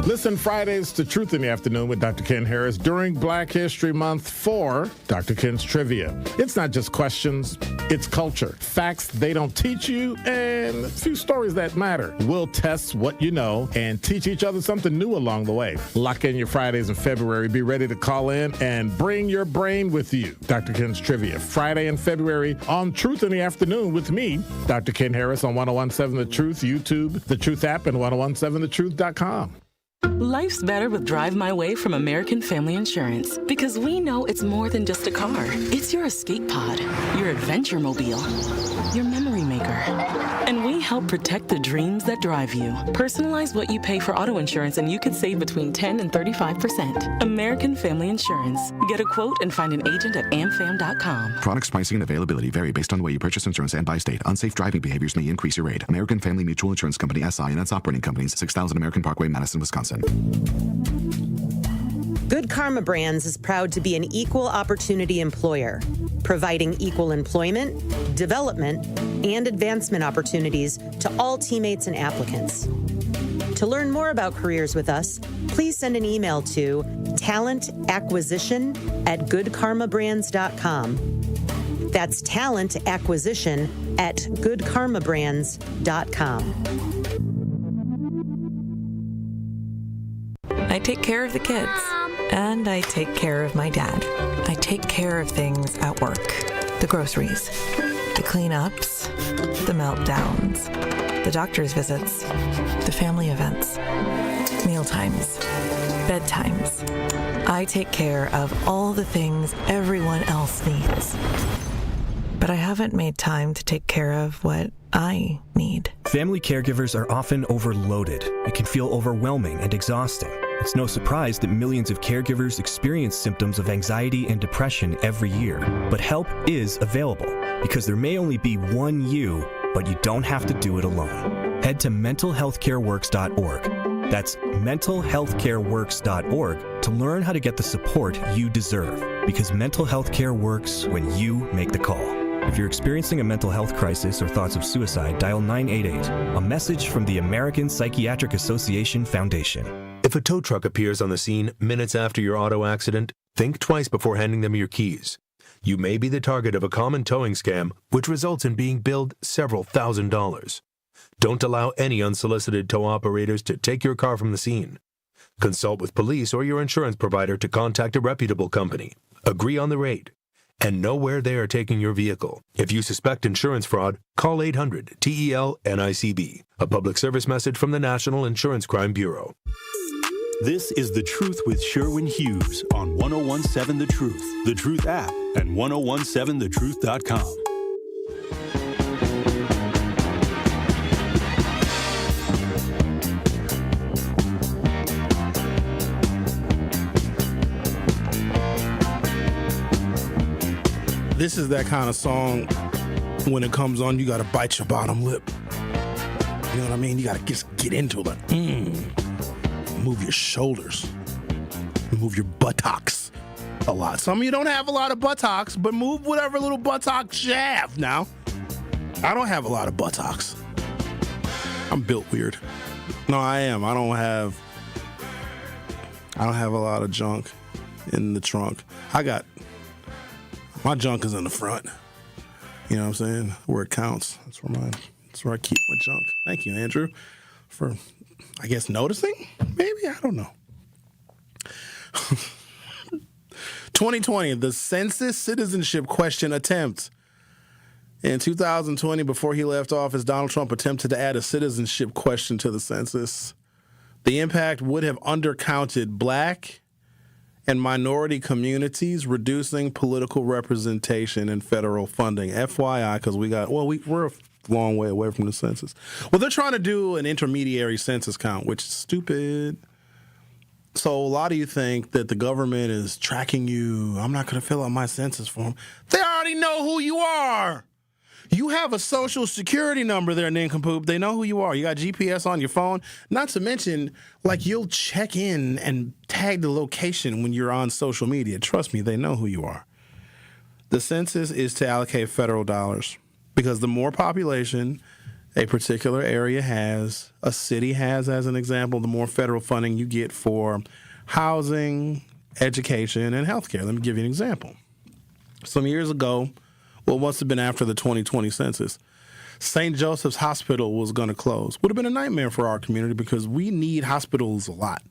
Speaker 6: Listen Fridays to Truth in the Afternoon with Dr. Ken Harris during Black History Month for Dr. Ken's Trivia. It's not just questions, it's culture. Facts they don't teach you and a few stories that matter. We'll test what you know and teach each other something new along the way. Lock in your Fridays in February. Be ready to call in and bring your brain with you. Dr. Ken's Trivia, Friday in February on Truth in the Afternoon with me, Dr. Ken Harris on 1017 The Truth, YouTube, The Truth app, and 1017thetruth.com.
Speaker 7: Life's better with Drive My Way from American Family Insurance because we know it's more than just a car. It's your escape pod, your adventure mobile, your memory maker. And we help protect the dreams that drive you. Personalize what you pay for auto insurance and you could save between 10 and 35%. American Family Insurance. Get a quote and find an agent at amfam.com.
Speaker 5: Products, pricing, and availability vary based on the way you purchase insurance and by state. Unsafe driving behaviors may increase your rate. American Family Mutual Insurance Company, SI, and its operating companies, 6000 American Parkway, Madison, Wisconsin.
Speaker 9: Good Karma Brands is proud to be an equal opportunity employer, providing equal employment, development, and advancement opportunities to all teammates and applicants. To learn more about careers with us, please send an email to talentacquisition@goodkarmabrands.com. That's talentacquisition@goodkarmabrands.com.
Speaker 24: I take care of the kids, and I take care of my dad. I take care of things at work. The groceries, the cleanups, the meltdowns, the doctor's visits, the family events, mealtimes, bedtimes. I take care of all the things everyone else needs. But I haven't made time to take care of what I need.
Speaker 25: Family caregivers are often overloaded. It can feel overwhelming and exhausting.
Speaker 1: It's no surprise that millions of caregivers experience symptoms of anxiety and depression every year. But help is available because there may only be one you, but you don't have to do it alone. Head to mentalhealthcareworks.org. That's mentalhealthcareworks.org to learn how to get the support you deserve, because mental health care works when you make the call. If you're experiencing a mental health crisis or thoughts of suicide, dial 988, a message from the American Psychiatric Association Foundation.
Speaker 10: If a tow truck appears on the scene minutes after your auto accident, think twice before handing them your keys. You may be the target of a common towing scam, which results in being billed several $1,000s. Don't allow any unsolicited tow operators to take your car from the scene. Consult with police or your insurance provider to contact a reputable company. Agree on the rate. And know where they are taking your vehicle. If you suspect insurance fraud, call 800-TEL-NICB. A public service message from the National Insurance Crime Bureau.
Speaker 2: This is The Truth with Sherwin Hughes on 1017 The Truth, The Truth app, and 1017thetruth.com.
Speaker 8: This is that kind of song, when it comes on, you got to bite your bottom lip. You know what I mean? You got to just get into it. Like, move your shoulders. Move your buttocks a lot. Some of you don't have a lot of buttocks, but move whatever little buttocks you have now. I don't have a lot of buttocks. I'm built weird. No, I am. I don't have a lot of junk in the trunk. My junk is in the front. You know what I'm saying? Where it counts. That's where I keep my junk. Thank you, Andrew, for, I guess, noticing? Maybe, I don't know. 2020, the census citizenship question attempt. In 2020, before he left office, Donald Trump attempted to add a citizenship question to the census. The impact would have undercounted black and minority communities, reducing political representation and federal funding. FYI, because we're a long way away from the census. Well, they're trying to do an intermediary census count, which is stupid. So a lot of you think that the government is tracking you. I'm not going to fill out my census form. They already know who you are. You have a social security number there, nincompoop. They know who you are. You got GPS on your phone. Not to mention, like, you'll check in and tag the location when you're on social media. Trust me, they know who you are. The census is to allocate federal dollars because the more population a particular area has, a city has, as an example, the more federal funding you get for housing, education, and healthcare. Let me give you an example. Some years ago, well, it must have been after the 2020 census, St. Joseph's Hospital was going to close. Would have been a nightmare for our community because we need hospitals a lot.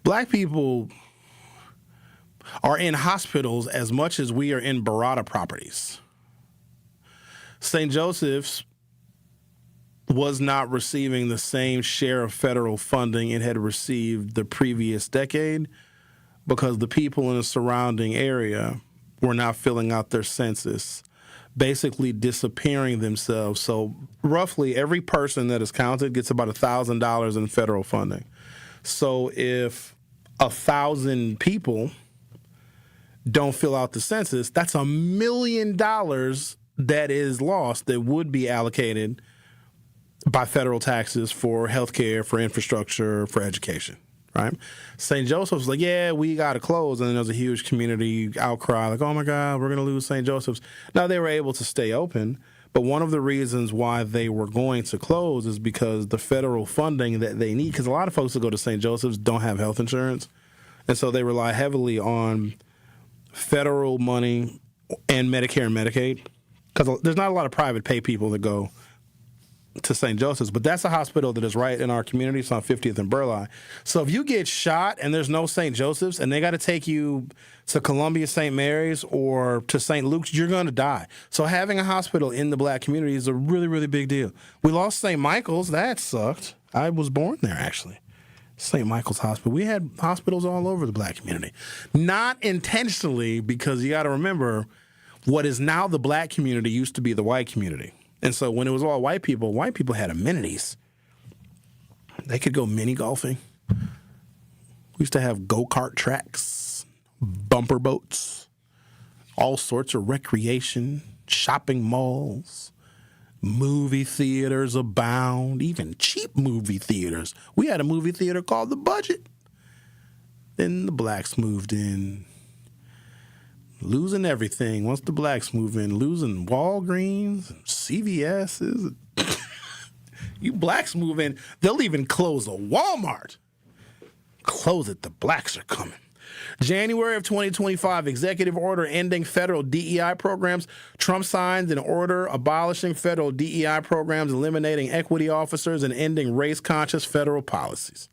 Speaker 8: Black people are in hospitals as much as we are in Barada properties. St. Joseph's was not receiving the same share of federal funding it had received the previous decade because the people in the surrounding area were not filling out their census, basically disappearing themselves. So roughly every person that is counted gets about $1,000 in federal funding. So if 1,000 people don't fill out the census, that's $1 million that is lost that would be allocated by federal taxes for healthcare, for infrastructure, for education. Right? St. Joseph's was like, yeah, we got to close. And then there's a huge community outcry, like, oh, my God, we're going to lose St. Joseph's. Now, they were able to stay open. But one of the reasons why they were going to close is because the federal funding that they need, because a lot of folks that go to St. Joseph's don't have health insurance. And so they rely heavily on federal money and Medicare and Medicaid. Because there's not a lot of private pay people that go to St. Joseph's, but that's a hospital that is right in our community. It's on 50th and Burleigh. So if you get shot and there's no St. Joseph's and they got to take you to Columbia St. Mary's or to St. Luke's, you're going to die. So having a hospital in the black community is a really, really big deal. We lost St. Michael's. That sucked. I was born there, actually. St. Michael's Hospital. We had hospitals all over the black community. Not intentionally, because you got to remember, what is now the black community used to be the white community. And so when it was all white people had amenities. They could go mini golfing. We used to have go-kart tracks, bumper boats, all sorts of recreation, shopping malls, movie theaters abound, even cheap movie theaters. We had a movie theater called The Budget. Then the blacks moved in, losing everything. Once the blacks move in, losing Walgreens, CVS's. You blacks move in, they'll even close a Walmart. Close it, the blacks are coming. January of 2025, executive order ending federal DEI programs. Trump signs an order abolishing federal DEI programs, eliminating equity officers, and ending race-conscious federal policies.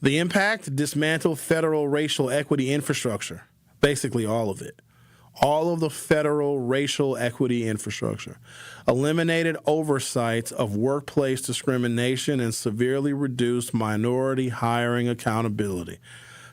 Speaker 8: The impact, dismantle federal racial equity infrastructure. Basically all of it. All of the federal racial equity infrastructure. Eliminated oversight of workplace discrimination and severely reduced minority hiring accountability.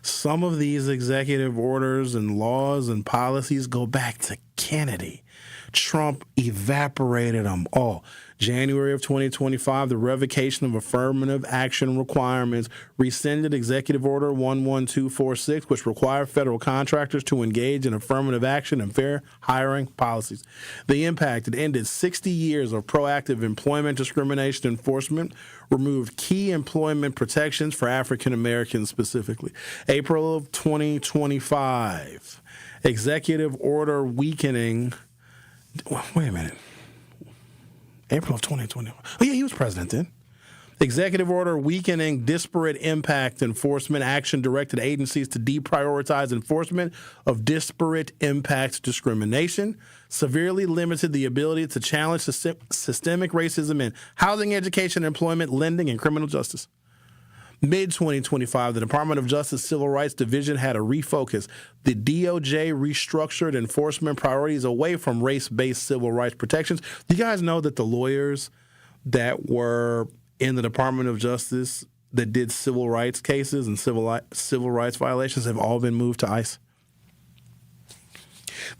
Speaker 8: Some of these executive orders and laws and policies go back to Kennedy. Trump evaporated them all. January of 2025, the revocation of affirmative action requirements rescinded Executive Order 11246, which required federal contractors to engage in affirmative action and fair hiring policies. The impact, it ended 60 years of proactive employment discrimination enforcement, removed key employment protections for African Americans specifically. April of 2025, Executive Order weakening. Wait a minute. April of 2020. Oh, yeah, he was president then. Executive order weakening disparate impact enforcement action directed agencies to deprioritize enforcement of disparate impact discrimination, severely limited the ability to challenge systemic racism in housing, education, employment, lending, and criminal justice. Mid-2025, the Department of Justice Civil Rights Division had a refocus. The DOJ restructured enforcement priorities away from race-based civil rights protections. Do you guys know that the lawyers that were in the Department of Justice that did civil rights cases and civil rights violations have all been moved to ICE?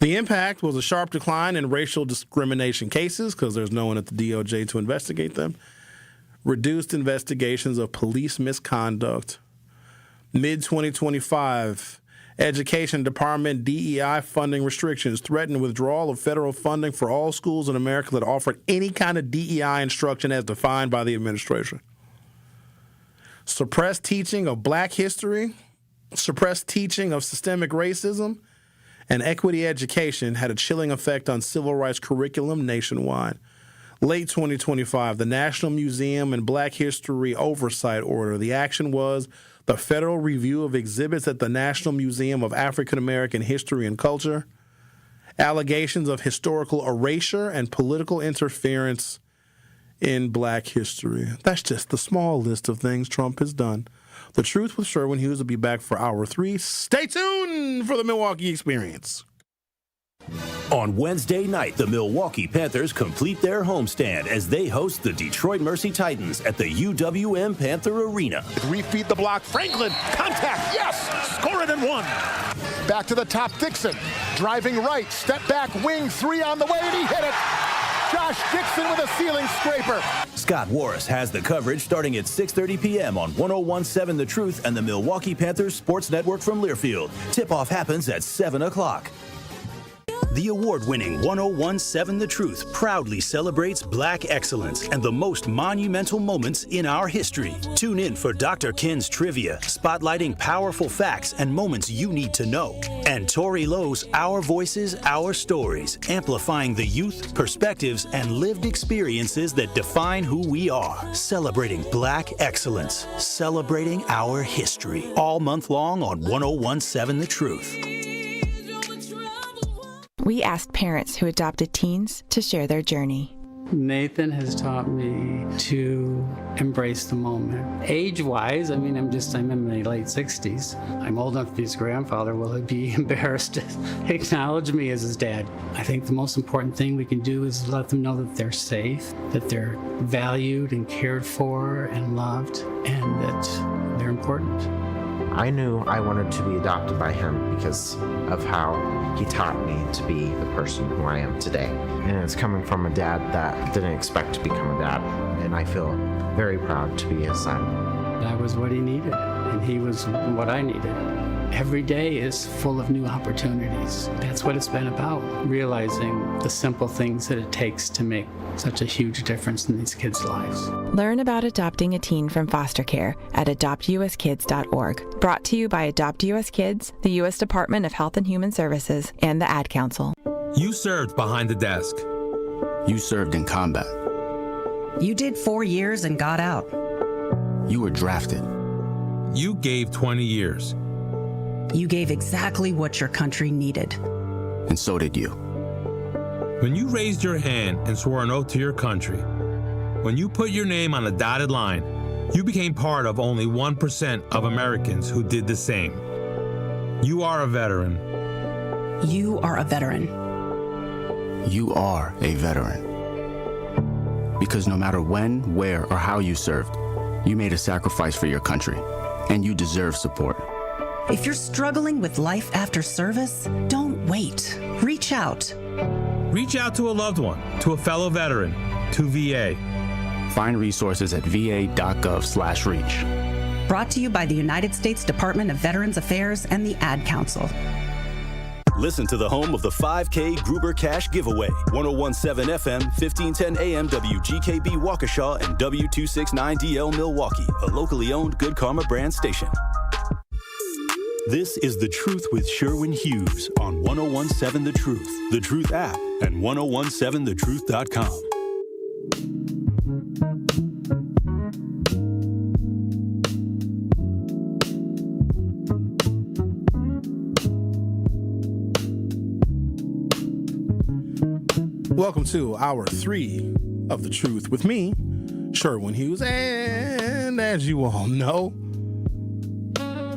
Speaker 8: The impact was a sharp decline in racial discrimination cases because there's no one at the DOJ to investigate them. Reduced investigations of police misconduct. Mid-2025, Education Department DEI funding restrictions threatened withdrawal of federal funding for all schools in America that offered any kind of DEI instruction as defined by the administration. Suppressed teaching of black history, suppressed teaching of systemic racism, and equity education had a chilling effect on civil rights curriculum nationwide. Late 2025, the National Museum and Black History Oversight Order. The action was the federal review of exhibits at the National Museum of African American History and Culture, allegations of historical erasure and political interference in black history. That's just the small list of things Trump has done. The Truth with Sherwin Hughes will be back for Hour 3. Stay tuned for the Milwaukee Experience.
Speaker 2: On Wednesday night, the Milwaukee Panthers complete their homestand as they host the Detroit Mercy Titans at the UWM Panther Arena.
Speaker 11: 3 feet the block. Franklin, contact, yes! Score it in 1. Back to the top, Dixon. Driving right, step back, wing, 3 on the way, and he hit it! Josh Dixon with a ceiling scraper.
Speaker 2: Scott Warris has the coverage starting at 6:30 p.m. on 101.7 The Truth and the Milwaukee Panthers Sports Network from Learfield. Tip-off happens at 7 o'clock. The award-winning 101.7 The Truth proudly celebrates Black excellence and the most monumental moments in our history. Tune in for Dr. Ken's Trivia, spotlighting powerful facts and moments you need to know. And Tori Lowe's Our Voices, Our Stories, amplifying the youth, perspectives, and lived experiences that define who we are. Celebrating Black excellence, celebrating our history. All month long on 101.7 The Truth.
Speaker 12: We asked parents who adopted teens to share their journey.
Speaker 13: Nathan has taught me to embrace the moment. Age-wise, I'm in my late 60s. I'm old enough to be his grandfather. Will he be embarrassed to acknowledge me as his dad? I think the most important thing we can do is let them know that they're safe, that they're valued and cared for and loved, and that they're important.
Speaker 14: I knew I wanted to be adopted by him because of how He taught me to be the person who I am today. And it's coming from a dad that didn't expect to become a dad. And I feel very proud to be his son.
Speaker 13: I was what he needed, and he was what I needed. Every day is full of new opportunities. That's what it's been about, realizing the simple things that it takes to make such a huge difference in these kids' lives.
Speaker 12: Learn about adopting a teen from foster care at adoptuskids.org. Brought to you by Adopt US Kids, the U.S. Department of Health and Human Services, and the Ad Council.
Speaker 15: You served behind the desk.
Speaker 17: You served in combat.
Speaker 18: You did 4 years and got out.
Speaker 17: You were drafted.
Speaker 15: You gave 20 years.
Speaker 18: You gave exactly what your country needed.
Speaker 17: And so did you.
Speaker 15: When you raised your hand and swore an oath to your country, when you put your name on a dotted line, you became part of only 1% of Americans who did the same. You are a veteran.
Speaker 18: You are a veteran.
Speaker 17: You are a veteran. Because no matter when, where, or how you served, you made a sacrifice for your country, and you deserve support.
Speaker 18: If you're struggling with life after service, don't wait. Reach out.
Speaker 15: Reach out to a loved one, to a fellow veteran, to VA.
Speaker 17: Find resources at va.gov/reach.
Speaker 18: Brought to you by the United States Department of Veterans Affairs and the Ad Council.
Speaker 2: Listen to the home of the 5K Gruber Cash Giveaway. 1017 FM, 1510 AM, WGKB Waukesha, and W269DL Milwaukee, a locally owned Good Karma brand station. This is The Truth with Sherwin Hughes on 1017 The Truth, The Truth app, and 1017thetruth.com.
Speaker 8: Welcome to Hour 3 of The Truth with me, Sherwin Hughes. And as you all know,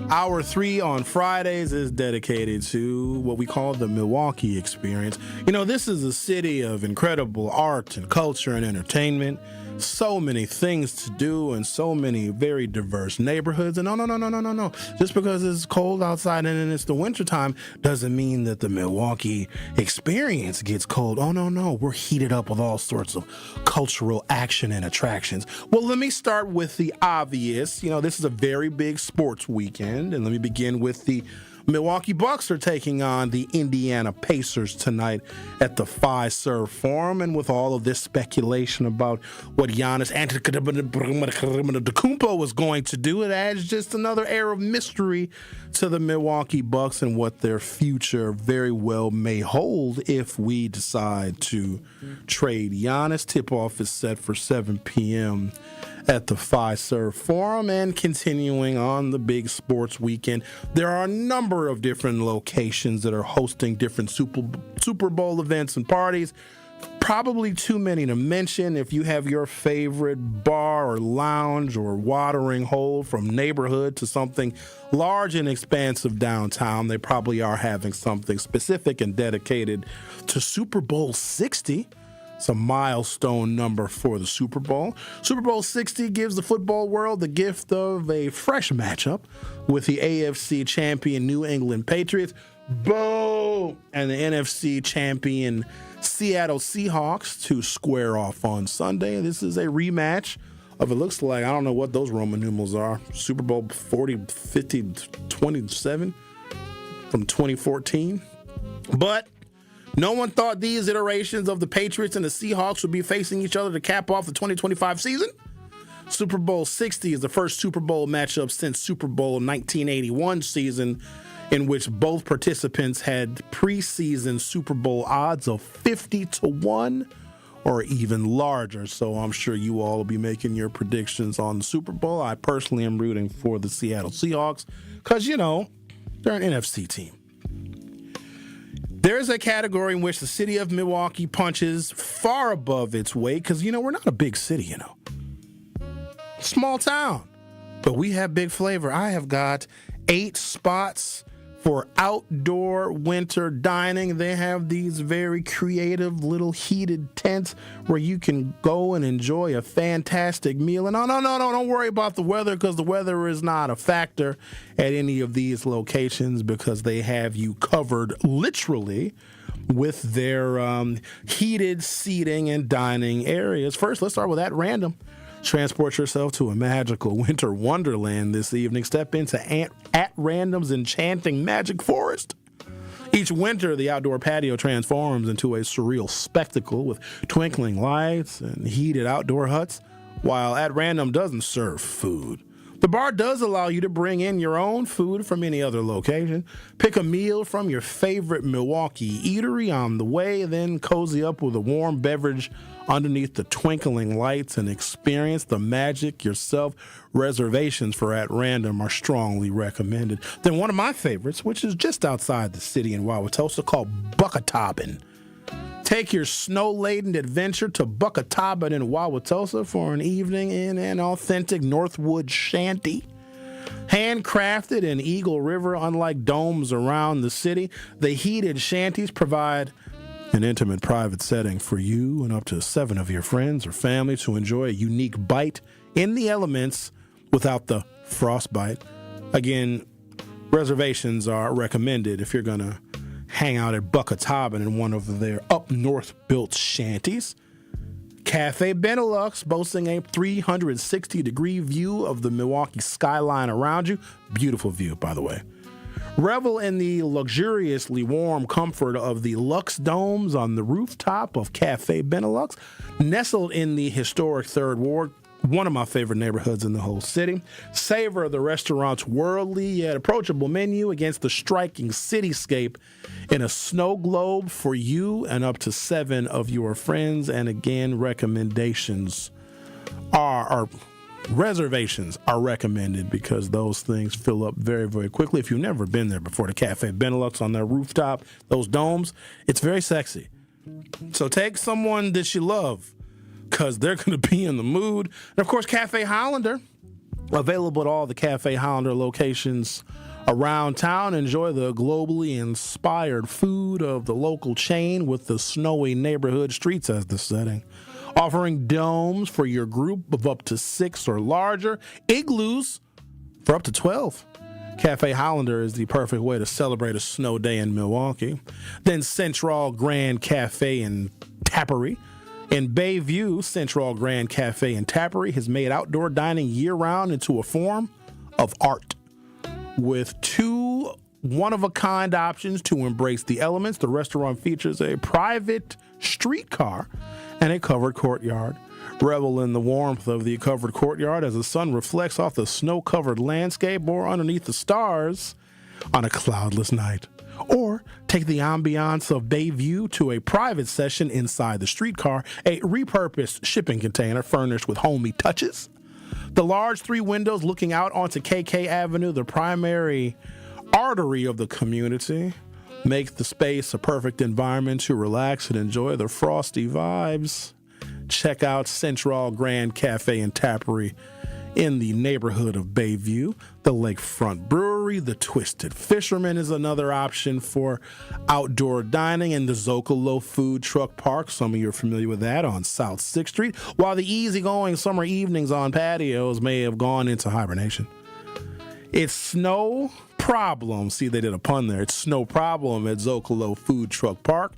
Speaker 8: Hour 3 on Fridays is dedicated to what we call the Milwaukee experience. You know, this is a city of incredible art and culture and entertainment. So many things to do and so many very diverse neighborhoods. And no. Just because it's cold outside and it's the wintertime doesn't mean that the Milwaukee experience gets cold. Oh, no. We're heated up with all sorts of cultural action and attractions. Well, let me start with the obvious. You know, this is a very big sports weekend. And let me begin with the Milwaukee Bucks are taking on the Indiana Pacers tonight at the Fiserv Forum. And with all of this speculation about what Giannis Antetokounmpo was going to do, it adds just another air of mystery to the Milwaukee Bucks and what their future very well may hold if we decide to trade Giannis. Tip-off is set for 7 p.m. at the Fiserv Forum. And continuing on the big sports weekend, there are a number of different locations that are hosting different Super Bowl events and parties. Probably too many to mention. If you have your favorite bar or lounge or watering hole from neighborhood to something large and expansive downtown, they probably are having something specific and dedicated to Super Bowl 60. It's a milestone number for the Super Bowl. Super Bowl 60 gives the football world the gift of a fresh matchup with the AFC champion New England Patriots, boom, and the NFC champion Seattle Seahawks to square off on Sunday. This is a rematch of, it looks like, I don't know what those Roman numerals are, Super Bowl 40, 50, 27 from 2014. But no one thought these iterations of the Patriots and the Seahawks would be facing each other to cap off the 2025 season. Super Bowl 60 is the first Super Bowl matchup since Super Bowl 1981 season, in which both participants had preseason Super Bowl odds of 50-1 or even larger. So I'm sure you all will be making your predictions on the Super Bowl. I personally am rooting for the Seattle Seahawks because, you know, they're an NFC team. There's a category in which the city of Milwaukee punches far above its weight because, you know, we're not a big city, you know. Small town, but we have big flavor. I have got 8 spots For outdoor winter dining, they have these very creative little heated tents where you can go and enjoy a fantastic meal. And no, don't worry about the weather, because the weather is not a factor at any of these locations, because they have you covered literally with their heated seating and dining areas. First, let's start with At Random. Transport yourself to a magical winter wonderland this evening. Step into At Random's enchanting magic forest. Each winter, the outdoor patio transforms into a surreal spectacle with twinkling lights and heated outdoor huts. While At Random doesn't serve food, the bar does allow you to bring in your own food from any other location. Pick a meal from your favorite Milwaukee eatery on the way, then cozy up with a warm beverage underneath the twinkling lights and experience the magic yourself. Reservations for At Random are strongly recommended. Then one of my favorites, which is just outside the city in Wauwatosa, called Buckatobbin. Take your snow-laden adventure to Buckatobbin in Wauwatosa for an evening in an authentic Northwood shanty. Handcrafted in Eagle River, unlike domes around the city, the heated shanties provide an intimate private setting for you and up to 7 of your friends or family to enjoy a unique bite in the elements without the frostbite. Again, reservations are recommended if you're going to hang out at Buckatobbin in one of their up north built shanties. Cafe Benelux, boasting a 360-degree view of the Milwaukee skyline around you. Beautiful view, by the way. Revel in the luxuriously warm comfort of the Lux Domes on the rooftop of Cafe Benelux, nestled in the historic Third Ward, one of my favorite neighborhoods in the whole city. Savor the restaurant's worldly yet approachable menu against the striking cityscape in a snow globe for you and up to 7 of your friends. And again, reservations are recommended because those things fill up very, very quickly. If you've never been there before, the Cafe Benelux on their rooftop, those domes, it's very sexy. So take someone that you love, because they're going to be in the mood. And of course, Cafe Hollander, available at all the Cafe Hollander locations around town. Enjoy the globally inspired food of the local chain with the snowy neighborhood streets as the setting. Offering domes for your group of up to 6 or larger, igloos for up to 12. Cafe Hollander is the perfect way to celebrate a snow day in Milwaukee. Then Central Grand Cafe and Tappery. In Bayview, Central Grand Cafe and Tappery has made outdoor dining year-round into a form of art. With 2 one-of-a-kind options to embrace the elements, the restaurant features a private streetcar and a covered courtyard. Revel in the warmth of the covered courtyard as the sun reflects off the snow-covered landscape or underneath the stars on a cloudless night. Or take the ambiance of Bayview to a private session inside the streetcar, a repurposed shipping container furnished with homey touches. The large 3 windows looking out onto KK Avenue, the primary artery of the community, make the space a perfect environment to relax and enjoy the frosty vibes. Check out Central Grand Cafe and Tappery in the neighborhood of Bayview. The Lakefront Brewery, the Twisted Fisherman is another option for outdoor dining, and the Zocalo Food Truck Park, some of you are familiar with that, on South 6th Street, while the easygoing summer evenings on patios may have gone into hibernation. It's no problem. See, they did a pun there. It's no problem at Zocalo Food Truck Park.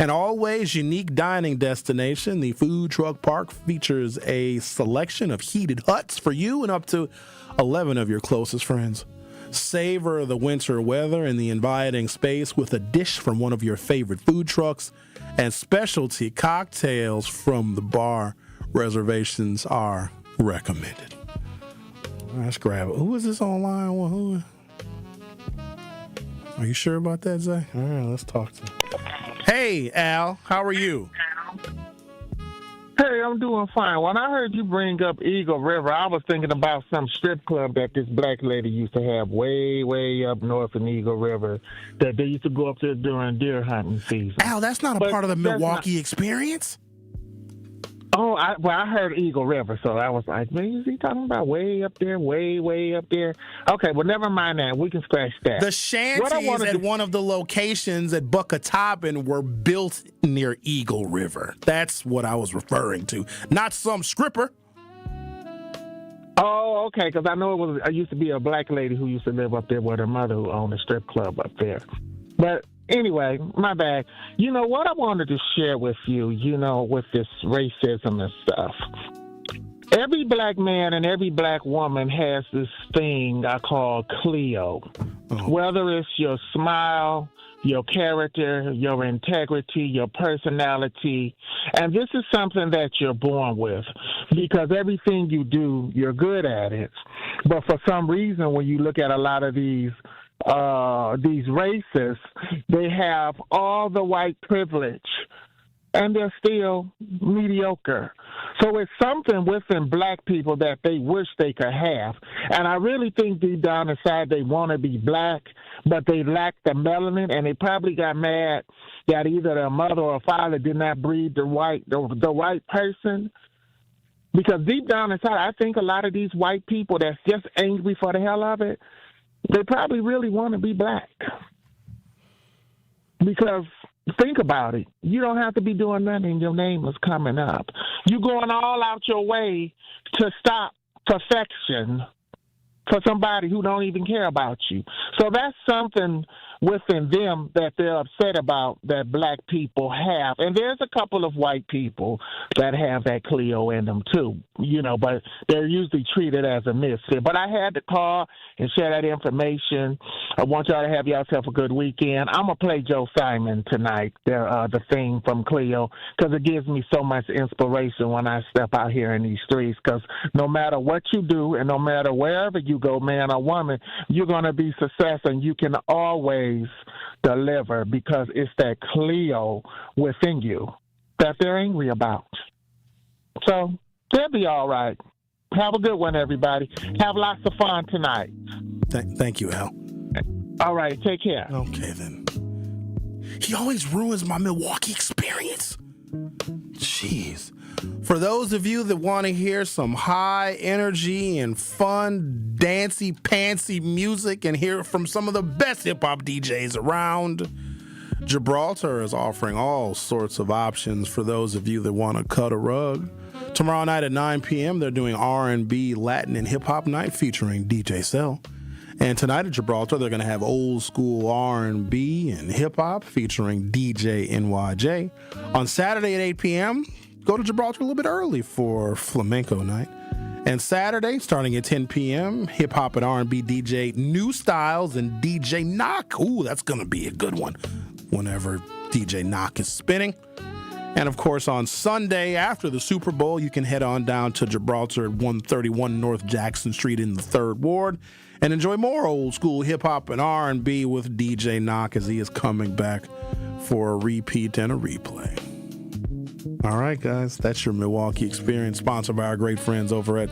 Speaker 8: An always unique dining destination, the Food Truck Park features a selection of heated huts for you and up to 11 of your closest friends. Savor the winter weather and the inviting space with a dish from one of your favorite food trucks and specialty cocktails from the bar. Reservations are recommended. Let's grab it. Who is this online one? Who? Are you sure about that, Zach? All right, let's talk to him. Hey, Al, how are you?
Speaker 3: Hey, I'm doing fine. When I heard you bring up Eagle River, I was thinking about some strip club that this black lady used to have way, way up north in Eagle River that they used to go up there during deer hunting season.
Speaker 8: Al, that's not a part of the Milwaukee experience?
Speaker 3: Oh, I heard Eagle River, so I was like, man, is he talking about way up there, way up there? Okay, well, never mind that. We can scratch that.
Speaker 8: The shanties at one of the locations at Buckatobin were built near Eagle River. That's what I was referring to, not some stripper.
Speaker 3: Oh, okay, because I know I used to be a black lady who used to live up there with her mother who owned a strip club up there. But anyway, my bad. You know what I wanted to share with you, with this racism and stuff. Every black man and every black woman has this thing I call Clio. Whether it's your smile, your character, your integrity, your personality. And this is something that you're born with because everything you do, you're good at it. But for some reason, when you look at a lot of these races, they have all the white privilege and they're still mediocre. So it's something within black people that they wish they could have. And I really think deep down inside they want to be black, but they lack the melanin, and they probably got mad that either their mother or father did not breed the right person. Because deep down inside, I think a lot of these white people that's just angry for the hell of it, they probably really want to be black. Because think about it. You don't have to be doing nothing. Your name is coming up. You're going all out your way to stop perfection for somebody who don't even care about you. So that's something within them that they're upset about that black people have. And there's a couple of white people that have that Clio in them too, but they're usually treated as a misfit. But I had to call and share that information. I want y'all to have yourself a good weekend. I'm going to play Joe Simon tonight, the theme from Clio, because it gives me so much inspiration when I step out here in these streets, because no matter what you do and no matter wherever you go, man or woman, you're going to be successful, and you can always deliver because it's that Clio within you that they're angry about. So they'll be all right. Have a good one, everybody. Have lots of fun tonight.
Speaker 8: Thank you, Al.
Speaker 3: All right, take care.
Speaker 8: Okay, then. He always ruins my Milwaukee experience. Jeez. For those of you that want to hear some high energy and fun, dancey, pantsy music and hear from some of the best hip-hop DJs around, Gibraltar is offering all sorts of options for those of you that want to cut a rug. Tomorrow night at 9 p.m., they're doing R&B, Latin, and hip-hop night featuring DJ Cell. And tonight at Gibraltar, they're going to have old school R&B and hip-hop featuring DJ NYJ. On Saturday at 8 p.m., go to Gibraltar a little bit early for flamenco night. And Saturday, starting at 10 p.m., hip-hop and R&B DJ New Styles and DJ Knock. Ooh, that's going to be a good one whenever DJ Knock is spinning. And, of course, on Sunday after the Super Bowl, you can head on down to Gibraltar at 131 North Jackson Street in the 3rd Ward and enjoy more old-school hip-hop and R&B with DJ Knock as he is coming back for a repeat and a replay. All right, guys, that's your Milwaukee Experience, sponsored by our great friends over at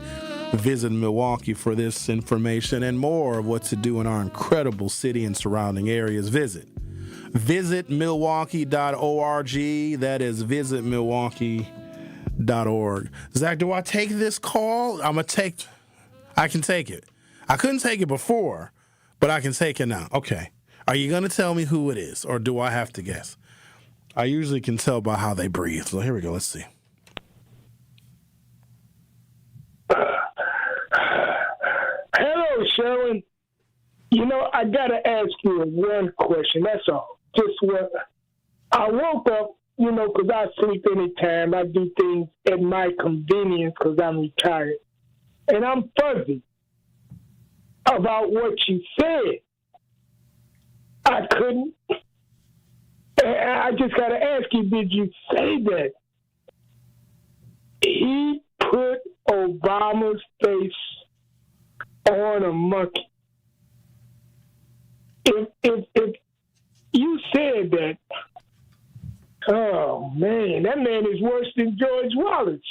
Speaker 8: Visit Milwaukee. For this information and more of what to do in our incredible city and surrounding areas, visit visitmilwaukee.org. That is visitmilwaukee.org. Zach, do I take this call? I can take it. I couldn't take it before, but I can take it now. Okay. Are you going to tell me who it is, or do I have to guess? I usually can tell by how they breathe. So here we go. Let's see.
Speaker 4: Hello, Sherwin. I got to ask you one question. That's all. Just what I woke up, because I sleep anytime. I do things at my convenience because I'm retired. And I'm fuzzy about what you said. I couldn't. I just got to ask you, did you say that he put Obama's face on a monkey? If you said that, oh, man, that man is worse than George Wallace.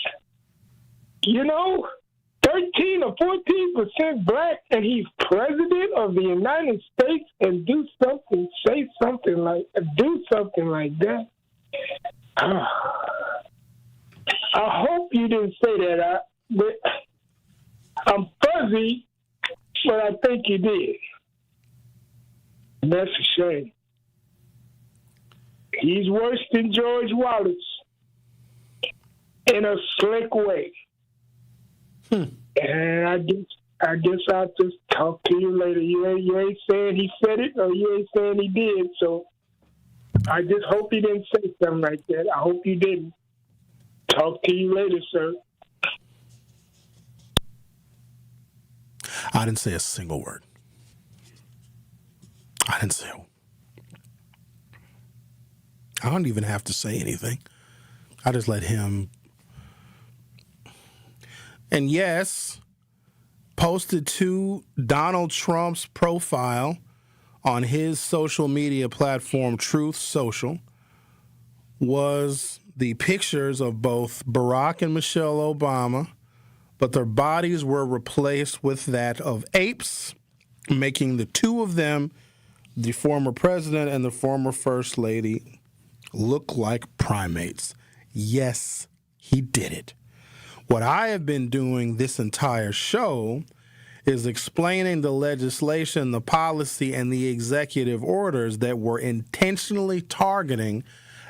Speaker 4: 13 or 14% black, and he's president of the United States, and do something like that. I hope you didn't say that. I'm fuzzy, but I think you did. And that's a shame. He's worse than George Wallace in a slick way. And I guess I'll just talk to you later. You ain't saying he said it, or you ain't saying he did. So I just hope he didn't say something like that. I hope you didn't. Talk to you later, sir.
Speaker 8: I didn't say a single word. I didn't say I don't even have to say anything. I just let him. And yes, posted to Donald Trump's profile on his social media platform, Truth Social, was the pictures of both Barack and Michelle Obama, but their bodies were replaced with that of apes, making the two of them, the former president and the former first lady, look like primates. Yes, he did it. What I have been doing this entire show is explaining the legislation, the policy, and the executive orders that were intentionally targeting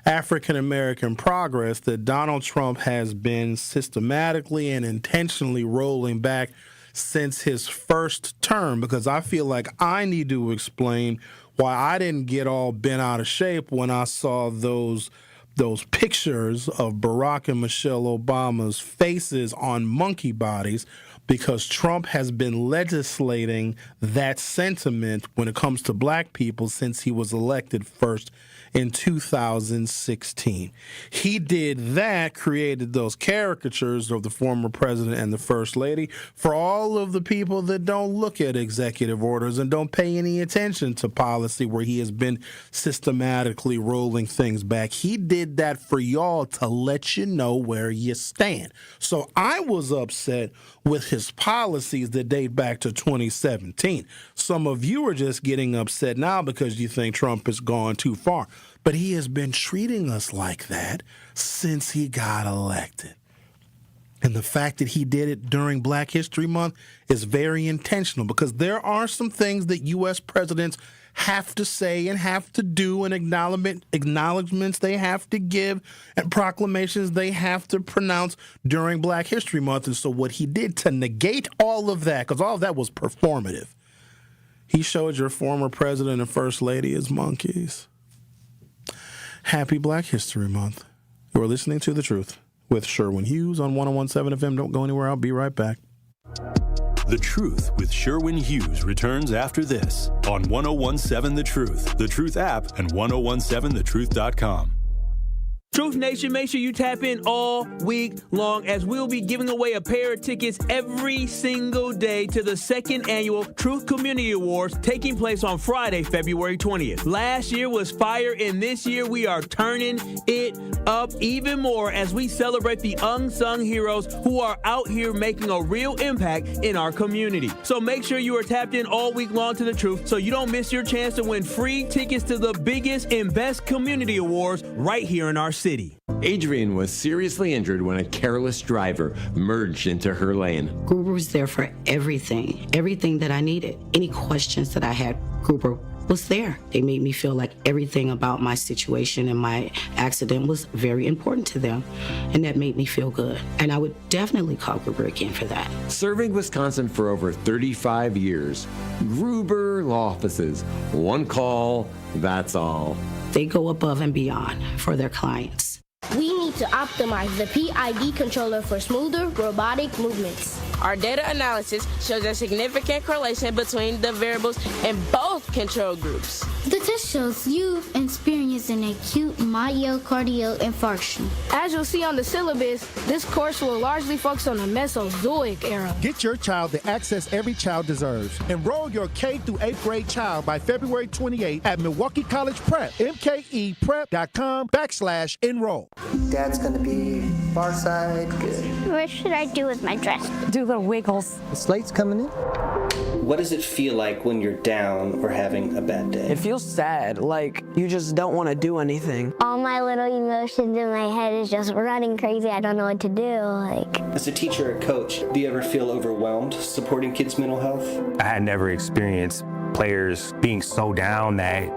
Speaker 8: African-American progress that Donald Trump has been systematically and intentionally rolling back since his first term, because I feel like I need to explain why I didn't get all bent out of shape when I saw those pictures of Barack and Michelle Obama's faces on monkey bodies, because Trump has been legislating that sentiment when it comes to black people since he was elected first in 2016. He did that, created those caricatures of the former president and the first lady for all of the people that don't look at executive orders and don't pay any attention to policy where he has been systematically rolling things back. He did that for y'all to let you know where you stand. So I was upset with his policies that date back to 2017. Some of you are just getting upset now because you think Trump has gone too far. But he has been treating us like that since he got elected. And the fact that he did it during Black History Month is very intentional, because there are some things that U.S. presidents have to say and have to do, and acknowledgments they have to give, and proclamations they have to pronounce during Black History Month. And so what he did to negate all of that, because all of that was performative, he showed your former president and first lady as monkeys. Happy Black History Month. You're listening to The Truth with Sherwin Hughes on 101.7 FM. Don't go anywhere. I'll be right back.
Speaker 2: The Truth with Sherwin Hughes returns after this on 101.7 The Truth app, and 1017thetruth.com.
Speaker 16: Truth Nation, make sure you tap in all week long, as we'll be giving away a pair of tickets every single day to the second annual Truth Community Awards, taking place on Friday, February 20th. Last year was fire, and this year we are turning it up even more as we celebrate the unsung heroes who are out here making a real impact in our community. So make sure you are tapped in all week long to The Truth so you don't miss your chance to win free tickets to the biggest and best community awards right here in our city.
Speaker 19: Adrian was seriously injured when a careless driver merged into her lane.
Speaker 20: Gruber was there for everything that I needed. Any questions that I had, Gruber was there. They made me feel like everything about my situation and my accident was very important to them, and that made me feel good. And I would definitely call Gruber again for that.
Speaker 19: Serving Wisconsin for over 35 years, Gruber Law Offices. One call, that's all.
Speaker 20: They go above and beyond for their clients.
Speaker 21: We need to optimize the PID controller for smoother robotic movements.
Speaker 25: Our data analysis shows a significant correlation between the variables in both control groups.
Speaker 26: The test shows you've experienced an acute myocardial infarction.
Speaker 21: As you'll see on the syllabus, this course will largely focus on the Mesozoic era.
Speaker 23: Get your child the access every child deserves. Enroll your K through 8th grade child by February 28 at Milwaukee College Prep, mkeprep.com/enroll.
Speaker 27: Dad's gonna be
Speaker 5: far side, good.
Speaker 26: What should I do with my dress?
Speaker 6: Do little wiggles.
Speaker 5: The slate's coming in.
Speaker 7: What does it feel like when you're down or having a bad day?
Speaker 9: It feels sad, like you just don't want to do anything.
Speaker 26: All my little emotions in my head is just running crazy. I don't know what to do.
Speaker 7: As a teacher or coach, do you ever feel overwhelmed supporting kids' mental health?
Speaker 22: I had never experienced players being so down that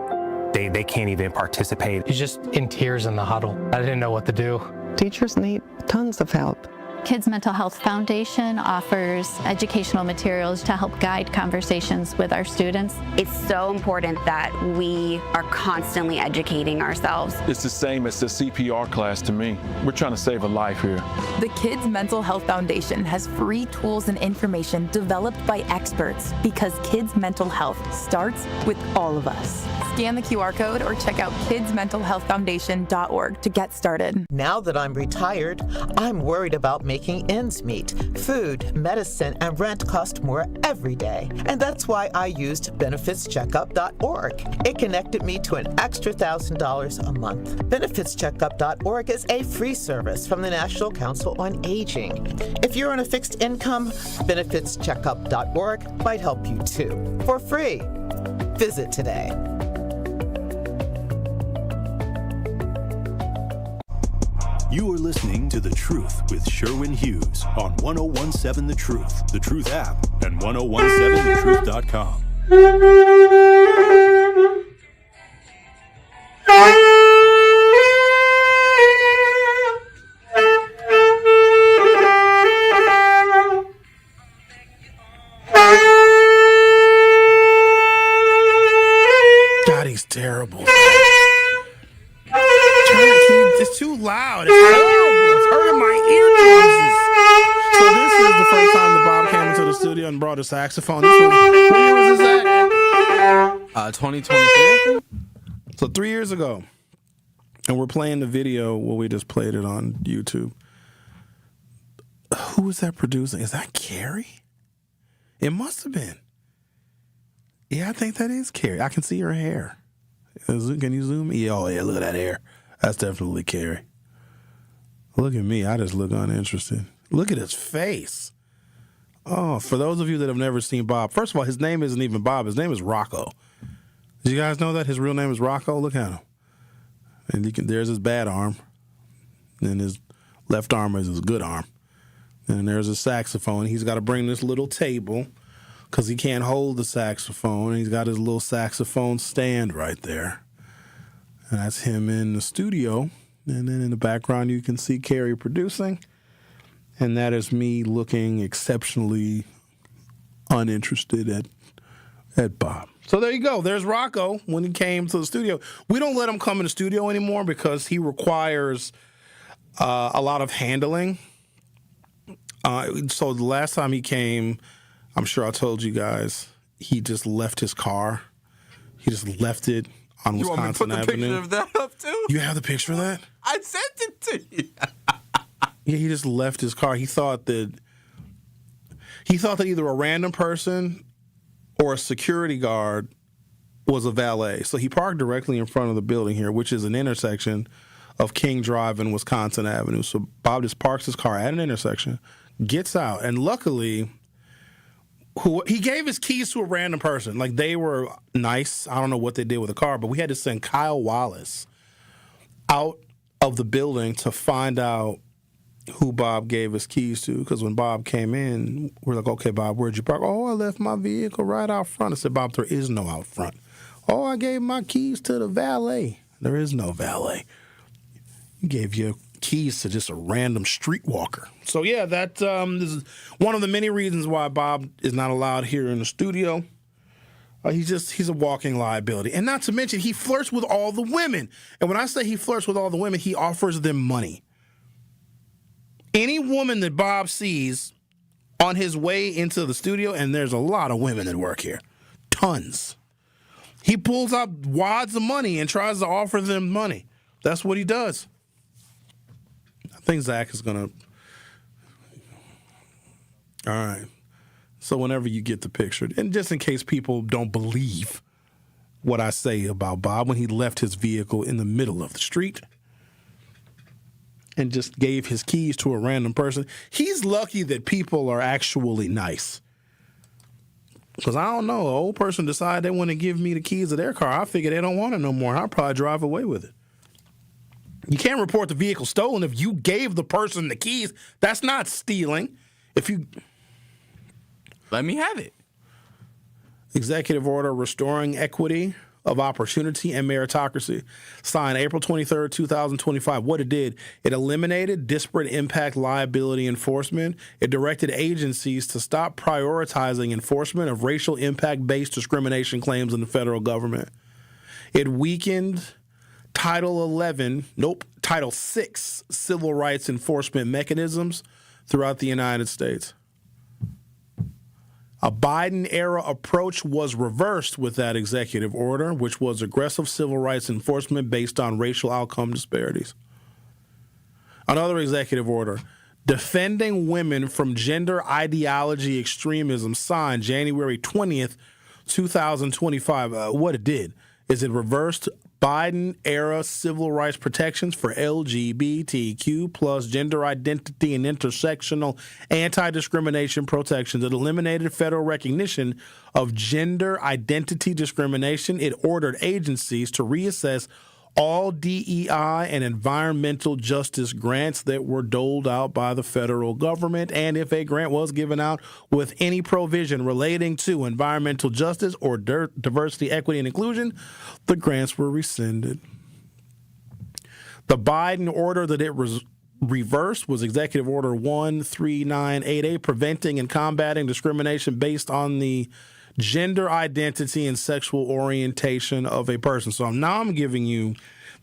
Speaker 22: they can't even participate.
Speaker 24: He's just in tears in the huddle. I didn't know what to do.
Speaker 12: Teachers need tons of help.
Speaker 27: Kids Mental Health Foundation offers educational materials to help guide conversations with our students.
Speaker 28: It's so important that we are constantly educating ourselves.
Speaker 29: It's the same as the CPR class to me. We're trying to save a life here.
Speaker 30: The Kids Mental Health Foundation has free tools and information developed by experts because kids' mental health starts with all of us. Scan the QR code or check out kidsmentalhealthfoundation.org to get started.
Speaker 31: Now that I'm retired, I'm worried about making ends meet. Food, medicine, and rent cost more every day. And that's why I used benefitscheckup.org. It connected me to an extra $1,000 a month. Benefitscheckup.org is a free service from the National Council on Aging. If you're on a fixed income, benefitscheckup.org might help you too. For free. Visit today.
Speaker 2: You are listening to The Truth with Sherwin Hughes on 1017 The Truth app, and 1017thetruth.com.
Speaker 8: God, he's terrible. It's too loud. It's horrible. It's hurting my eardrums. So this is the first time that Bob came into the studio and brought a saxophone. What year was this at?
Speaker 32: 2023.
Speaker 8: So 3 years ago. And we're playing the video. Well, we just played it on YouTube. Who is that producing? Is that Carrie? It must have been. Yeah, I think that is Carrie. I can see her hair. Can you zoom in? Yeah, oh, yeah, look at that hair. That's definitely Carrie. Look at me. I just look uninterested. Look at his face. Oh, for those of you that have never seen Bob, first of all, his name isn't even Bob. His name is Rocco. Did you guys know that? His real name is Rocco? Look at him. And there's his bad arm. And his left arm is his good arm. And there's his saxophone. He's got to bring this little table because he can't hold the saxophone. He's got his little saxophone stand right there. And that's him in the studio. And then in the background, you can see Carrie producing. And that is me looking exceptionally uninterested at Bob. So there you go. There's Rocco when he came to the studio. We don't let him come in the studio anymore because he requires a lot of handling. So the last time he came, I'm sure I told you guys, he just left his car. He just left it on Wisconsin Avenue. You want me to put the picture of that up too? You have the picture of that?
Speaker 32: I sent it to you.
Speaker 8: Yeah, he just left his car. He thought that either a random person or a security guard was a valet. So he parked directly in front of the building here, which is an intersection of King Drive and Wisconsin Avenue. So Bob just parks his car at an intersection, gets out, and luckily he gave his keys to a random person. Like, they were nice. I don't know what they did with the car, but we had to send Kyle Wallace out of the building to find out who Bob gave his keys to. Because when Bob came in, we're like, okay, Bob, where'd you park? Oh, I left my vehicle right out front. I said, Bob, there is no out front. Oh, I gave my keys to the valet. There is no valet. You gave your keys to just a random streetwalker. So yeah, that this is one of the many reasons why Bob is not allowed here in the studio. He's a walking liability. And not to mention, he flirts with all the women. And when I say he flirts with all the women, he offers them money. Any woman that Bob sees on his way into the studio, and there's a lot of women that work here, tons, he pulls out wads of money and tries to offer them money. That's what he does. I think Zach is going to... All right. So whenever you get the picture, and just in case people don't believe what I say about Bob, when he left his vehicle in the middle of the street, and just gave his keys to a random person. He's lucky that people are actually nice. Because I don't know, an old person decide they want to give me the keys of their car. I figure they don't want it no more. I'll probably drive away with it. You can't report the vehicle stolen if you gave the person the keys. That's not stealing. If you
Speaker 32: let me have it.
Speaker 8: Executive order restoring equity of opportunity and meritocracy, signed April 23rd, 2025. What it did, it eliminated disparate impact liability enforcement. It directed agencies to stop prioritizing enforcement of racial impact-based discrimination claims in the federal government. It weakened Title 6 civil rights enforcement mechanisms throughout the United States. A Biden-era approach was reversed with that executive order, which was aggressive civil rights enforcement based on racial outcome disparities. Another executive order, defending women from gender ideology extremism, signed January 20th, 2025. What it did is it reversed Biden-era civil rights protections for LGBTQ plus gender identity and intersectional anti-discrimination protections. It eliminated federal recognition of gender identity discrimination. It ordered agencies to reassess all DEI and environmental justice grants that were doled out by the federal government. And if a grant was given out with any provision relating to environmental justice or diversity, equity, and inclusion, the grants were rescinded. The Biden order that it reversed was Executive Order 13988, preventing and combating discrimination based on the gender identity and sexual orientation of a person. So now I'm giving you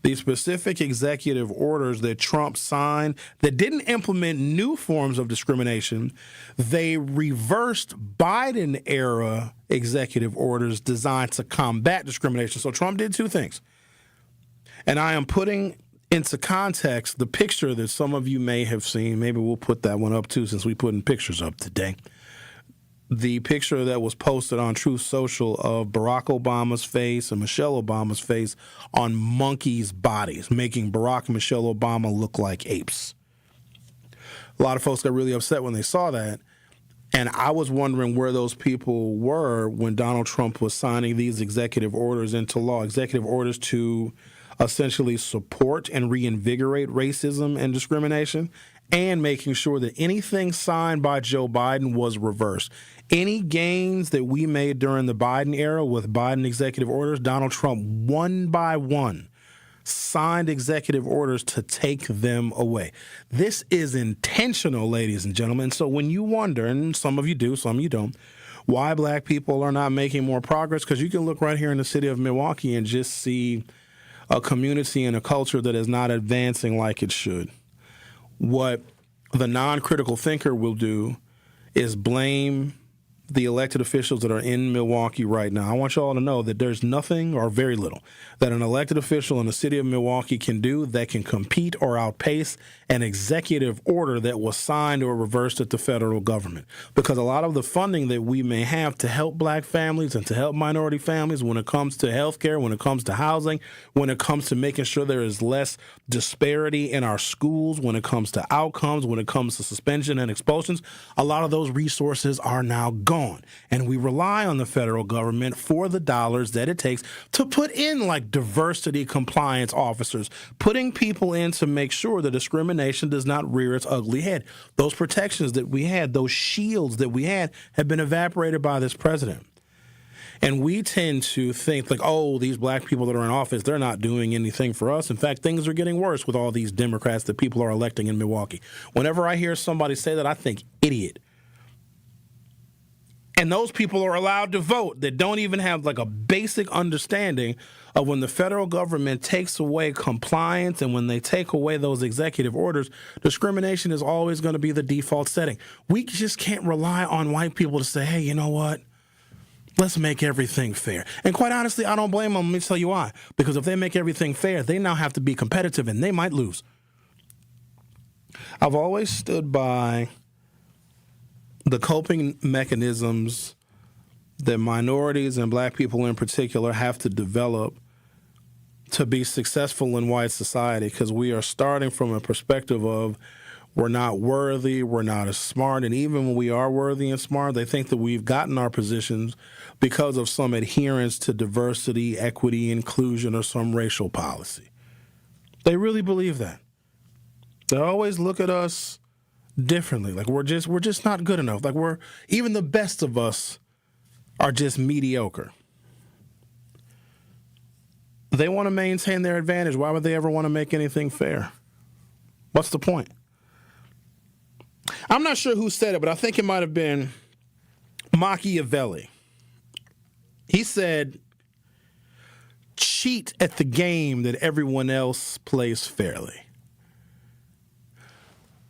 Speaker 8: the specific executive orders that Trump signed that didn't implement new forms of discrimination. They reversed Biden-era executive orders designed to combat discrimination. So Trump did two things. And I am putting into context the picture that some of you may have seen. Maybe we'll put that one up too, since we're putting pictures up today. The picture that was posted on Truth Social of Barack Obama's face and Michelle Obama's face on monkeys' bodies, making Barack and Michelle Obama look like apes. A lot of folks got really upset when they saw that, and I was wondering where those people were when Donald Trump was signing these executive orders into law, executive orders to essentially support and reinvigorate racism and discrimination, and making sure that anything signed by Joe Biden was reversed. Any gains that we made during the Biden era with Biden executive orders, Donald Trump, one by one, signed executive orders to take them away. This is intentional, ladies and gentlemen. So when you wonder, and some of you do, some of you don't, why black people are not making more progress, because you can look right here in the city of Milwaukee and just see a community and a culture that is not advancing like it should. What the non-critical thinker will do is blame the elected officials that are in Milwaukee right now. I want you all to know that there's nothing or very little that an elected official in the city of Milwaukee can do that can compete or outpace an executive order that was signed or reversed at the federal government. Because a lot of the funding that we may have to help black families and to help minority families when it comes to health care, when it comes to housing, when it comes to making sure there is less disparity in our schools, when it comes to outcomes, when it comes to suspension and expulsions, a lot of those resources are now gone. And we rely on the federal government for the dollars that it takes to put in like diversity compliance officers, putting people in to make sure that discrimination does not rear its ugly head. Those protections that we had, those shields that we had, have been evaporated by this president. And we tend to think like, oh, these black people that are in office, they're not doing anything for us. In fact, things are getting worse with all these Democrats that people are electing in Milwaukee. Whenever I hear somebody say that, I think, idiot. And those people are allowed to vote that don't even have like a basic understanding of when the federal government takes away compliance and when they take away those executive orders, discrimination is always going to be the default setting. We just can't rely on white people to say, hey, you know what? Let's make everything fair. And quite honestly, I don't blame them. Let me tell you why. Because if they make everything fair, they now have to be competitive and they might lose. I've always stood by the coping mechanisms that minorities and black people in particular have to develop to be successful in white society, because we are starting from a perspective of we're not worthy, we're not as smart, and even when we are worthy and smart, they think that we've gotten our positions because of some adherence to diversity, equity, inclusion, or some racial policy. They really believe that. They always look at us differently, like we're just not good enough. Like even the best of us are just mediocre. They want to maintain their advantage. Why would they ever want to make anything fair? What's the point? I'm not sure who said it, but I think it might have been Machiavelli. He said, cheat at the game that everyone else plays fairly.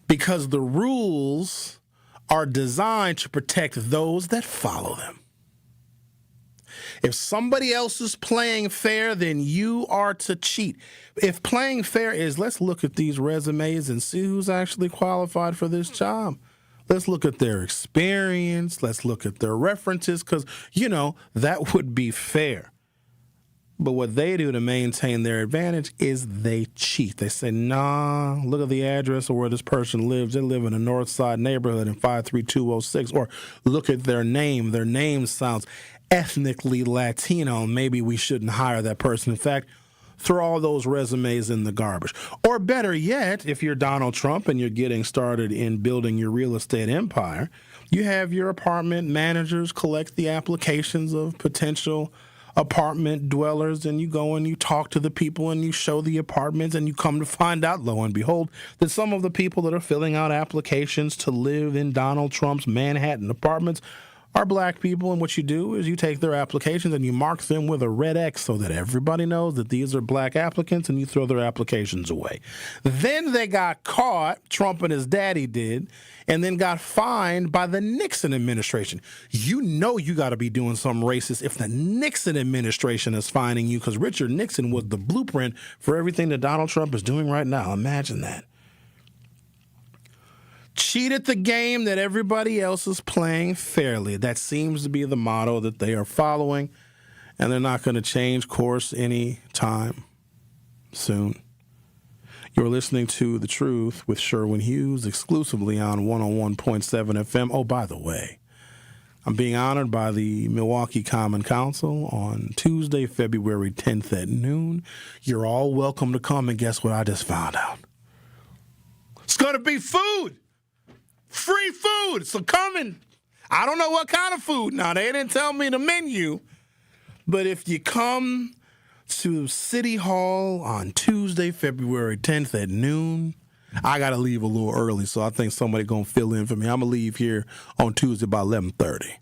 Speaker 8: Because the rules are designed to protect those that follow them. If somebody else is playing fair, then you are to cheat. If playing fair is, let's look at these resumes and see who's actually qualified for this job. Let's look at their experience. Let's look at their references, because, that would be fair. But what they do to maintain their advantage is they cheat. They say, nah, look at the address of where this person lives. They live in a North Side neighborhood in 53206. Or look at their name. Their name sounds ethnically Latino. Maybe we shouldn't hire that person. In fact, throw all those resumes in the garbage. Or better yet, if you're Donald Trump and you're getting started in building your real estate empire, you have your apartment managers collect the applications of potential apartment dwellers, and you go and you talk to the people and you show the apartments, and you come to find out, lo and behold, that some of the people that are filling out applications to live in Donald Trump's Manhattan apartments are black people. And what you do is you take their applications and you mark them with a red X so that everybody knows that these are black applicants, and you throw their applications away. Then they got caught, Trump and his daddy did, and then got fined by the Nixon administration. You know you got to be doing something racist if the Nixon administration is fining you, because Richard Nixon was the blueprint for everything that Donald Trump is doing right now. Imagine that. Cheat at the game that everybody else is playing fairly. That seems to be the motto that they are following, and they're not going to change course anytime soon. You're listening to The Truth with Sherwin Hughes, exclusively on 101.7 FM. Oh, by the way, I'm being honored by the Milwaukee Common Council on Tuesday, February 10th at noon. You're all welcome to come, and guess what I just found out? It's going to be food! Free food. So come in. I don't know what kind of food. Now, they didn't tell me the menu. But if you come to City Hall on Tuesday, February 10th at noon, I got to leave a little early, so I think somebody going to fill in for me. I'm going to leave here on Tuesday by 11:30.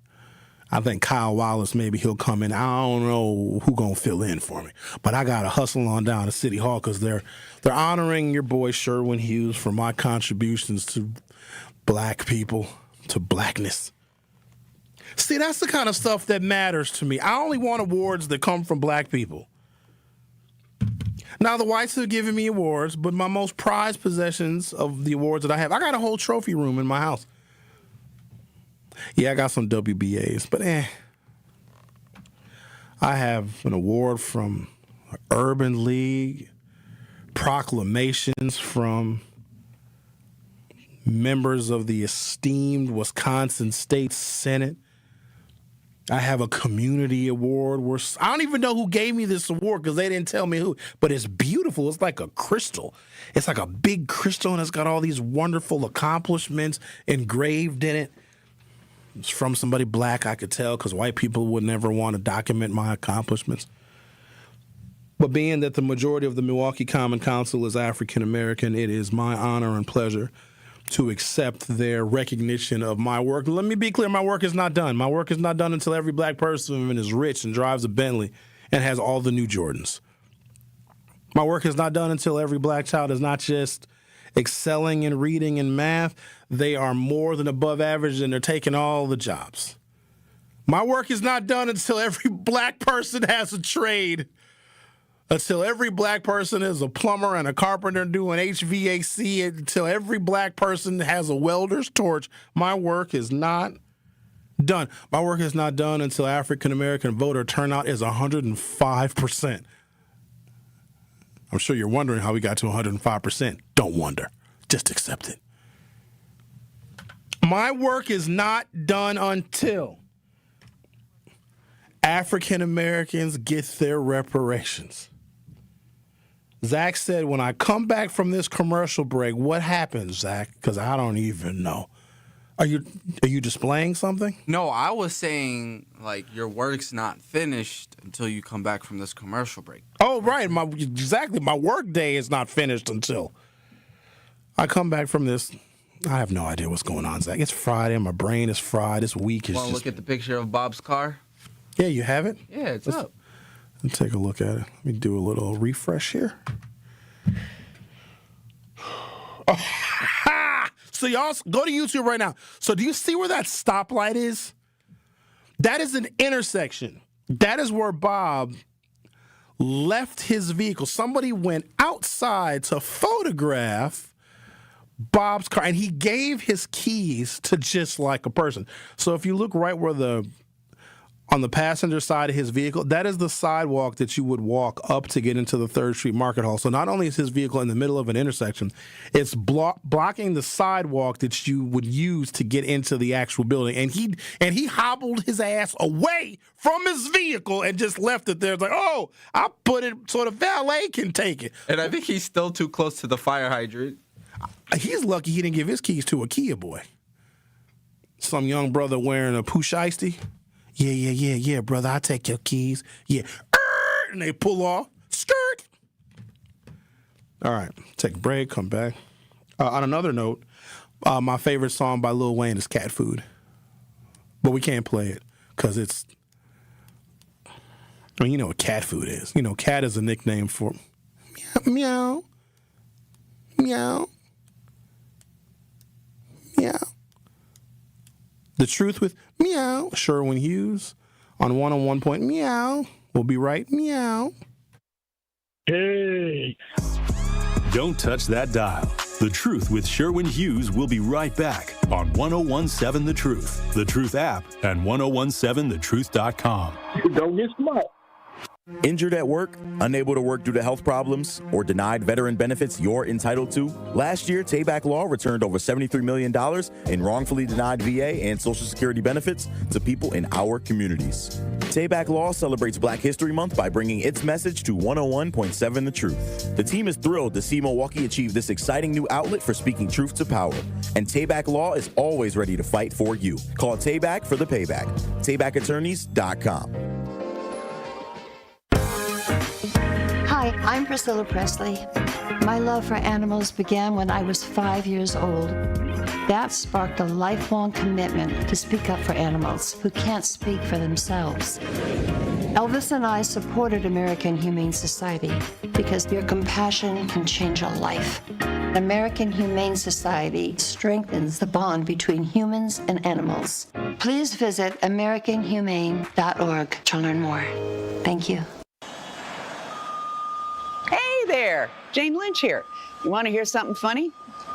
Speaker 8: I think Kyle Wallace, maybe he'll come in. I don't know who going to fill in for me. But I got to hustle on down to City Hall, because they're honoring your boy Sherwin Hughes for my contributions to black people, to blackness. See, that's the kind of stuff that matters to me. I only want awards that come from black people. Now, the whites have given me awards, but my most prized possessions of the awards that I got a whole trophy room in my house. Yeah, I got some WBAs, but I have an award from Urban League, proclamations from members of the esteemed Wisconsin State Senate. I have a community award where I don't even know who gave me this award, because they didn't tell me who, but it's beautiful. It's like a crystal. It's like a big crystal, and it's got all these wonderful accomplishments engraved in it. It's from somebody black, I could tell, because white people would never want to document my accomplishments. But being that the majority of the Milwaukee Common Council is African American, it is my honor and pleasure to accept their recognition of my work. Let me be clear, my work is not done. My work is not done until every black person is rich and drives a Bentley and has all the new Jordans. My work is not done until every black child is not just excelling in reading and math, they are more than above average and they're taking all the jobs. My work is not done until every black person has a trade. Until every black person is a plumber and a carpenter doing HVAC, until every black person has a welder's torch, my work is not done. My work is not done until African-American voter turnout is 105%. I'm sure you're wondering how we got to 105%. Don't wonder. Just accept it. My work is not done until African Americans get their reparations. Zach said, when I come back from this commercial break, what happens, Zach? Because I don't even know. Are you displaying something?
Speaker 32: No, I was saying, like, your work's not finished until you come back from this commercial break.
Speaker 8: Oh, right. Exactly. My work day is not finished until I come back from this. I have no idea what's going on, Zach. It's Friday. My brain is fried. This week is
Speaker 32: Want to look at the picture of Bob's car?
Speaker 8: Yeah, you have it?
Speaker 32: Yeah, it's up.
Speaker 8: Let's take a look at it. Let me do a little refresh here. So y'all go to YouTube right now. So do you see where that stoplight is? That is an intersection. That is where Bob left his vehicle. Somebody went outside to photograph Bob's car, and he gave his keys to just like a person. So if you look right where on the passenger side of his vehicle, that is the sidewalk that you would walk up to get into the 3rd Street Market Hall. So not only is his vehicle in the middle of an intersection, it's blocking the sidewalk that you would use to get into the actual building. And he hobbled his ass away from his vehicle and just left it there. It's like, oh, I put it so the valet can take it.
Speaker 32: And I think he's still too close to the fire hydrant.
Speaker 8: He's lucky he didn't give his keys to a Kia boy. Some young brother wearing a pooch icedy. Yeah, brother, I'll take your keys. Yeah. And they pull off. Skirt. All right. Take a break, come back. On another note, my favorite song by Lil Wayne is Cat Food. But we can't play it because it's, I mean, you know what cat food is. You know, cat is a nickname for meow, meow, meow. The Truth with Meow, Sherwin Hughes on 101. Meow. We'll be right. Meow.
Speaker 2: Hey. Don't touch that dial. The Truth with Sherwin Hughes will be right back on 1017 The Truth, The Truth app, and 1017thetruth.com.
Speaker 1: Don't get smart. Injured at work, unable to work due to health problems, or denied veteran benefits you're entitled to? Last year, Tayback Law returned over $73 million in wrongfully denied VA and Social Security benefits to people in our communities. Tayback Law celebrates Black History Month by bringing its message to 101.7 The Truth. The team is thrilled to see Milwaukee achieve this exciting new outlet for speaking truth to power. And Tayback Law is always ready to fight for you. Call Tayback for the payback. TaybackAttorneys.com.
Speaker 3: Hi, I'm Priscilla Presley. My love for animals began when I was 5 years old. That sparked a lifelong commitment to speak up for animals who can't speak for themselves. Elvis and I supported American Humane Society because your compassion can change a life. American Humane Society strengthens the bond between humans and animals. Please visit AmericanHumane.org to learn more. Thank you.
Speaker 4: Hey there, Jane Lynch here. You want to hear something funny?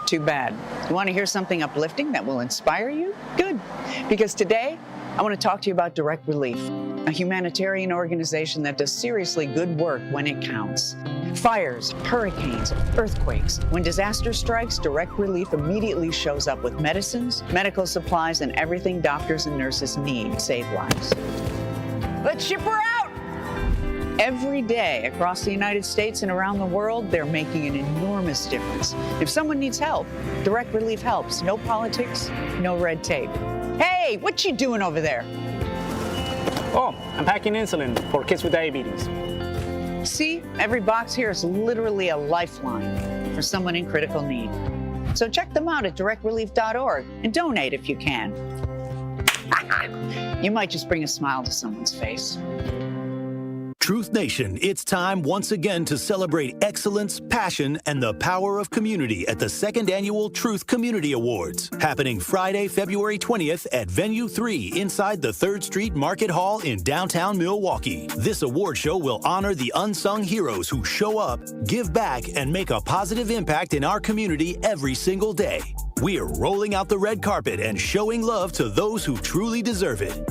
Speaker 4: Too bad. You want to hear something uplifting that will inspire you? Good. Because today, I want to talk to you about Direct Relief, a humanitarian organization that does seriously good work when it counts. Fires, hurricanes, earthquakes. When disaster strikes, Direct Relief immediately shows up with medicines, medical supplies, and everything doctors and nurses need to save lives. Let's ship her out! Every day across the United States and around the world, they're making an enormous difference. If someone needs help, Direct Relief helps. No politics, no red tape. Hey, what you doing over there?
Speaker 6: Oh, I'm packing insulin for kids with diabetes.
Speaker 4: See, every box here is literally a lifeline for someone in critical need. So check them out at directrelief.org and donate if you can. You might just bring a smile to someone's face.
Speaker 2: Truth Nation, it's time once again to celebrate excellence, passion, and the power of community at the 2nd Annual Truth Community Awards, happening Friday, February 20th at Venue 3 inside the 3rd Street Market Hall in downtown Milwaukee. This award show will honor the unsung heroes who show up, give back, and make a positive impact in our community every single day. We're rolling out the red carpet and showing love to those who truly deserve it.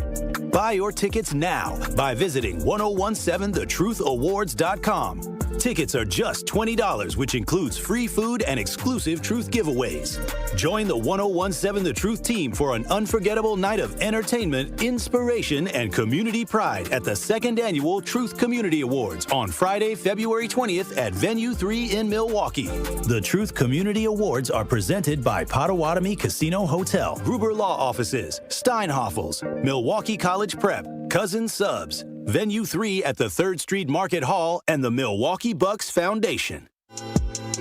Speaker 2: Buy your tickets now by visiting 1017thetruthAwards.com. Tickets are just $20, which includes free food and exclusive Truth giveaways. Join the 1017 The Truth team for an unforgettable night of entertainment, inspiration, and community pride at the 2nd Annual Truth Community Awards on Friday, February 20th at Venue 3 in Milwaukee. The Truth Community Awards are presented by Potawatomi Casino Hotel, Gruber Law Offices, Steinhoffels, Milwaukee College Prep, Cousin Subs, Venue 3 at the 3rd Street Market Hall, and the Milwaukee Bucks Foundation.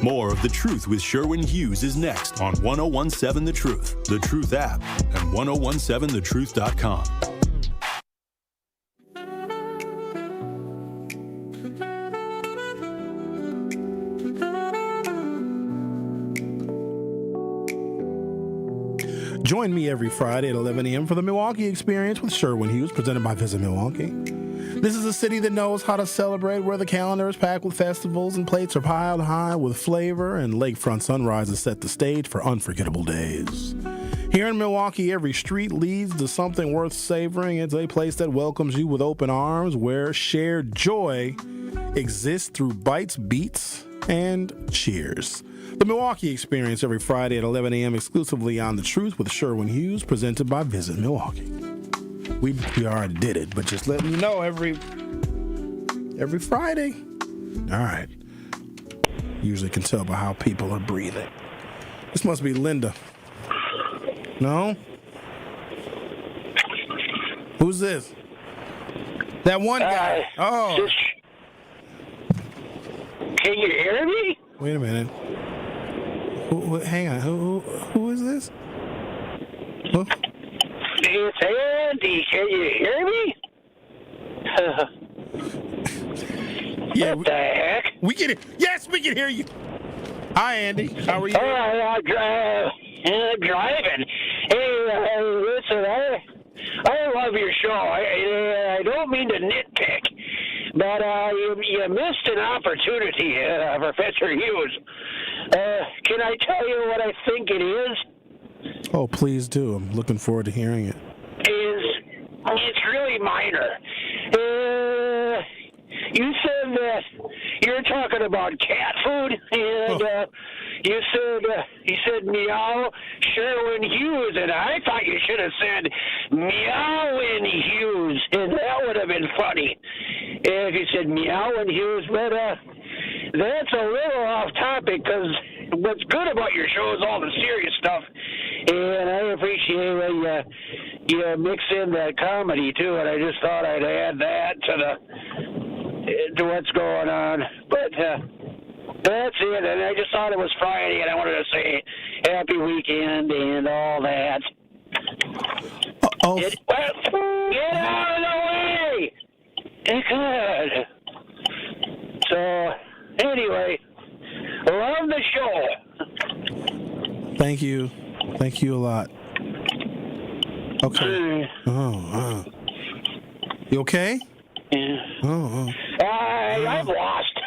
Speaker 2: More of The Truth with Sherwin Hughes is next on 1017 The Truth, The Truth app, and 1017thetruth.com.
Speaker 8: Join me every Friday at 11 a.m. for the Milwaukee Experience with Sherwin Hughes, presented by Visit Milwaukee. This is a city that knows how to celebrate, where the calendar is packed with festivals and plates are piled high with flavor, and lakefront sunrises set the stage for unforgettable days. Here in Milwaukee, every street leads to something worth savoring. It's a place that welcomes you with open arms, where shared joy exists through bites, beats, and cheers. The Milwaukee Experience every Friday at 11 a.m. exclusively on The Truth with Sherwin Hughes, presented by Visit Milwaukee. We already did it, but just letting you know every Friday. All right. Usually can tell by how people are breathing. This must be Linda. No? Who's this? That one guy. Oh.
Speaker 10: Can you hear me?
Speaker 8: Wait a minute. Hang on. Who is this? Who?
Speaker 10: It's Andy. Can you hear me?
Speaker 8: Yeah.
Speaker 10: What the heck?
Speaker 8: We can. Yes, we can hear you. Hi, Andy. How are you?
Speaker 10: I'm driving. Hey, listen, I love your show. I don't mean to nitpick, but you missed an opportunity, Professor Hughes. Can I tell you what I think it is?
Speaker 8: Oh, please do. I'm looking forward to hearing it.
Speaker 10: It's really minor. You said that you're talking about cat food, and you said meow Sherwin Hughes, and I thought you should have said meowin Hughes, and that would have been funny if you said meowin Hughes, but that's a little off topic, because what's good about your show is all the serious stuff, and I appreciate when you mix in that comedy too, and I just thought I'd add that to what's going on. But that's it, and I just thought it was Friday, and I wanted to say happy weekend and all that. Get out of the way! Good. So, anyway, love the show.
Speaker 8: Thank you. Thank you a lot. Okay. You okay?
Speaker 10: Yeah. I'm lost.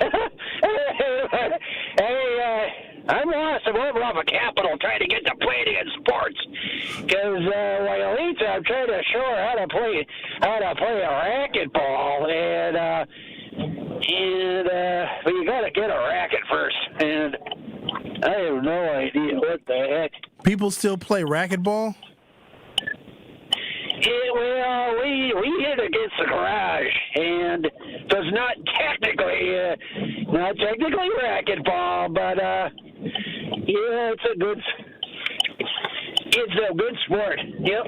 Speaker 10: I'm lost. I'm over off a Capitol trying to get to playing in sports. Because while Lisa, I'm trying to show her how to play a racquetball, but you got to get a racket first, and I have no idea what the heck.
Speaker 8: People still play racquetball?
Speaker 10: Well, we hit against the garage, and so it's not technically racquetball, but yeah, it's a good sport. Yep.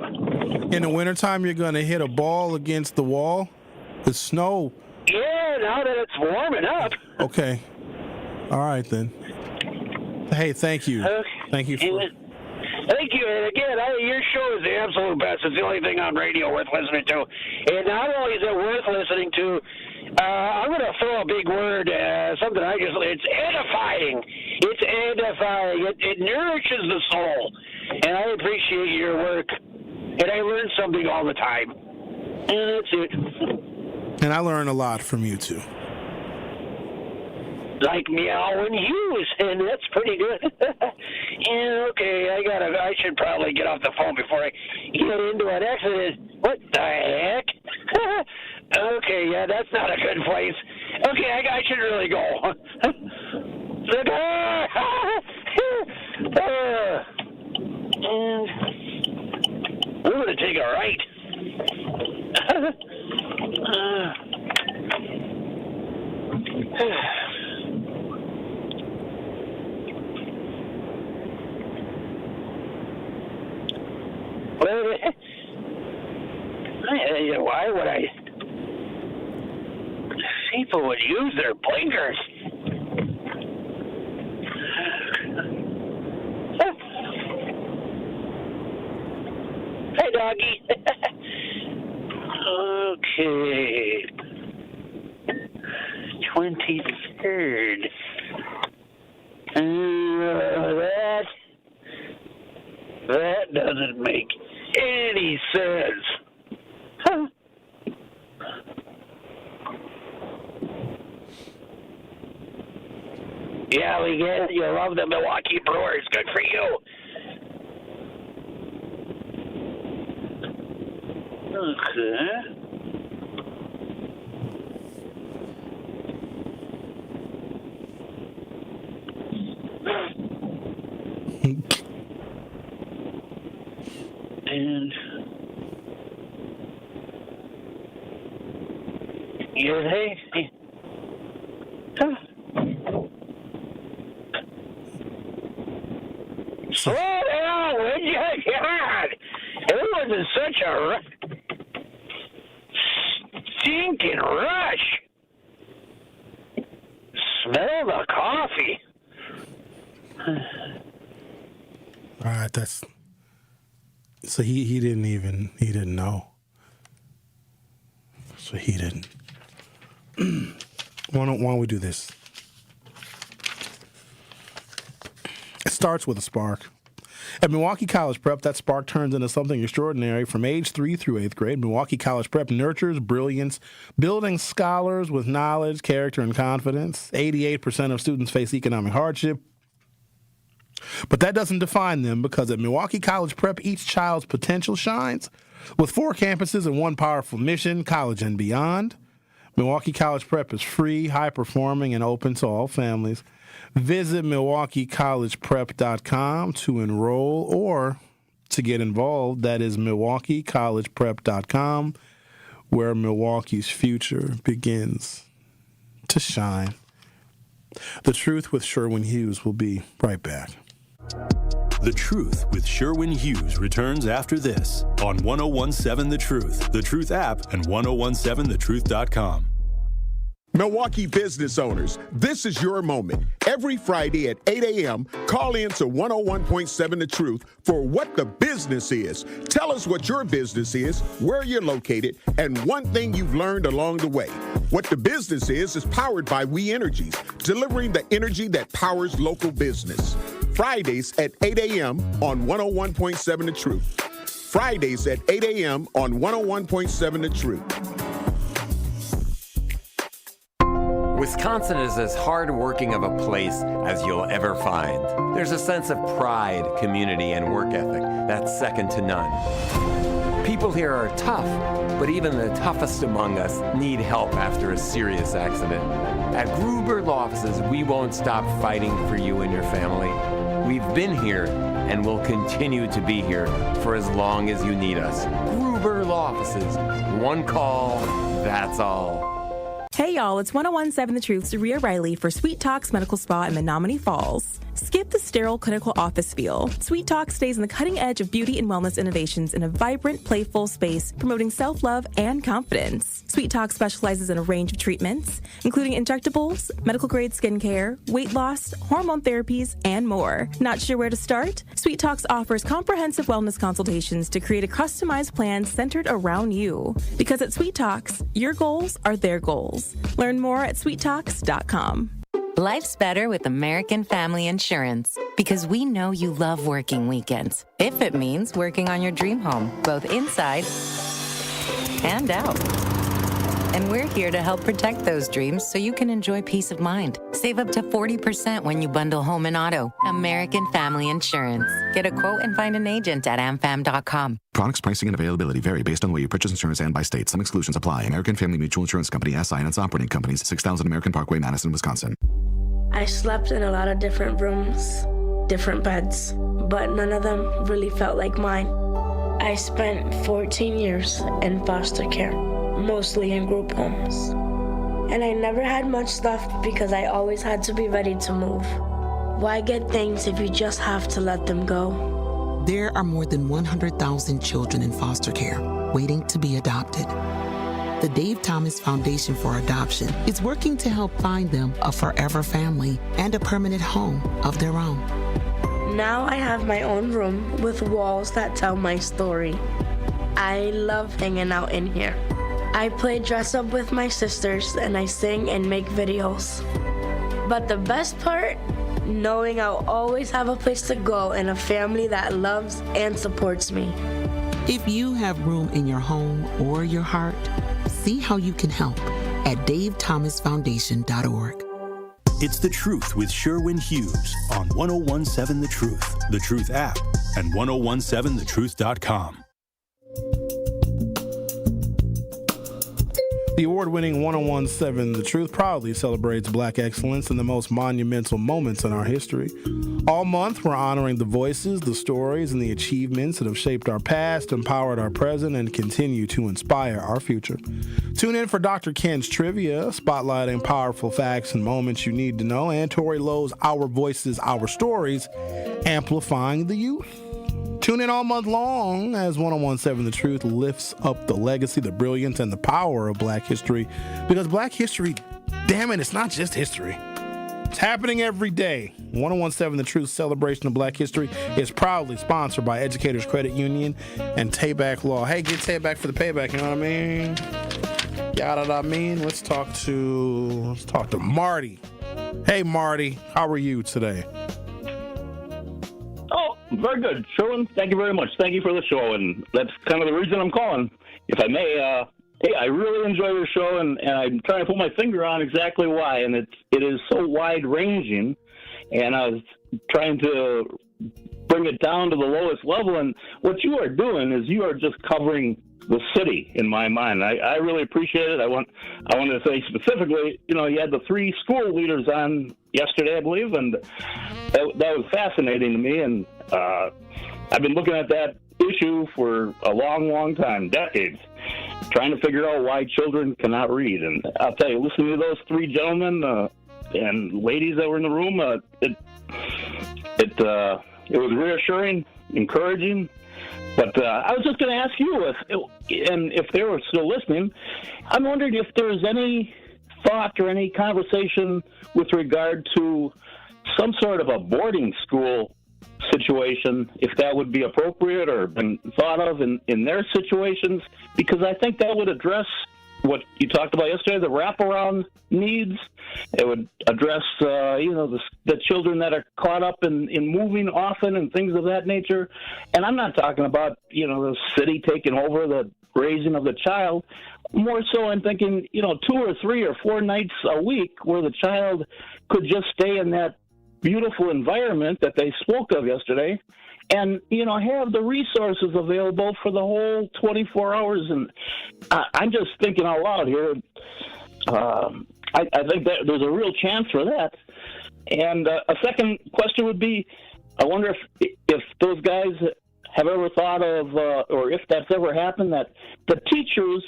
Speaker 8: In the wintertime, you're going to hit a ball against the wall? The snow.
Speaker 10: Yeah, now that it's warming up.
Speaker 8: Okay. All right, then. Hey, thank you. Thank you for...
Speaker 10: Thank you. And again, your show is the absolute best. It's the only thing on radio worth listening to. And not only is it worth listening to, I'm going to throw a big word, something it's edifying. It's edifying. It nourishes the soul. And I appreciate your work. And I learn something all the time. And that's it.
Speaker 8: And I learn a lot from you, too.
Speaker 10: Like meowing Hughes, and that's pretty good. Yeah, okay, I should probably get off the phone before I get into an accident. What the heck? Okay, yeah, that's not a good place. Okay, I should really go. And I'm going to take a right. Why would I? People would use their blinkers. Hey, doggy. Okay. 23rd. That doesn't make any sense. Huh. Yeah, we get it. You love the Milwaukee Brewers. Good for you. Okay. And you're there. Huh. Slow down, would you? God, it wasn't such a stinking rush. Smell the coffee.
Speaker 8: All right, that's so he didn't know. So he didn't. Why don't we do this? It starts with a spark. At Milwaukee College Prep, that spark turns into something extraordinary. From age 3 through 8th grade, Milwaukee College Prep nurtures brilliance, building scholars with knowledge, character, and confidence. 88% of students face economic hardship. But that doesn't define them, because at Milwaukee College Prep, each child's potential shines. With 4 campuses and one powerful mission, college and beyond, Milwaukee College Prep is free, high-performing, and open to all families. Visit MilwaukeeCollegePrep.com to enroll or to get involved. That is MilwaukeeCollegePrep.com, where Milwaukee's future begins to shine. The Truth with Sherwin Hughes will be right back.
Speaker 2: The Truth with Sherwin Hughes returns after this on 101.7 The Truth, The Truth app, and 1017thetruth.com.
Speaker 11: Milwaukee business owners, this is your moment. Every Friday at 8 a.m., call in to 101.7 The Truth for What the Business Is. Tell us what your business is, where you're located, and one thing you've learned along the way. What the Business is powered by We Energies, delivering the energy that powers local business. Fridays at 8 a.m. on 101.7 The Truth. Fridays at 8 a.m. on 101.7 The Truth.
Speaker 13: Wisconsin is as hard-working of a place as you'll ever find. There's a sense of pride, community, and work ethic that's second to none. People here are tough, but even the toughest among us need help after a serious accident. At Gruber Law Offices, we won't stop fighting for you and your family. We've been here and will continue to be here for as long as you need us. Gruber Law Offices. One call, that's all.
Speaker 14: Hey y'all, it's 101.7 The Truth's Rhea Riley for Sweet Talks Medical Spa in Menominee Falls. Skip the sterile clinical office feel. Sweet Talk stays on the cutting edge of beauty and wellness innovations in a vibrant, playful space promoting self-love and confidence. Sweet Talk specializes in a range of treatments, including injectables, medical-grade skincare, weight loss, hormone therapies, and more. Not sure where to start? Sweet Talks offers comprehensive wellness consultations to create a customized plan centered around you. Because at Sweet Talks, your goals are their goals. Learn more at sweettalks.com.
Speaker 15: Life's better with American Family Insurance because we know you love working weekends. If it means working on your dream home, both inside and out. And we're here to help protect those dreams so you can enjoy peace of mind. Save up to 40% when you bundle home and auto. American Family Insurance. Get a quote and find an agent at amfam.com.
Speaker 5: Products, pricing, and availability vary based on the way you purchase insurance and by state. Some exclusions apply. American Family Mutual Insurance Company, SI, and its operating companies, 6000 American Parkway, Madison, Wisconsin.
Speaker 7: I slept in a lot of different rooms, different beds, but none of them really felt like mine. I spent 14 years in foster care, mostly in group homes. And I never had much left because I always had to be ready to move. Why get things if you just have to let them go?
Speaker 9: There are more than 100,000 children in foster care waiting to be adopted. The Dave Thomas Foundation for Adoption is working to help find them a forever family and a permanent home of their own.
Speaker 7: Now I have my own room with walls that tell my story. I love hanging out in here. I play dress up with my sisters and I sing and make videos. But the best part? Knowing I'll always have a place to go and a family that loves and supports me.
Speaker 9: If you have room in your home or your heart, see how you can help at davethomasfoundation.org.
Speaker 2: It's The Truth with Sherwin Hughes on 1017 The Truth, The Truth app, and 1017thetruth.com.
Speaker 8: The award-winning 1017 The Truth proudly celebrates Black excellence in the most monumental moments in our history. All month, we're honoring the voices, the stories, and the achievements that have shaped our past, empowered our present, and continue to inspire our future. Tune in for Dr. Ken's Trivia, spotlighting powerful facts and moments you need to know, and Tori Lowe's Our Voices, Our Stories, amplifying the youth. Tune in all month long as 1017 The Truth lifts up the legacy, the brilliance, and the power of Black history. Because Black history, damn it, it's not just history. It's happening every day. 1017 The Truth celebration of Black history is proudly sponsored by Educators Credit Union and Tayback Law. Hey, get Tayback for the payback, you know what I mean? Yada da mean. Let's talk to Marty. Hey, Marty, how are you today?
Speaker 16: Oh, very good. Sherwin, thank you very much. Thank you for the show, and that's kind of the reason I'm calling. If I may, hey, I really enjoy your show, and I'm trying to put my finger on exactly why, and it is so wide-ranging, and I was trying to bring it down to the lowest level, and what you are doing is you are just covering the city in my mind. I really appreciate it. I wanted to say specifically, you had the 3 school leaders on yesterday, I believe, and that was fascinating to me, and I've been looking at that issue for a long, long time, decades, trying to figure out why children cannot read. And I'll tell you, listening to those 3 gentlemen and ladies that were in the room, it was reassuring, encouraging. But I was just going to ask you, if they were still listening, I'm wondering if there's any thought or any conversation with regard to some sort of a boarding school situation, if that would be appropriate or been thought of in their situations, because I think that would address what you talked about yesterday, the wraparound needs. It would address, the children that are caught up in moving often and things of that nature. And I'm not talking about, the city taking over the raising of the child. More so, I'm thinking, 2 or 3 or 4 nights a week where the child could just stay in that beautiful environment that they spoke of yesterday, and have the resources available for the whole 24 hours. And I'm just thinking out loud here. I think that there's a real chance for that. And a second question would be, I wonder if those guys have ever thought of, or if that's ever happened, that the teachers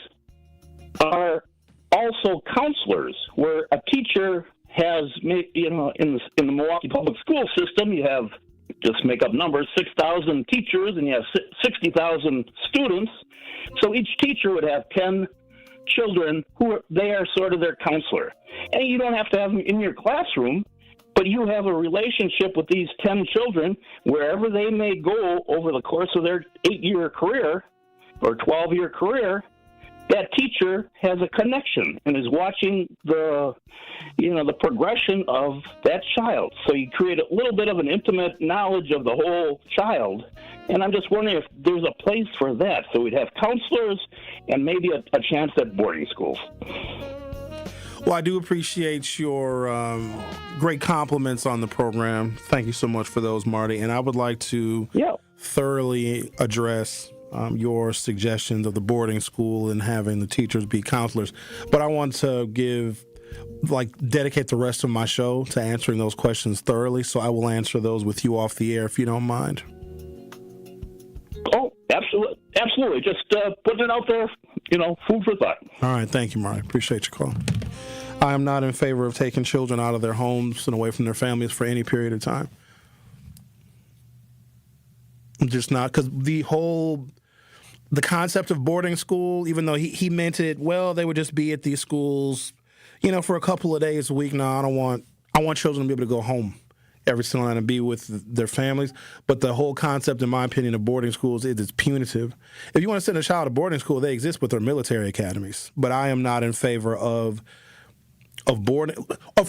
Speaker 16: are also counselors, where a teacher has, in the Milwaukee public school system, you have, just make up numbers, 6,000 teachers, and you have 60,000 students. So each teacher would have 10 children they are sort of their counselor. And you don't have to have them in your classroom, but you have a relationship with these 10 children wherever they may go over the course of their 8-year career or 12-year career. that teacher has a connection and is watching the progression of that child. So you create a little bit of an intimate knowledge of the whole child. And I'm just wondering if there's a place for that. So we'd have counselors and maybe a chance at boarding schools.
Speaker 8: Well, I do appreciate your great compliments on the program. Thank you so much for those, Marty. And I would like to thoroughly address your suggestions of the boarding school and having the teachers be counselors. But I want to dedicate the rest of my show to answering those questions thoroughly. So I will answer those with you off the air if you don't mind.
Speaker 16: Oh, absolutely. Absolutely. Just putting it out there, food for thought.
Speaker 8: All right. Thank you, Marty. Appreciate your call. I am not in favor of taking children out of their homes and away from their families for any period of time. I'm just not, because the concept of boarding school, even though he meant it well, they would just be at these schools, for a couple of days a week. No, I want children to be able to go home every single night and be with their families. But the whole concept, in my opinion, of boarding schools is it's punitive. If you want to send a child to boarding school, they exist with their military academies. But I am not in favor of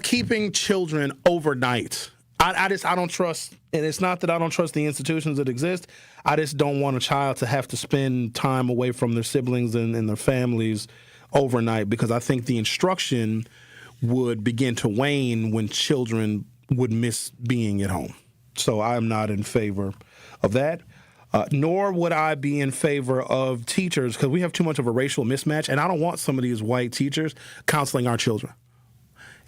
Speaker 8: keeping children overnight. I don't trust, and it's not that I don't trust the institutions that exist. I just don't want a child to have to spend time away from their siblings and their families overnight, because I think the instruction would begin to wane when children would miss being at home. So I'm not in favor of that. Nor would I be in favor of teachers, because we have too much of a racial mismatch, and I don't want some of these white teachers counseling our children.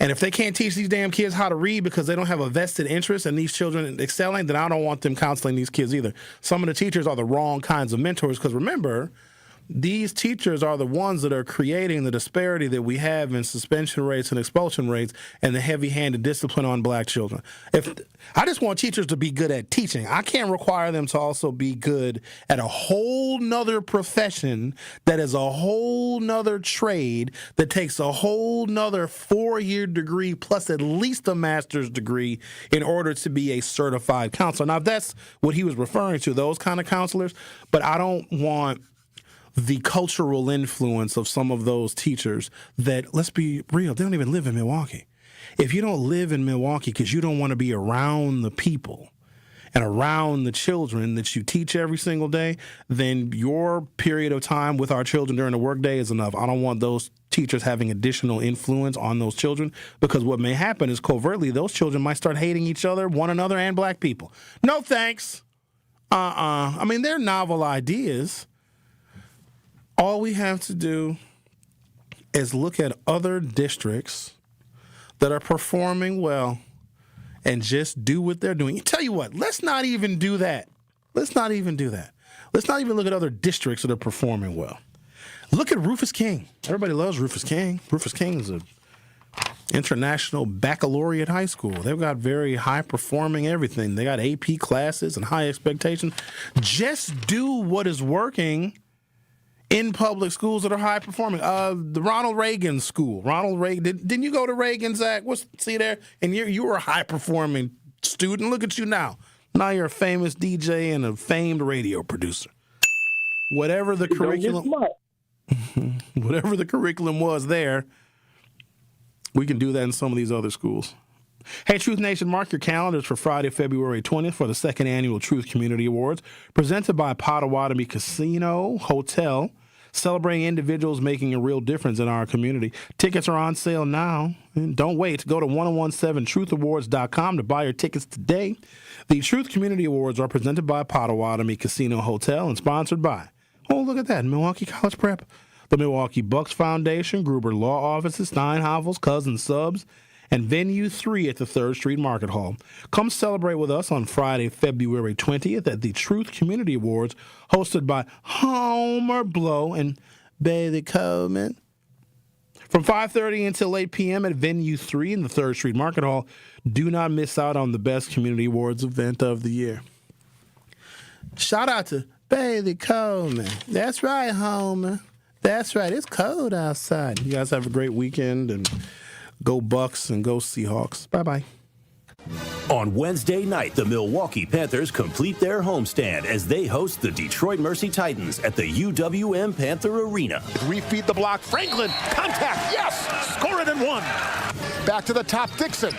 Speaker 8: And if they can't teach these damn kids how to read because they don't have a vested interest in these children excelling, then I don't want them counseling these kids either. Some of the teachers are the wrong kinds of mentors, because remember, these teachers are the ones that are creating the disparity that we have in suspension rates and expulsion rates and the heavy-handed discipline on black children. I just want teachers to be good at teaching. I can't require them to also be good at a whole nother profession that is a whole nother trade that takes a whole nother 4-year degree plus at least a master's degree in order to be a certified counselor. Now, that's what he was referring to, those kind of counselors, but I don't want the cultural influence of some of those teachers that, let's be real, they don't even live in Milwaukee. If you don't live in Milwaukee because you don't want to be around the people and around the children that you teach every single day, then your period of time with our children during the workday is enough. I don't want those teachers having additional influence on those children, because what may happen is covertly those children might start hating each other, one another, and black people. No thanks. I mean, they're novel ideas. All we have to do is look at other districts that are performing well and just do what they're doing. Tell you what, let's not even do that. Let's not even look at other districts that are performing well. Look at Rufus King. Everybody loves Rufus King. Rufus King is an international baccalaureate high school. They've got very high-performing everything. They got AP classes and high expectations. Just do what is working in public schools that are high performing. The Ronald Reagan School. Ronald Reagan. Didn't you go to Reagan, Zach? See there? And you were a high performing student. Look at you now. Now you're a famous DJ and a famed radio producer. Whatever the curriculum was there, we can do that in some of these other schools. Hey, Truth Nation, mark your calendars for Friday, February 20th for the second annual Truth Community Awards, presented by Potawatomi Casino Hotel, celebrating individuals making a real difference in our community. Tickets are on sale now. And don't wait. Go to 1017truthawards.com to buy your tickets today. The Truth Community Awards are presented by Potawatomi Casino Hotel and sponsored by, oh, look at that, Milwaukee College Prep, the Milwaukee Bucks Foundation, Gruber Law Offices, Steinhavel's, Cousins Subs, and Venue 3 at the 3rd Street Market Hall. Come celebrate with us on Friday, February 20th at the Truth Community Awards, hosted by Homer Blow and Bailey Coleman. From 5:30 until 8 p.m. at Venue 3 in the 3rd Street Market Hall. Do not miss out on the best community awards event of the year. Shout out to Bailey Coleman. That's right, Homer. That's right. It's cold outside. You guys have a great weekend, and go Bucks and go Seahawks. Bye-bye.
Speaker 2: On Wednesday night, the Milwaukee Panthers complete their homestand as they host the Detroit Mercy Titans at the UWM Panther Arena.
Speaker 12: Refeed the block. Franklin, contact, yes! Score it and one. Back to the top, Dixon.